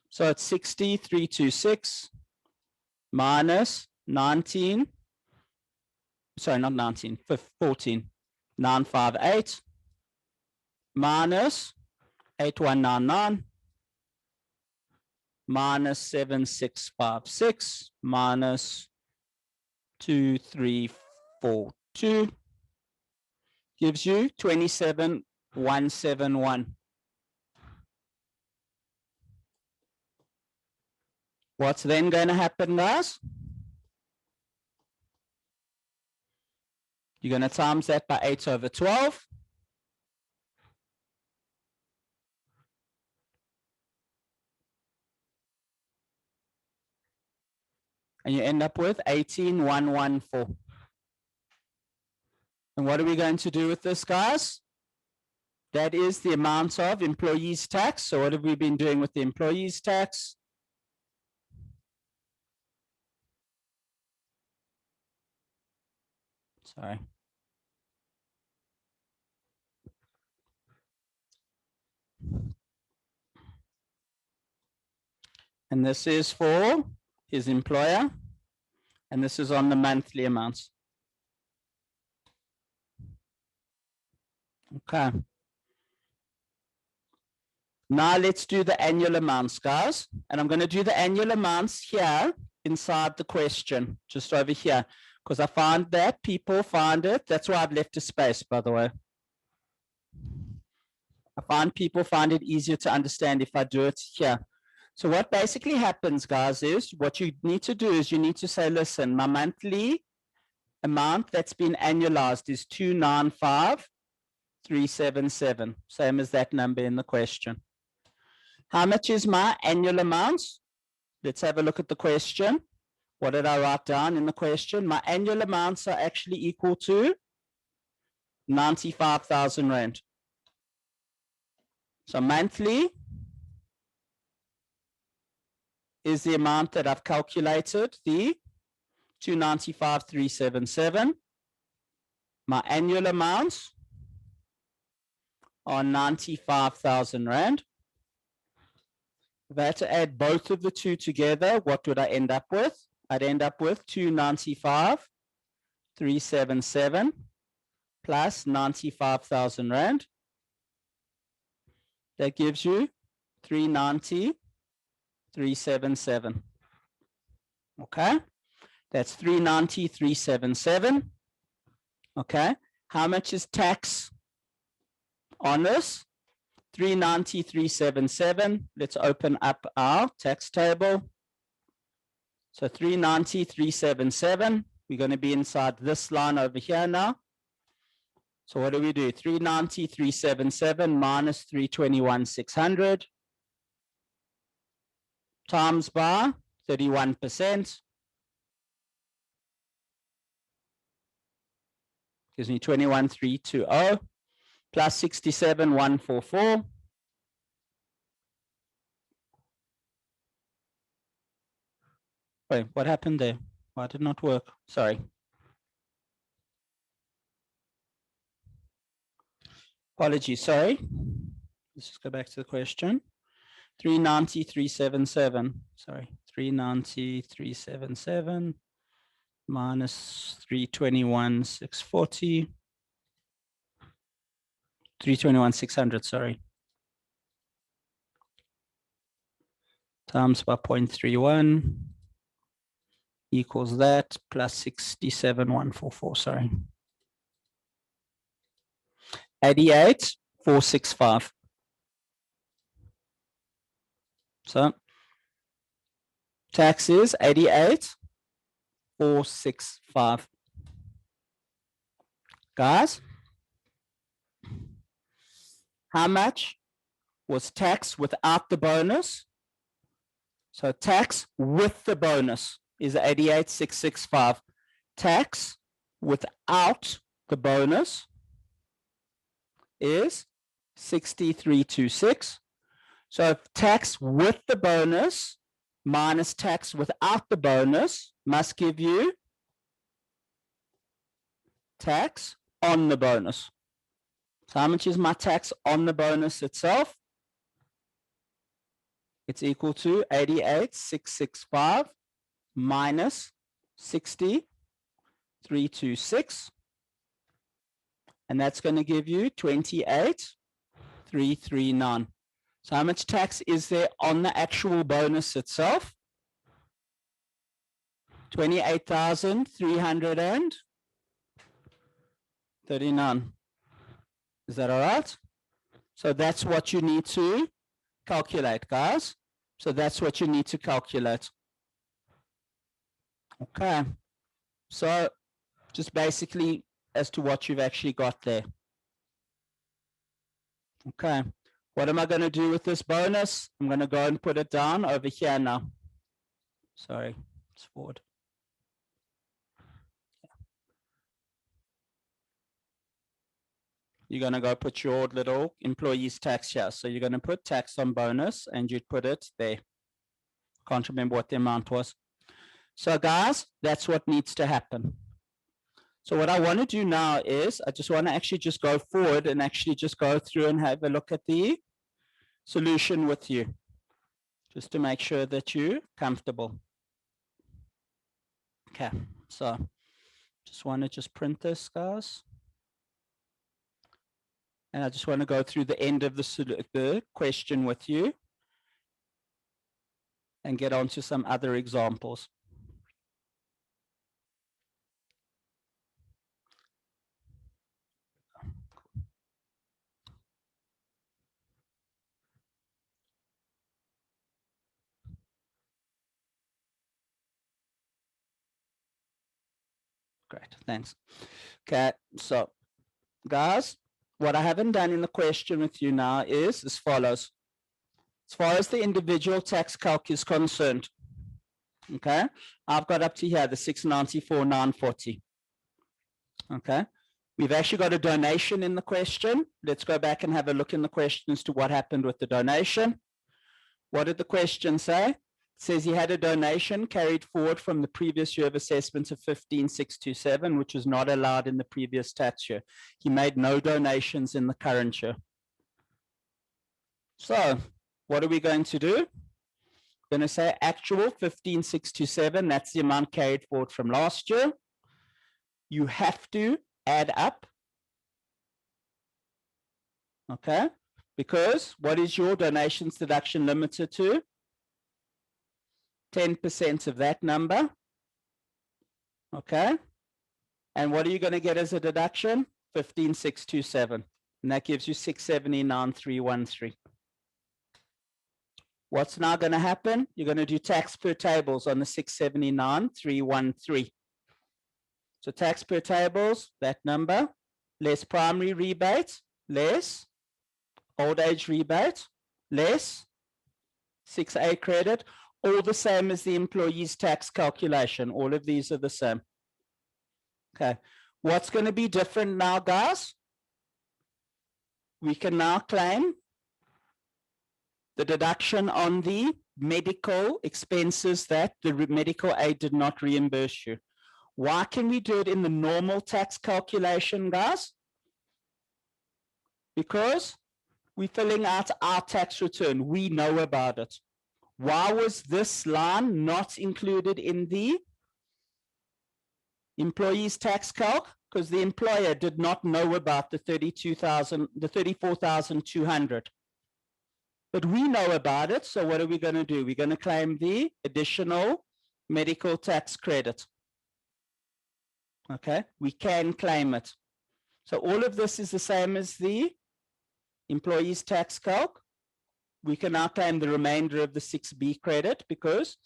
So it's 60,326 minus 19. Sorry, not 19, 14. 958 minus 8199 minus 7656 minus 2342 gives you 27,171. What's then going to happen, guys? You're going to times that by 8 over 12. And you end up with 18,114. And what are we going to do with this, guys? That is the amount of employees tax. So what have we been doing with the employees tax? Sorry. And this is for his employer, and this is on the monthly amounts. Okay. Now let's do the annual amounts, guys. And I'm going to do the annual amounts here inside the question, just over here, because I found that people find it. That's why I've left a space, by the way. I find people find it easier to understand if I do it here. So what basically happens, guys, is what you need to do is you need to say, listen, my monthly amount that's been annualized is 295,377, same as that number in the question. How much is my annual amount? Let's have a look at the question. What did I write down in the question? My annual amounts are actually equal to 95,000 Rand. So monthly is the amount that I've calculated, the 295,377. My annual amounts are 95,000 Rand. If I had to add both of the two together, what would I end up with? I'd end up with 295,377 plus 95,000 Rand. That gives you 390,377. Okay, that's 390,377. Okay, how much is tax on this? 390,377. Let's open up our tax table. So 390,377. We're going to be inside this line over here now. So what do we do? 390,377 minus 321,600 times by 31%. Gives me 21,320 plus 67,144. Wait, what happened there? Why did it not work? Sorry. Apologies, sorry. Let's just go back to the question. 390,377. Sorry, 390,377 minus 321,640. 321,600, sorry. Times by 0.31 equals that plus 67,144, sorry. 88,465. So tax is 88,465. Guys, how much was tax without the bonus? So tax with the bonus is 88,665. Tax without the bonus is 63,226. So tax with the bonus minus tax without the bonus must give you tax on the bonus. So how much is my tax on the bonus itself? It's equal to 88,665 minus 60,326. And that's going to give you 28,339. So how much tax is there on the actual bonus itself? 28,339. Is that all right? So that's what you need to calculate, guys. So that's what you need to calculate. Okay. So just basically as to what you've actually got there. Okay. What am I going to do with this bonus? I'm going to go and put it down over here now. Sorry, it's forward. You're going to go put your little employee's tax here. So you're going to put tax on bonus and you'd put it there. Can't remember what the amount was. So guys, that's what needs to happen. So what I want to do now is I just want to actually just go forward and actually just go through and have a look at the solution with you, just to make sure that you're comfortable. Okay, so just want to just print this, guys. And I just want to go through the end of the question with you and get on to some other examples. Great, thanks. Okay, so guys, what I haven't done in the question with you now is as follows. As far as the individual tax calc is concerned, okay, I've got up to here the 694,940. Okay, we've actually got a donation in the question. Let's go back and have a look in the question as to what happened with the donation. What did the question say? It says he had a donation carried forward from the previous year of assessment of 15,627, which was not allowed in the previous tax year. He made no donations in the current year. So what are we going to do? We're going to say actual 15,627, that's the amount carried forward from last year. You have to add up, okay? Because what is your donations deduction limited to? 10% of that number, okay? And what are you going to get as a deduction? 15,627, and that gives you 679,313. What's now going to happen? You're going to do tax per tables on the 679,313. So tax per tables, that number, less primary rebate, less old age rebate, less 6A credit, all the same as the employee's tax calculation. All of these are the same. Okay, what's going to be different now, guys? We can now claim the deduction on the medical expenses that the medical aid did not reimburse you. Why can we do it in the normal tax calculation, guys? Because we're filling out our tax return. We know about it. Why was this line not included in the employee's tax calc? Because the employer did not know about the 34,200. But we know about it, so what are we going to do? We're going to claim the additional medical tax credit. Okay, we can claim it. So all of this is the same as the employee's tax calc. We can now claim the remainder of the 6B credit because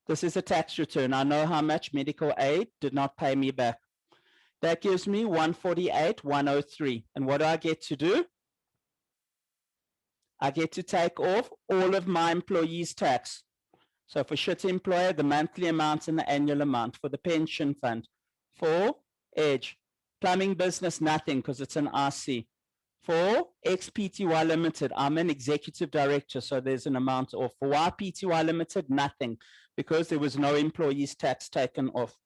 this is a tax return. I know how much medical aid did not pay me back. That gives me 148,103. And what do I get to do? I get to take off all of my employees' tax. So for Shit Employer, the monthly amount and the annual amount. For the pension fund, for Edge, plumbing business, nothing because it's an RC. For XPTY Limited, I'm an executive director, so there's an amount off. For YPTY Limited, nothing because there was no employees' tax taken off.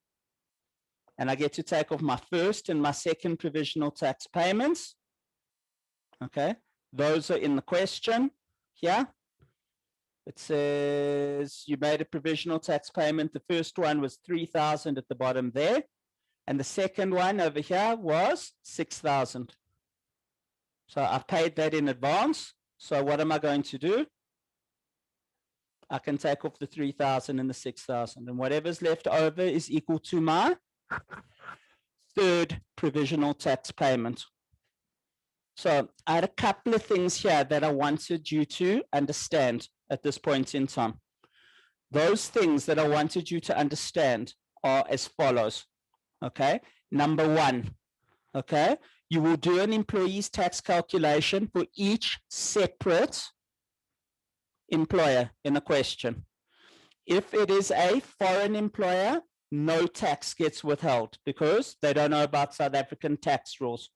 And I get to take off my first and my second provisional tax payments. Okay. Those are in the question here. It says you made a provisional tax payment. The first one was 3,000 at the bottom there. And the second one over here was 6,000. So I paid that in advance. So what am I going to do? I can take off the 3,000 and the 6,000. And whatever's left over is equal to my third provisional tax payment. So I had a couple of things here that I wanted you to understand at this point in time. Those things that I wanted you to understand are as follows, okay? Number one, okay? You will do an employee's tax calculation for each separate employer in a question. If it is a foreign employer, no tax gets withheld because they don't know about South African tax rules.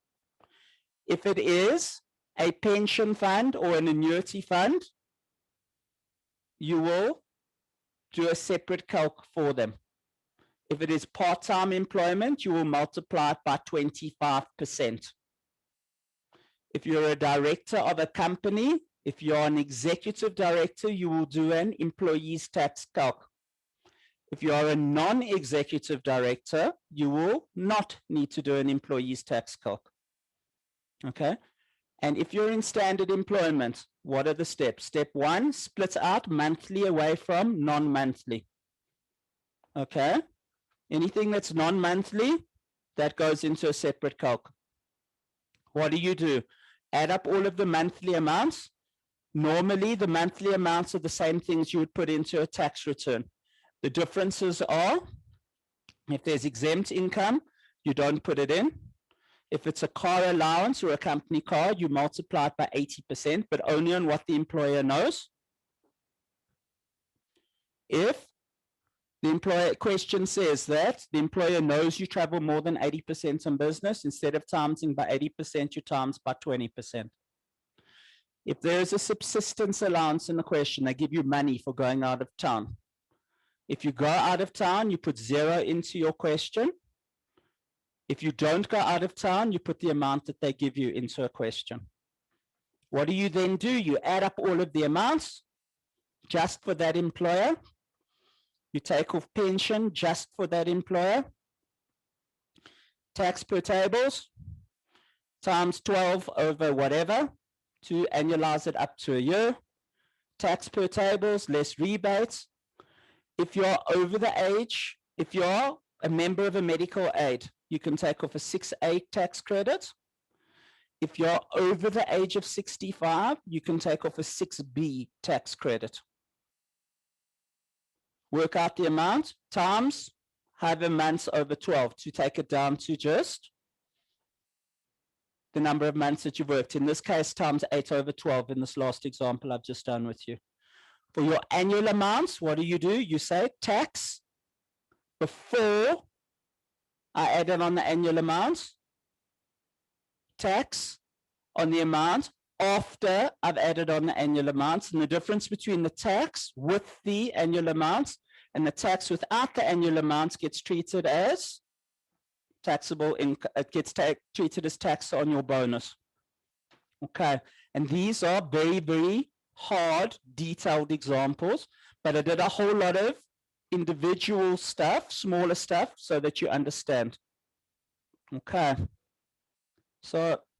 If it is a pension fund or an annuity fund, you will do a separate calc for them. If it is part-time employment, you will multiply it by 25%. If you're a director of a company, if you're an executive director, you will do an employees tax calc. If you are a non-executive director, you will not need to do an employees tax calc. Okay. And if you're in standard employment, what are the steps? Step 1, split out monthly away from non-monthly. Okay. Anything that's non-monthly, that goes into a separate calc. What do? Add up all of the monthly amounts. Normally, the monthly amounts are the same things you would put into a tax return. The differences are, if there's exempt income, you don't put it in. If it's a car allowance or a company car, you multiply it by 80%, but only on what the employer knows. If the employer question says that the employer knows you travel more than 80% on business, instead of timesing by 80%, you times by 20%. If there is a subsistence allowance in the question, they give you money for going out of town. If you go out of town, you put 0 into your question. If you don't go out of town, you put the amount that they give you into a question. What do? You add up all of the amounts just for that employer. You take off pension just for that employer. Tax per tables times 12 over whatever to annualize it up to a year. Tax per tables less rebates. If you're over the age, if you're a member of a medical aid, you can take off a 6A tax credit. If you're over the age of 65, you can take off a 6B tax credit. Work out the amount times however months over 12 to take it down to just the number of months that you've worked. In this case, times 8 over 12 in this last example I've just done with you. For your annual amounts, what do? You say tax before I added on the annual amounts, tax on the amount after I've added on the annual amounts, and the difference between the tax with the annual amounts and the tax without the annual amounts gets treated as taxable income. It gets treated as tax on your bonus. Okay, and these are very, very hard, detailed examples, but I did a whole lot of individual stuff, smaller stuff, so that you understand. Okay, so